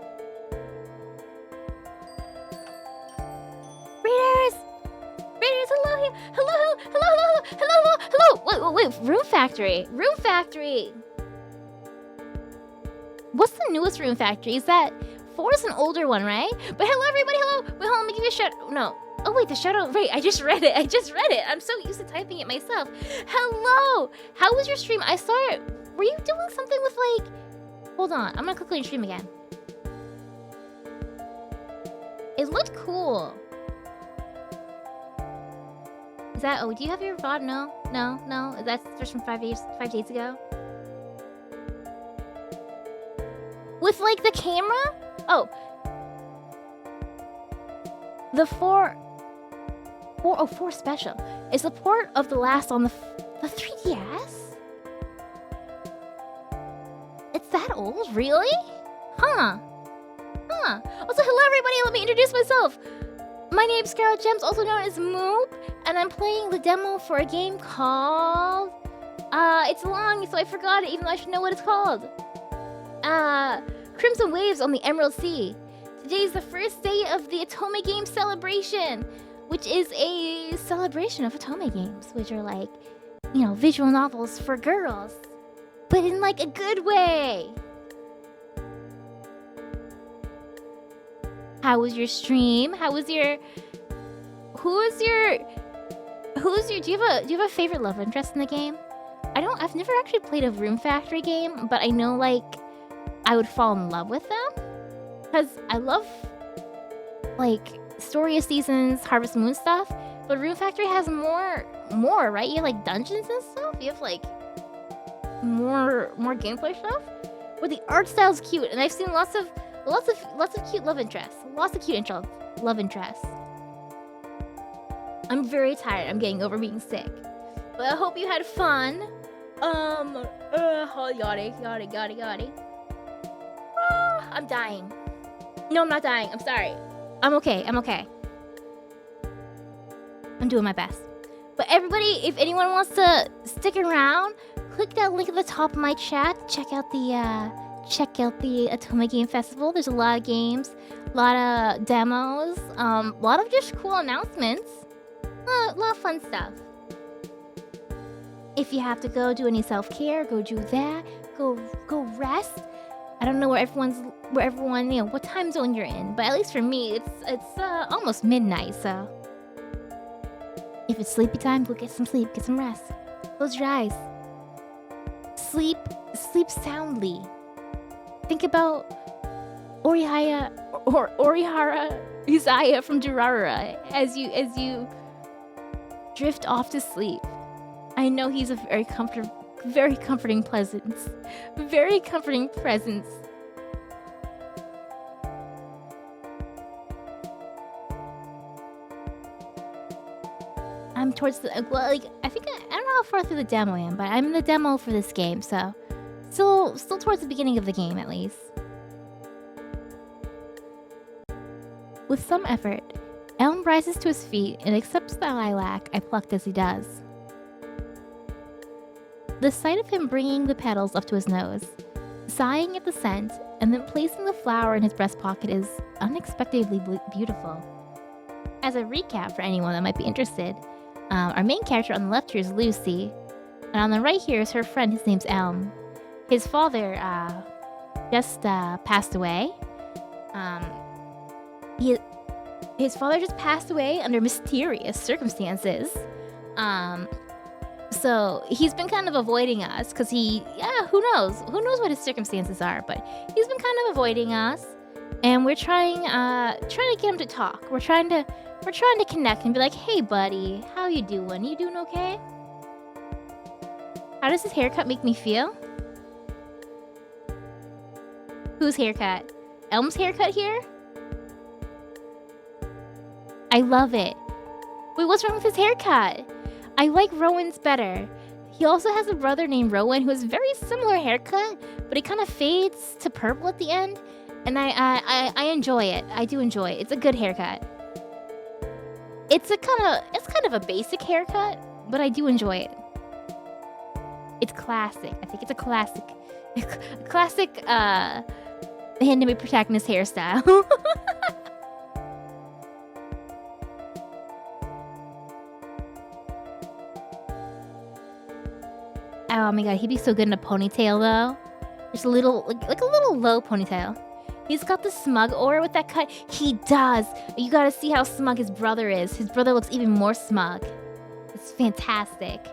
Readers! Readers, hello here! Hello! Wait, Room Factory! Room Factory! What's the newest Room Factory? Is that... 4 is an older one, right? But hello, everybody, hello! Wait, hold on, let me give you a shout... No. Oh, wait, the shout out... Right, I just read it. I'm so used to typing it myself. Hello! How was your stream? I saw it... Were you doing something with, like... Hold on, I'm gonna click on your stream again. It looked cool. Is that... Oh, do you have your VOD? No. That's just from 5 days ago? With, like, the camera? Oh. The 4 special. Is the port of the last on the 3DS? It's that old? Really? Huh. Also, hello, everybody. Let me introduce myself. My name's Scarlet Gems, also known as Moop, and I'm playing the demo for a game called... it's long, so I forgot it, even though I should know what it's called. Crimson Waves on the Emerald Sea. Today's the first day of the Otome Games Celebration, which is a celebration of Otome games, which are like, you know, visual novels for girls, but in like a good way. How was your stream? How was your... Do you have a favorite love interest in the game? I've never actually played a Room Factory game, but I know, like, I would fall in love with them. Because I love, like, Story of Seasons, Harvest Moon stuff. But Room Factory has more, right? You have, like, dungeons and stuff. You have, like, more gameplay stuff. Where the art style's cute. And I've seen lots of cute love interests. Love interests. I'm very tired. I'm getting over being sick. But I hope you had fun. Yachty. I'm dying. No, I'm not dying. I'm sorry. I'm okay. I'm doing my best. But everybody, if anyone wants to stick around, click that link at the top of my chat. Check out the Otome Game Festival. There's a lot of games, a lot of demos, a lot of just cool announcements. A lot of fun stuff. If you have to go do any self-care, go do that. Go rest. I don't know where everyone, you know, what time zone you're in, but at least for me, it's almost midnight, so if it's sleepy time, go get some sleep, get some rest. Close your eyes. Sleep soundly. Think about Orihara Izaya from Durarara as you drift off to sleep. I know he's a very comforting presence. Very comforting presence. I'm towards the... Well, like, I don't know how far through the demo I am, but I'm in the demo for this game, so... Still towards the beginning of the game, at least. With some effort, Elm rises to his feet and accepts the lilac I plucked as he does. The sight of him bringing the petals up to his nose, sighing at the scent, and then placing the flower in his breast pocket is unexpectedly beautiful. As a recap for anyone that might be interested, our main character on the left here is Lucy, and on the right here is her friend. His name's Elm. His father just passed away. His father just passed away under mysterious circumstances. Um, so he's been kind of avoiding us because who knows? Who knows what his circumstances are? But he's been kind of avoiding us, and we're trying to get him to talk. We're trying to connect and be like, hey, buddy, how you doing? You doing okay? How does his haircut make me feel? Whose haircut? Elm's haircut here? I love it. Wait, what's wrong with his haircut? I like Rowan's better. He also has a brother named Rowan who has very similar haircut, but it kind of fades to purple at the end, and I enjoy it. I do enjoy it. It's a good haircut. It's kind of a basic haircut, but I do enjoy it. It's classic. I think it's a classic, classic anime protagonist hairstyle. Oh my god, he'd be so good in a ponytail though. Just a little, like a little low ponytail. He's got the smug aura with that cut. He does. You gotta see how smug his brother is. His brother looks even more smug. It's fantastic.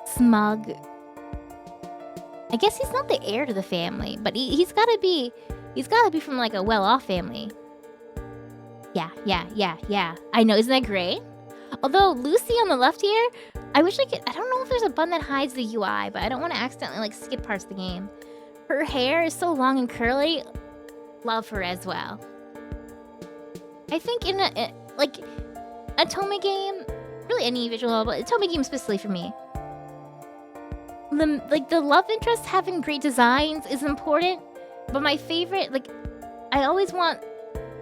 Smug. I guess he's not the heir to the family, but he's gotta be from like a well-off family. Yeah. I know, isn't that great? Although Lucy on the left here, I wish I could. I don't know if there's a button that hides the UI, but I don't want to accidentally like skip parts of the game. Her hair is so long and curly. Love her as well. I think in a Otome game, really any visual novel, but Otome game specifically for me. The love interest having great designs is important, but my favorite, I always want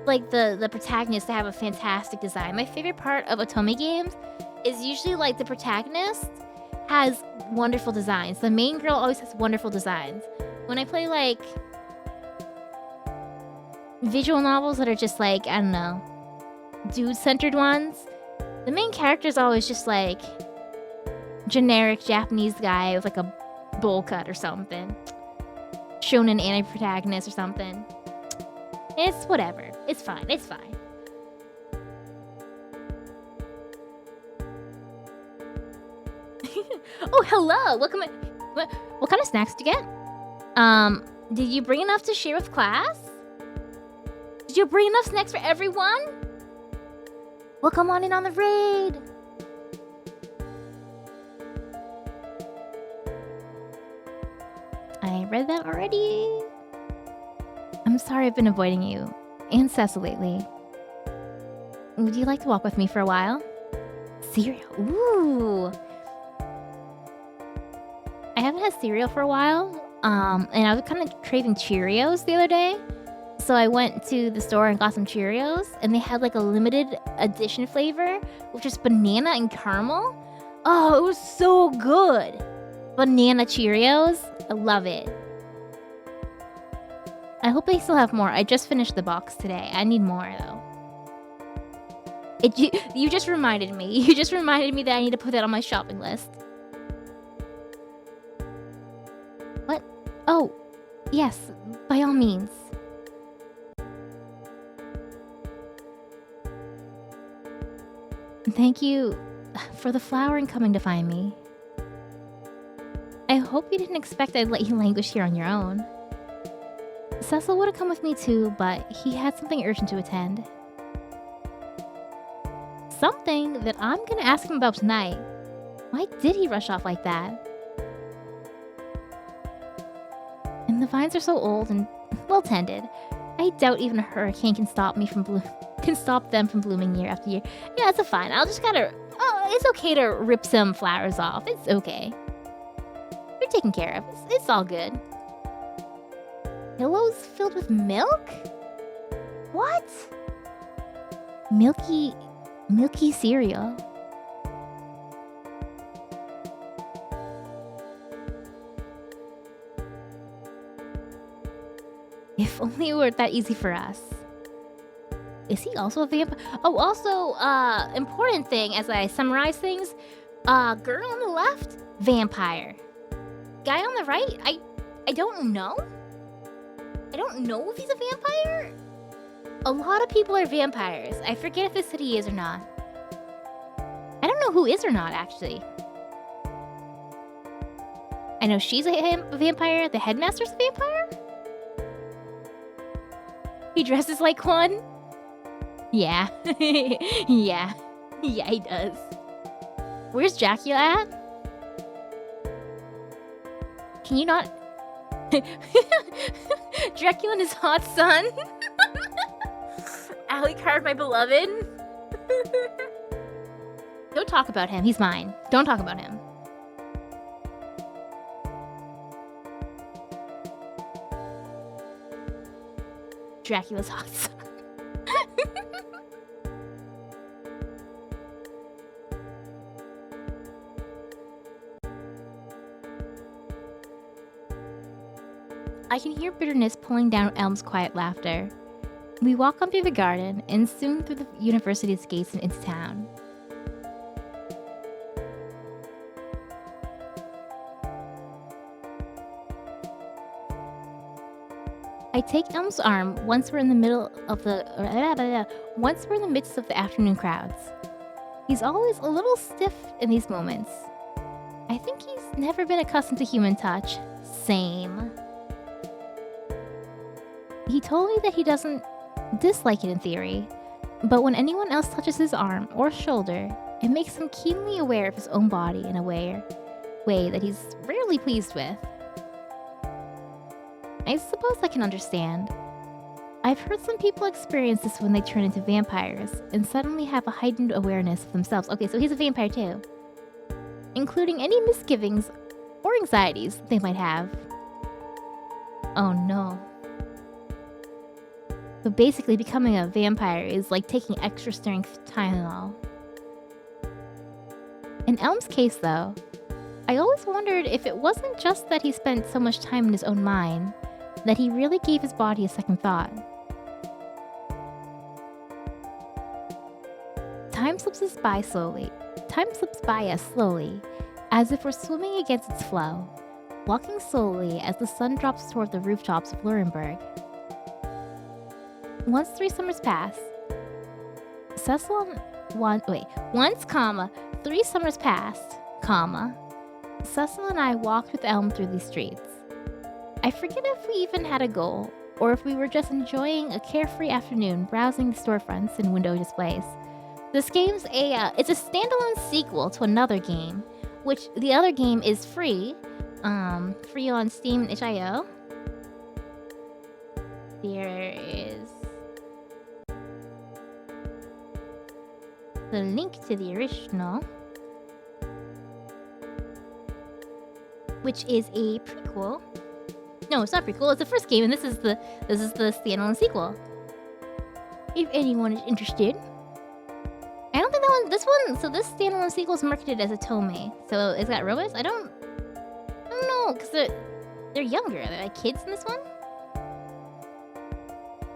the protagonist to have a fantastic design. My favorite part of Otome games is usually the protagonist has wonderful designs. The main girl always has wonderful designs. When I play visual novels that are just I don't know, dude-centered ones, the main character is always just generic Japanese guy with a bowl cut or something. Shonen anti-protagonist or something. It's whatever. It's fine. It's fine. Oh, hello. Welcome. What kind of snacks did you get? Did you bring enough to share with class? Did you bring enough snacks for everyone? Welcome on in on the raid. I read that already. I'm sorry I've been avoiding you and Cecil lately. Would you like to walk with me for a while? Cereal. Ooh. I haven't had cereal for a while. And I was kind of craving Cheerios the other day. So I went to the store and got some Cheerios, and they had a limited edition flavor, which is banana and caramel. Oh, it was so good. Banana Cheerios. I love it. I hope they still have more. I just finished the box today. I need more, though. You just reminded me. You just reminded me that I need to put that on my shopping list. What? Oh, yes. By all means. Thank you for the flower and coming to find me. I hope you didn't expect I'd let you languish here on your own. Cecil would have come with me too, but he had something urgent to attend. Something that I'm gonna ask him about tonight. Why did he rush off like that? And the vines are so old and well tended. I doubt even a hurricane can stop them from blooming year after year. Yeah, it's fine. It's okay to rip some flowers off. It's okay. You're taken care of. It's all good. Pillows filled with milk? What? Milky cereal. If only it were that easy for us. Is he also a vampire? Oh, also, important thing as I summarize things. Girl on the left, vampire. Guy on the right, I don't know. I don't know if he's a vampire. A lot of people are vampires. I forget if the city is or not. I don't know who is or not, actually. I know she's a vampire. The headmaster's a vampire? He dresses like one? Yeah. Yeah. Yeah, he does. Where's Dracula at? Can you not... Dracula and his hot son? Alucard, my beloved? Don't talk about him. He's mine. Don't talk about him. Dracula's hot son. I can hear bitterness pulling down Elm's quiet laughter. We walk up through the garden and soon through the university's gates and into town. I take Elm's arm once we're in the midst of the afternoon crowds. He's always a little stiff in these moments. I think he's never been accustomed to human touch. Same. He told me that he doesn't dislike it in theory, but when anyone else touches his arm or shoulder, it makes him keenly aware of his own body in a way that he's rarely pleased with. I suppose I can understand. I've heard some people experience this when they turn into vampires and suddenly have a heightened awareness of themselves. Okay, so he's a vampire too. Including any misgivings or anxieties they might have. Oh no. So basically becoming a vampire is like taking extra strength Tylenol. In Elm's case though, I always wondered if it wasn't just that he spent so much time in his own mind, that he really gave his body a second thought. Time slips by us slowly, as if we're swimming against its flow, walking slowly as the sun drops toward the rooftops of Nuremberg. Once 3 summers pass, once, 3 summers passed, Cecil and I walked with Elm through these streets. I forget if we even had a goal, or if we were just enjoying a carefree afternoon browsing the storefronts and window displays. This game's it's a standalone sequel to another game, which the other game is free on Steam and itch.io. There is the link to the original, which is a prequel. No, it's not prequel. It's the first game, and this is the standalone sequel. If anyone is interested, I don't think that one. This one. So this standalone sequel is marketed as Otome. So it's got robots. I don't know, because they're younger. They're like kids in this one.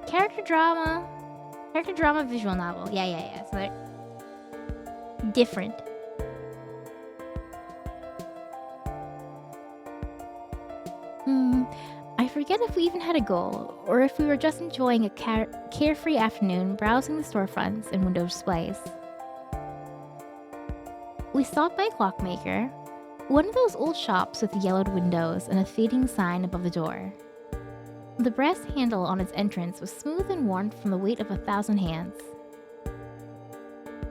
Character drama, visual novel. Yeah. So they're different. I forget if we even had a goal, or if we were just enjoying a carefree afternoon browsing the storefronts and window displays. We stopped by a clockmaker, one of those old shops with yellowed windows and a fading sign above the door. The brass handle on its entrance was smooth and worn from the weight of 1,000 hands.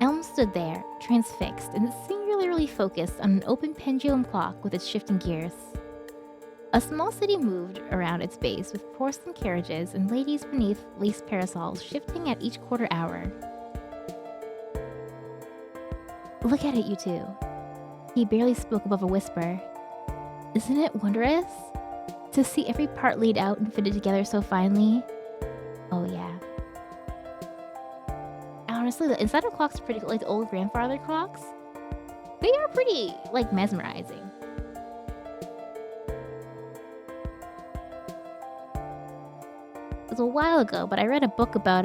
Elm stood there, transfixed and singularly focused on an open pendulum clock with its shifting gears. A small city moved around its base with porcelain carriages and ladies beneath lace parasols shifting at each quarter hour. Look at it, you two. He barely spoke above a whisper. Isn't it wondrous? To see every part laid out and fitted together so finely? Oh yeah. Honestly, the inside of clocks are pretty cool, like the old grandfather clocks. They are pretty, like, mesmerizing. It was a while ago, but I read a book about,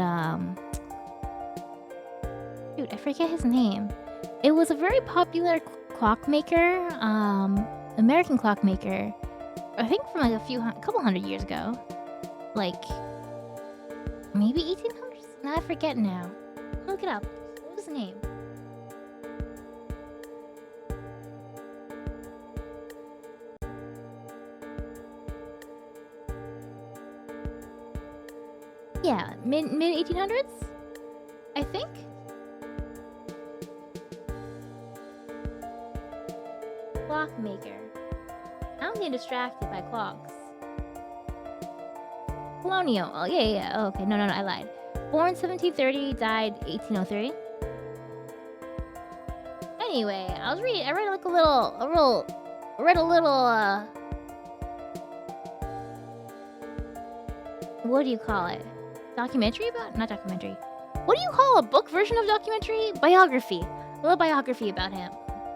dude, I forget his name. It was a very popular clockmaker, American clockmaker. I think from like a couple hundred years ago. Like, maybe 1800s? I forget now. Look it up. What was his name? Yeah, mid 1800s, I think. Clockmaker. I'm getting distracted by clocks. Colonial. Oh yeah. Oh, okay, no, I lied. Born 1730, died 1803. Anyway, I read like what do you call it? Documentary about? Not documentary. What do you call a book version of documentary? Biography. A little biography about him.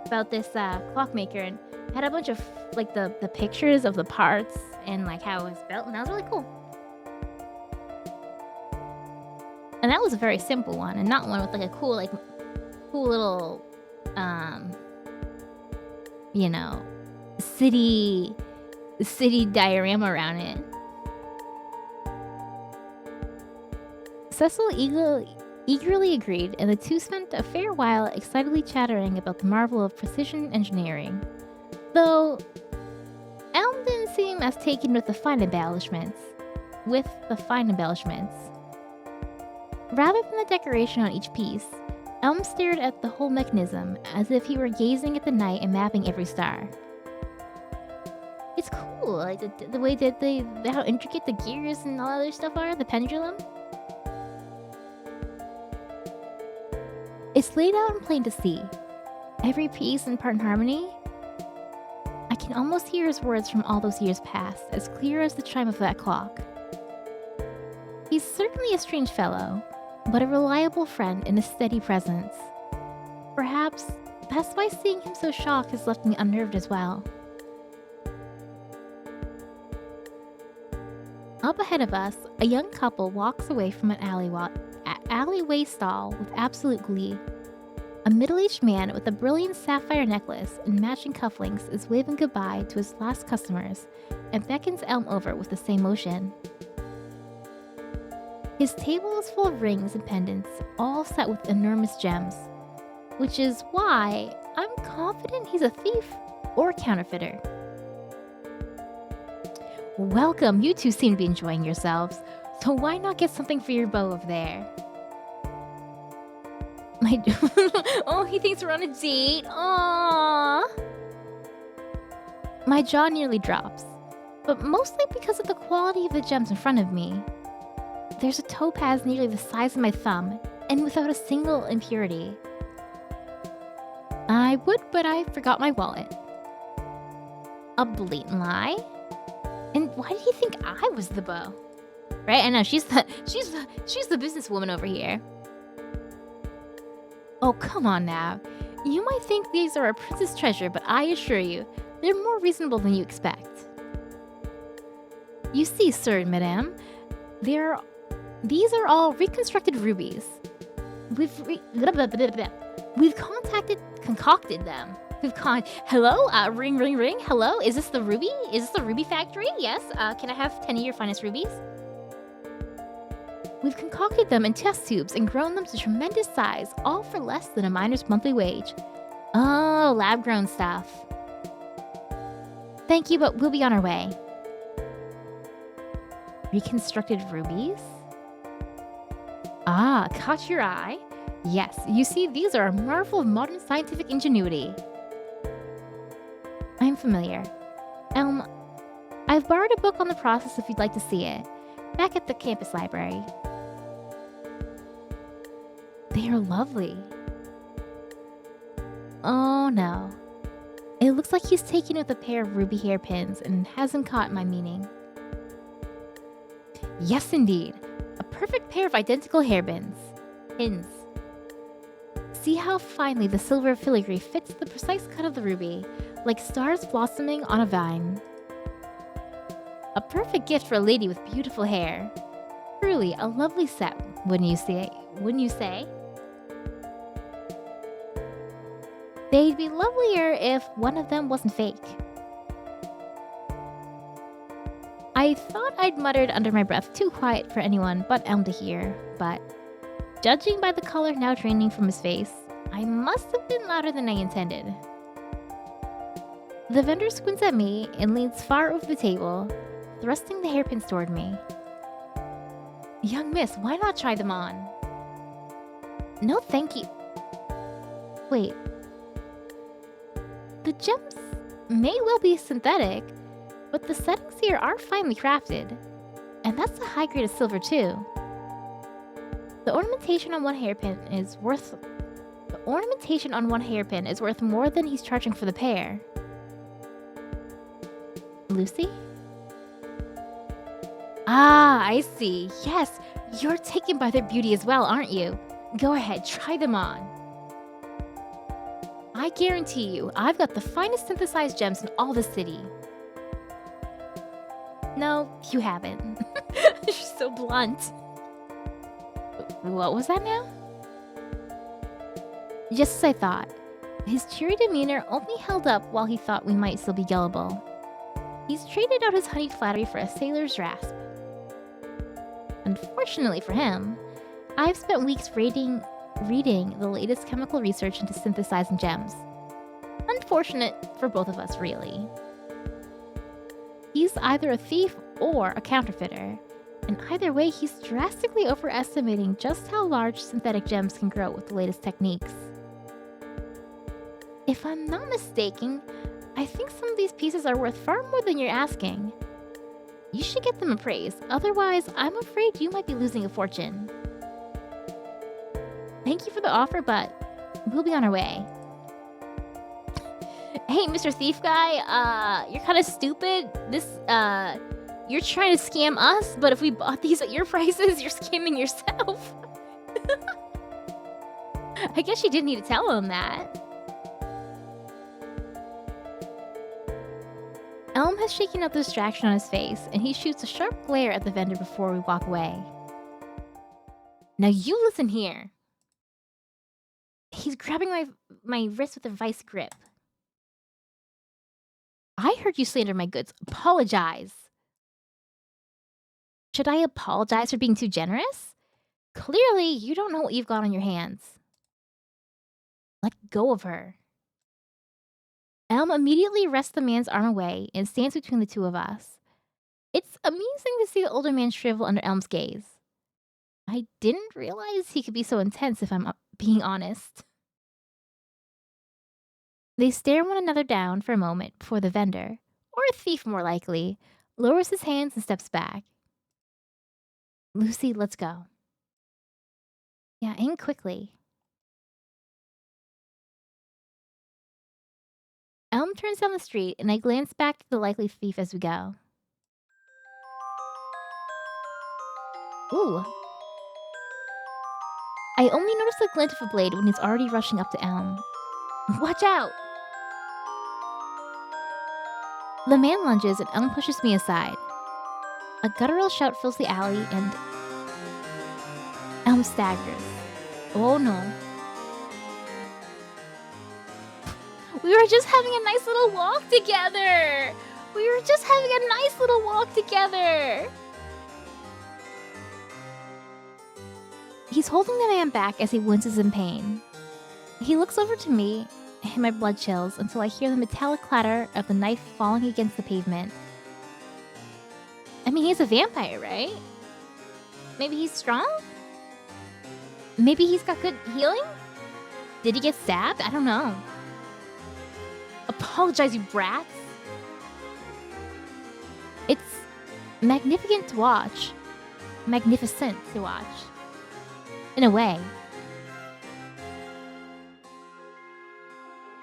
About this clockmaker, and had a bunch of like the pictures of the parts and like how it was built, and that was really cool. And that was a very simple one, and not one with like a cool little you know, city diorama around it. Cecil eagerly agreed, and the two spent a fair while excitedly chattering about the marvel of precision engineering. Though Elm didn't seem as taken with the fine embellishments. Rather than the decoration on each piece, Elm stared at the whole mechanism as if he were gazing at the night and mapping every star. It's cool, like the way that how intricate the gears and all other stuff are, the pendulum. It's laid out and plain to see. Every piece in part and harmony. I can almost hear his words from all those years past, as clear as the chime of that clock. He's certainly a strange fellow, but a reliable friend and a steady presence. Perhaps that's why seeing him so shocked has left me unnerved as well. Up ahead of us, a young couple walks away from an alleyway stall with absolute glee. A middle-aged man with a brilliant sapphire necklace and matching cufflinks is waving goodbye to his last customers and beckons Elm over with the same motion. His table is full of rings and pendants, all set with enormous gems, which is why I'm confident he's a thief or counterfeiter. Welcome, you two seem to be enjoying yourselves, so why not get something for your beau over there? Oh, he thinks we're on a date. Aww. My jaw nearly drops, but mostly because of the quality of the gems in front of me. There's a topaz nearly the size of my thumb, and without a single impurity. I would, but I forgot my wallet. A blatant lie? And why did he think I was the beau? Right? I know she's the businesswoman over here. Oh, come on now. You might think these are a prince's treasure, but I assure you, they're more reasonable than you expect. You see, sir and madame, these are all reconstructed rubies. We've concocted them. Hello? Ring, ring, ring. Hello? Is this the ruby? Is this the ruby factory? Yes. Can I have 10 of your finest rubies? We've concocted them in test tubes and grown them to tremendous size, all for less than a miner's monthly wage. Oh, lab-grown stuff. Thank you, but we'll be on our way. Reconstructed rubies? Ah, caught your eye? Yes, you see, these are a marvel of modern scientific ingenuity. I'm familiar. Elm, I've borrowed a book on the process if you'd like to see it. Back at the campus library. They are lovely. Oh no. It looks like he's taken with a pair of ruby hairpins and hasn't caught my meaning. Yes, indeed. A perfect pair of identical hairpins. Pins. See how finely the silver filigree fits the precise cut of the ruby, like stars blossoming on a vine. A perfect gift for a lady with beautiful hair. Truly a lovely set, wouldn't you say? They'd be lovelier if one of them wasn't fake. I thought I'd muttered under my breath, too quiet for anyone but Elm to hear, but Judging by the color now draining from his face, I must have been louder than I intended. The vendor squints at me and leans far over the table, thrusting the hairpins toward me. Young miss, why not try them on? No, thank you. Wait. The gems may well be synthetic, but the settings here are finely crafted. And that's a high grade of silver too. The ornamentation on one hairpin is worth more than he's charging for the pair. Lucy? Ah, I see. Yes, you're taken by their beauty as well, aren't you? Go ahead, try them on. I guarantee you, I've got the finest synthesized gems in all the city. No, you haven't. You're so blunt. What was that now? Just as I thought. His cheery demeanor only held up while he thought we might still be gullible. He's traded out his honeyed flattery for a sailor's rasp. Unfortunately for him, I've spent weeks reading the latest chemical research into synthesizing gems. Unfortunate for both of us, really. He's either a thief or a counterfeiter, and either way, he's drastically overestimating just how large synthetic gems can grow with the latest techniques. If I'm not mistaken, I think some of these pieces are worth far more than you're asking. You should get them appraised, otherwise I'm afraid you might be losing a fortune. Thank you for the offer, but we'll be on our way. Hey, Mr. Thief Guy, you're kind of stupid. You're trying to scam us, but if we bought these at your prices, you're scamming yourself. I guess you didn't need to tell him that. Elm has shaken out the distraction on his face, and he shoots a sharp glare at the vendor before we walk away. Now you listen here. He's grabbing my wrist with a vice grip. I heard you slander my goods. Apologize. Should I apologize for being too generous? Clearly, you don't know what you've got on your hands. Let go of her. Elm immediately wrests the man's arm away and stands between the two of us. It's amusing to see the older man shrivel under Elm's gaze. I didn't realize he could be so intense, if I'm being honest. They stare one another down for a moment before the vendor, or a thief more likely, lowers his hands and steps back. Lucy, let's go. Yeah, and quickly. Elm turns down the street, and I glance back at the likely thief as we go. Ooh. I only notice the glint of a blade when he's already rushing up to Elm. Watch out! The man lunges, and Elm pushes me aside. A guttural shout fills the alley, and Elm staggers. Oh no. We were just having a nice little walk together! He's holding the man back as he winces in pain. He looks over to me, and my blood chills until I hear the metallic clatter of the knife falling against the pavement. I mean, he's a vampire, right? Maybe he's strong? Maybe he's got good healing? Did he get stabbed? I don't know. Apologize, you brats. It's magnificent to watch. Magnificent to watch. In a way.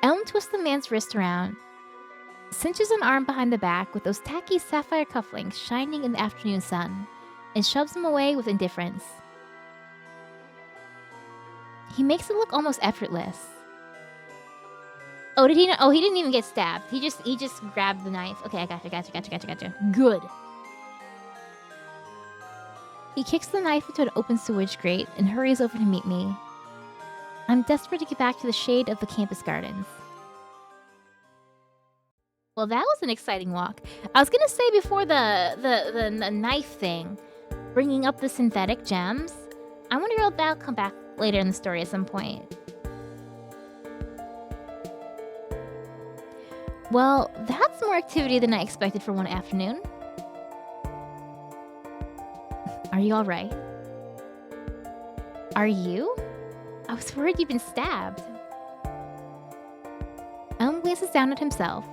Elm twists the man's wrist around, cinches an arm behind the back with those tacky sapphire cufflinks shining in the afternoon sun, and shoves him away with indifference. He makes it look almost effortless. Oh, did he not? Oh, he didn't even get stabbed. He just grabbed the knife. Okay, I gotcha. Good. He kicks the knife into an open sewage grate and hurries over to meet me. I'm desperate to get back to the shade of the campus gardens. Well, that was an exciting walk. I was gonna say before the knife thing, bringing up the synthetic gems, I wonder if that'll come back later in the story at some point. Well, that's more activity than I expected for one afternoon. Are you alright? Are you? I was worried you'd been stabbed. Elm glances down at himself,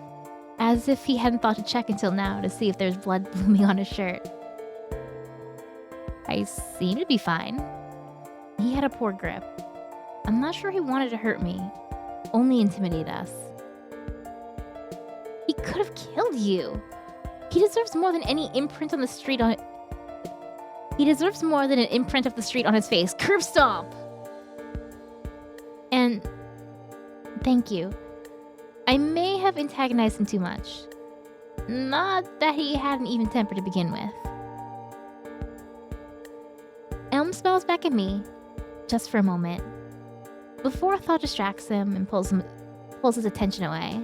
as if he hadn't thought to check until now to see if there's blood blooming on his shirt. I seem to be fine. He had a poor grip. I'm not sure he wanted to hurt me, only intimidate us. He could have killed you. He deserves more than any imprint on the street on it. He deserves more than an imprint of the street on his face. Curb stomp! And thank you. I may have antagonized him too much. Not that he had an even temper to begin with. Elm smiles back at me, just for a moment, before a thought distracts him and pulls his attention away.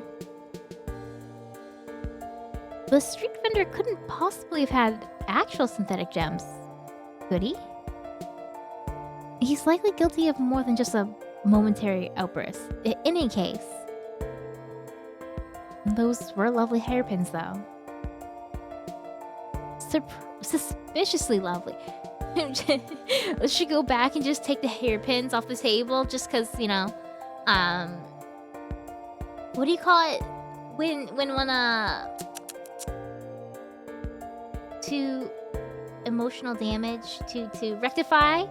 The street vendor couldn't possibly have had actual synthetic gems, could he? He's likely guilty of more than just a momentary outburst. In any case, those were lovely hairpins, though. Suspiciously lovely. Let's she go back and just take the hairpins off the table just because, you know, what do you call it? When to emotional damage, to rectify?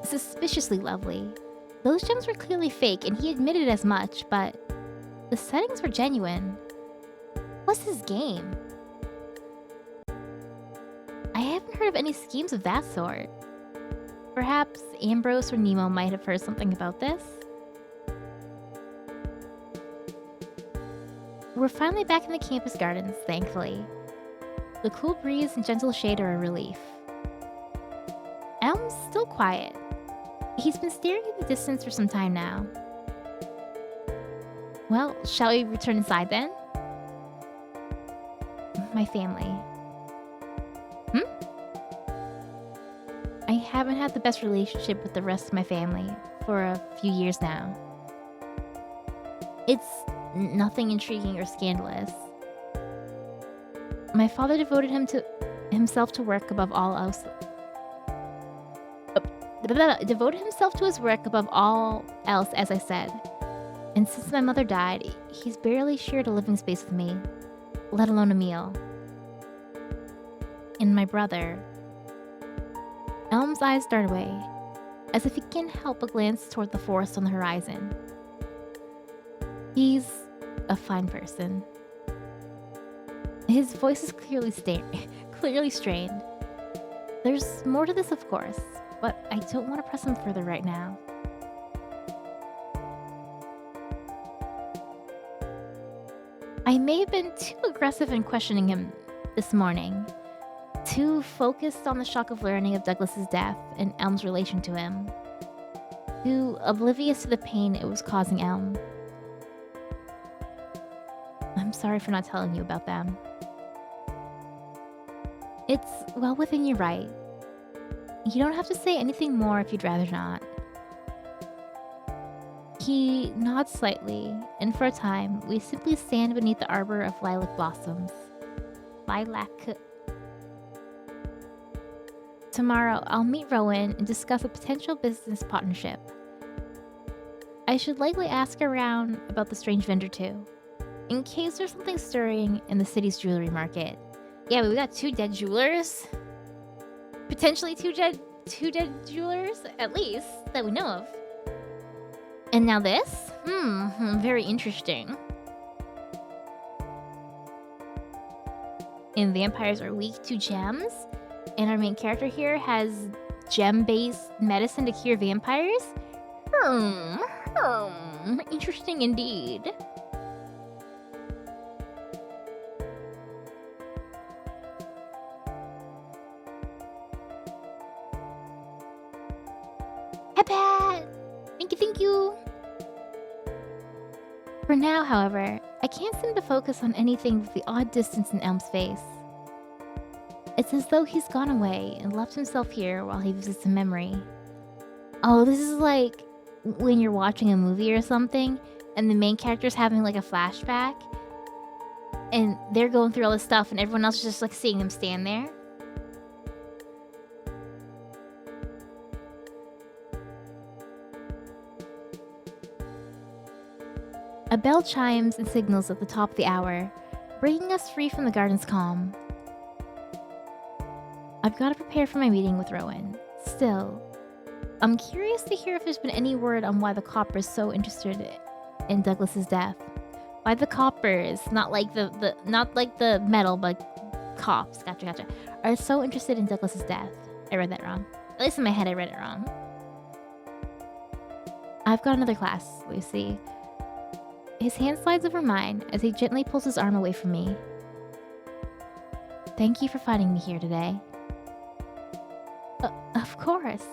Suspiciously lovely. Those gems were clearly fake, and he admitted as much, but the settings were genuine. What's his game? I haven't heard of any schemes of that sort. Perhaps Ambrose or Nemo might have heard something about this. We're finally back in the campus gardens, thankfully. The cool breeze and gentle shade are a relief. Elm's still quiet. He's been staring at the distance for some time now. Well, shall we return inside then? My family. I haven't had the best relationship with the rest of my family for a few years now. It's nothing intriguing or scandalous. My father devoted himself to work above all else. Devoted himself to his work above all else, as I said. And since my mother died, he's barely shared a living space with me, let alone a meal. And my brother. Elm's eyes dart away, as if he can't help but glance toward the forest on the horizon. He's a fine person. His voice is clearly strained. There's more to this, of course, but I don't want to press him further right now. I may have been too aggressive in questioning him this morning, too focused on the shock of learning of Douglas's death and Elm's relation to him, too oblivious to the pain it was causing Elm. I'm sorry for not telling you about them. It's well within your right. You don't have to say anything more if you'd rather not. He nods slightly, and for a time, we simply stand beneath the arbor of lilac blossoms. Lilac. Tomorrow, I'll meet Rowan and discuss a potential business partnership. I should likely ask around about the strange vendor too, in case there's something stirring in the city's jewelry market. Yeah, but we got 2 dead jewelers. Potentially two dead jewelers, at least, that we know of. And now this? Very interesting. And vampires are weak to gems? And our main character here has gem-based medicine to cure vampires? Interesting indeed. Pat! Thank you! For now, however, I can't seem to focus on anything with the odd distance in Elm's face. It's as though he's gone away and left himself here while he visits a memory. Oh, this is like when you're watching a movie or something and the main character's having like a flashback and they're going through all this stuff and everyone else is just like seeing him stand there. A bell chimes and signals at the top of the hour, bringing us free from the garden's calm. I've got to prepare for my meeting with Rowan. Still, I'm curious to hear if there's been any word on why the copper is so interested in Douglas's death. Why the coppers, not like the metal, but cops, gotcha, are so interested in Douglas's death. I read that wrong. At least in my head, I read it wrong. I've got another class, Lucy. His hand slides over mine as he gently pulls his arm away from me. Thank you for finding me here today. Of course.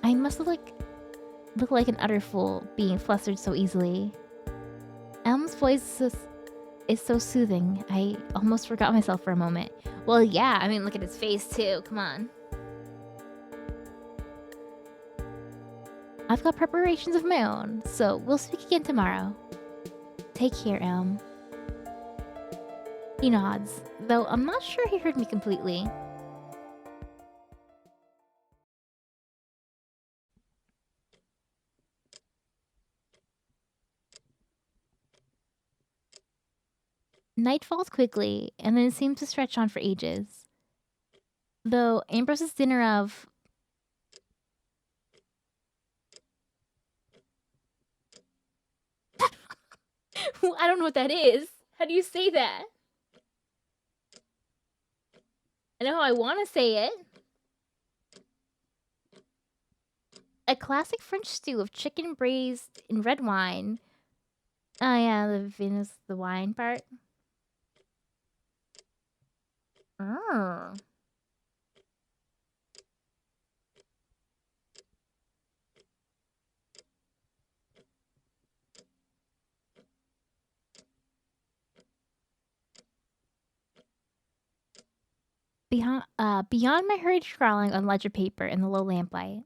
I must look like an utter fool, being flustered so easily. Elm's voice is so soothing, I almost forgot myself for a moment. Well, yeah, I mean, look at his face, too. Come on. I've got preparations of my own, so we'll speak again tomorrow. Take care, Elm. He nods, though I'm not sure he heard me completely. Night falls quickly, and then seems to stretch on for ages. Though Ambrose's dinner of... I don't know what that is. How do you say that? I know how I want to say it. A classic French stew of chicken braised in red wine. Oh yeah, the vin is the wine part. Oh. Beyond my hurried scrawling on ledger paper in the low lamplight.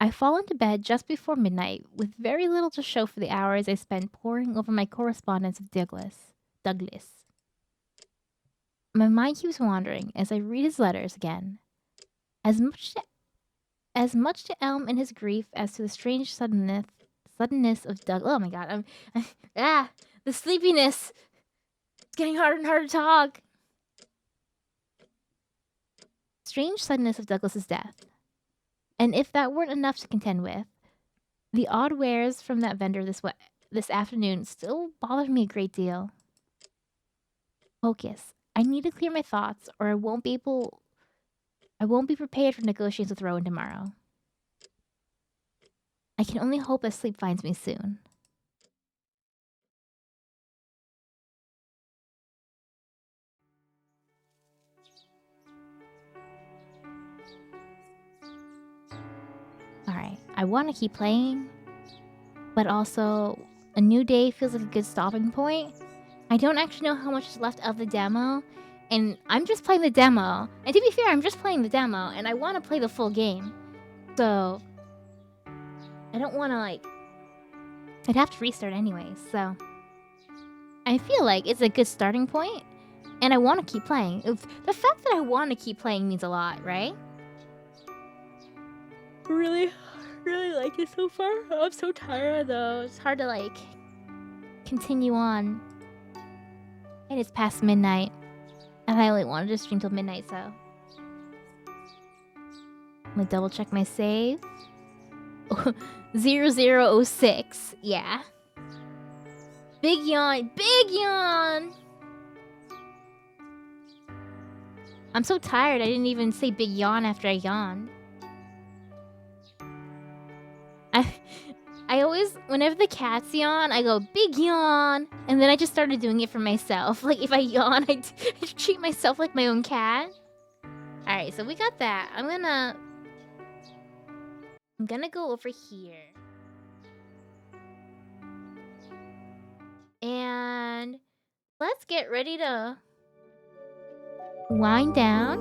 I fall into bed just before midnight, with very little to show for the hours I spent poring over my correspondence with Douglas. My mind keeps wandering as I read his letters again. As much to Elm in his grief as to the strange suddenness of Doug. Oh my god, the sleepiness. It's getting harder and harder to talk. Strange suddenness of Douglas's death. And if that weren't enough to contend with, the odd wares from that vendor this afternoon still bothered me a great deal. Focus. I need to clear my thoughts, or I won't be prepared for negotiations with Rowan tomorrow. I can only hope that sleep finds me soon. Alright, I want to keep playing, but also a new day feels like a good stopping point. I don't actually know how much is left of the demo, and I'm just playing the demo. And to be fair, I'm just playing the demo, and I want to play the full game. So, I don't want to, like... I'd have to restart anyway, so... I feel like it's a good starting point, and I want to keep playing. The fact that I want to keep playing means a lot, right? Really like it so far. Oh, I'm so tired, though. It's hard to, like, continue on. And it's past midnight. And I only wanted to stream till midnight, so... I'm gonna double check my save. 0006. Yeah. Big yawn. Big yawn! I'm so tired, I didn't even say big yawn after I yawned. I always, whenever the cats yawn, I go, big yawn! And then I just started doing it for myself. Like, if I yawn, I treat myself like my own cat. Alright, so we got that. I'm gonna go over here. And let's get ready to wind down.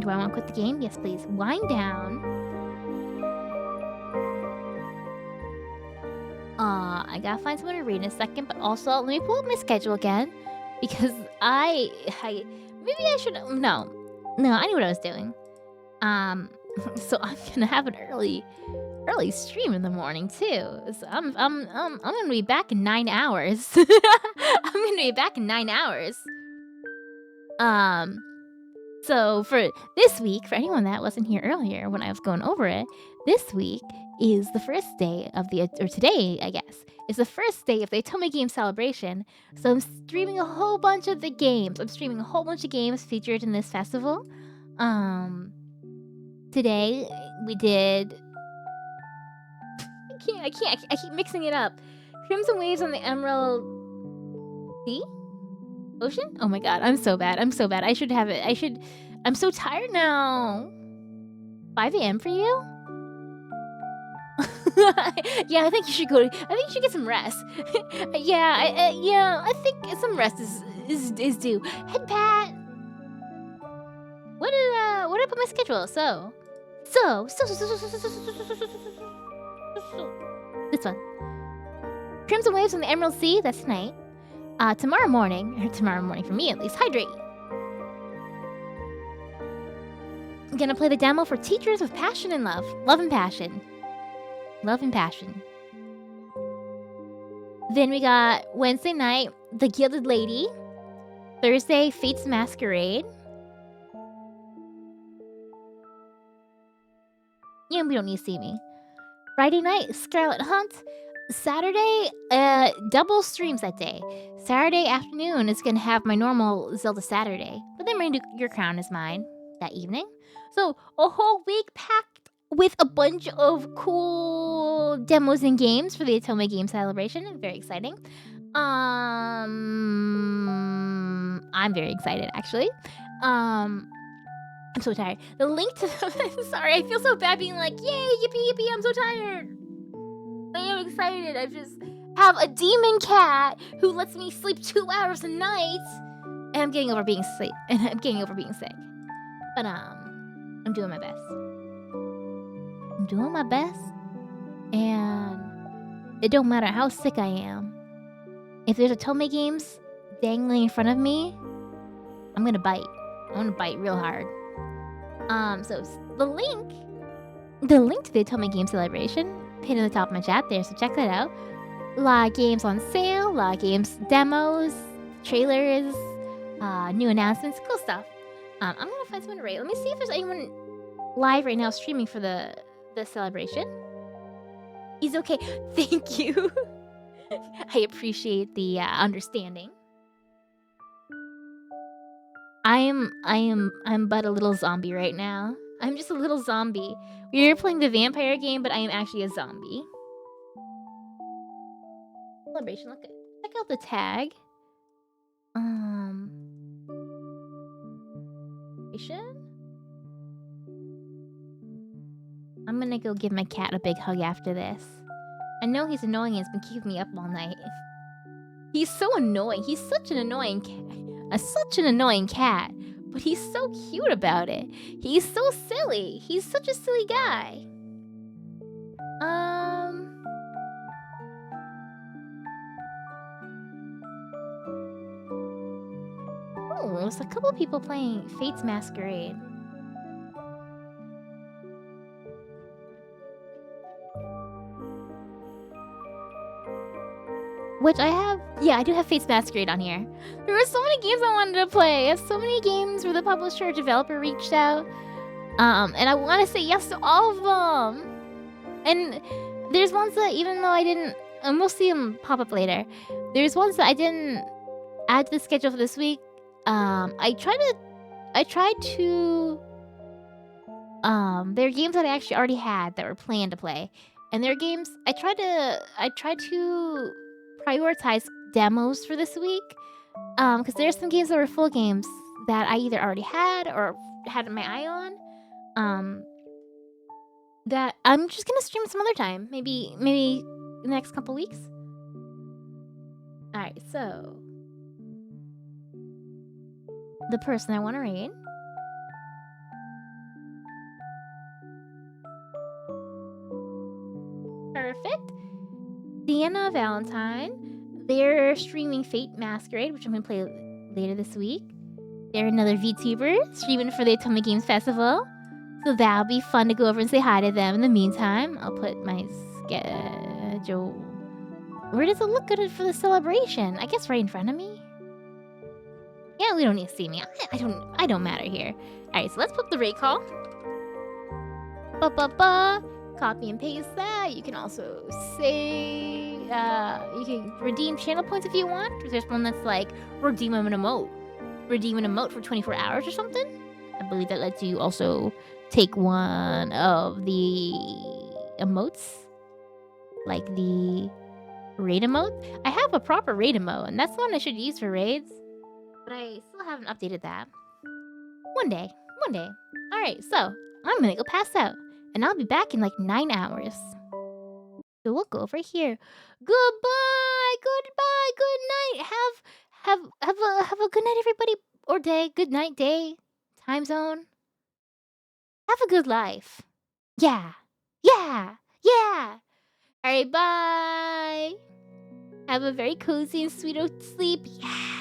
Do I want to quit the game? Yes, please. Wind down. I gotta find someone to read in a second, but also let me pull up my schedule again because I maybe I should no, I knew what I was doing. Um, so I'm gonna have an early stream in the morning too. So I'm gonna be back in 9 hours. I'm gonna be back in 9 hours. Um, so for this week, for anyone that wasn't here earlier when I was going over it, this week is the first day of or today, I guess, is the first day of the Otome Games Celebration. So I'm streaming a whole bunch of the games. I'm streaming a whole bunch of games featured in this festival. Um, today we did. I keep mixing it up. Crimson Waves on the Emerald Sea? Ocean? Oh my god, I'm so bad. I should have it. I'm so tired now. 5 a.m. for you? Yeah, I think you should I think you should get some rest. I think some rest is due. Head pat. What did I put my schedule? This one. Crimson Waves on the Emerald Sea, that's tonight. Tomorrow morning for me at least, hydrate. I'm gonna play the demo for Teachers with Passion and Love. Love and Passion. Love and Passion. Then we got Wednesday night, The Gilded Lady. Thursday, Fate's Masquerade. Yeah, we don't need to see me. Friday night, Scarlet Hunt. Saturday, double streams that day. Saturday afternoon is gonna have my normal Zelda Saturday, but then Your Crown is mine that evening. So a whole week packed with a bunch of cool demos and games for the Otome Games Celebration. Very exciting. I'm very excited actually. I'm so tired. The link to sorry, I feel so bad being like, yay, yippee yippee, I'm so tired. I am excited. I just have a demon cat who lets me sleep 2 hours a night. And I'm getting over being sick. But I'm doing my best. And it don't matter how sick I am. If there's a Otome Games dangling in front of me, I'm gonna bite. I'm gonna bite real hard. So the link to the Otome Games Celebration pinned in the top of my chat there, so check that out. A lot of games on sale, a lot of games demos, trailers, new announcements, cool stuff. I'm gonna find someone to rate. Let me see if there's anyone live right now streaming for the celebration. He's okay. Thank you. I appreciate the understanding. I'm but a little zombie right now. I'm just a little zombie. We were playing the vampire game, but I am actually a zombie. Celebration, look at check out the tag. I'm gonna go give my cat a big hug after this. I know he's annoying and has been keeping me up all night. He's so annoying. He's such an annoying cat. But he's so cute about it. He's so silly. He's such a silly guy. Oh, there's a couple of people playing Fate's Masquerade. Which I have. Yeah, I do have Fate's Masquerade on here. There were so many games I wanted to play. I have so many games where the publisher or developer reached out. And I want to say yes to all of them. And there's ones that even though I didn't, and we'll see them pop up later. There's ones that I didn't add to the schedule for this week. I tried to. There are games that I actually already had that were planned to play, and there are games I tried to prioritize demos for this week. Because there's some games that were full games that I either already had or had my eye on. That I'm just gonna stream some other time. Maybe next couple weeks. All right, so the person I want to raid. Perfect. Sienna Valentine. They're streaming Fate Masquerade, which I'm gonna play later this week. They're another VTuber streaming for the Otome Games Festival. So that'll be fun to go over and say hi to them. In the meantime, I'll put my schedule. Where does it look good for the celebration? I guess right in front of me. Yeah, we don't need to see me. I don't matter here. Alright, so let's put the raid call. Copy and paste that. You can also say you can redeem channel points if you want. There's one that's like redeem an emote. Redeem an emote for 24 hours or something. I believe that lets you also take one of the emotes. Like the raid emote. I have a proper raid emote, and that's the one I should use for raids. But I still haven't updated that. One day. Alright, so I'm gonna go pass out. And I'll be back in like 9 hours. So we'll go over here. Goodbye, good night. Have a good night, everybody, or day. Good night, day, time zone. Have a good life. Yeah. All right, bye. Have a very cozy and sweet sleep. Yeah.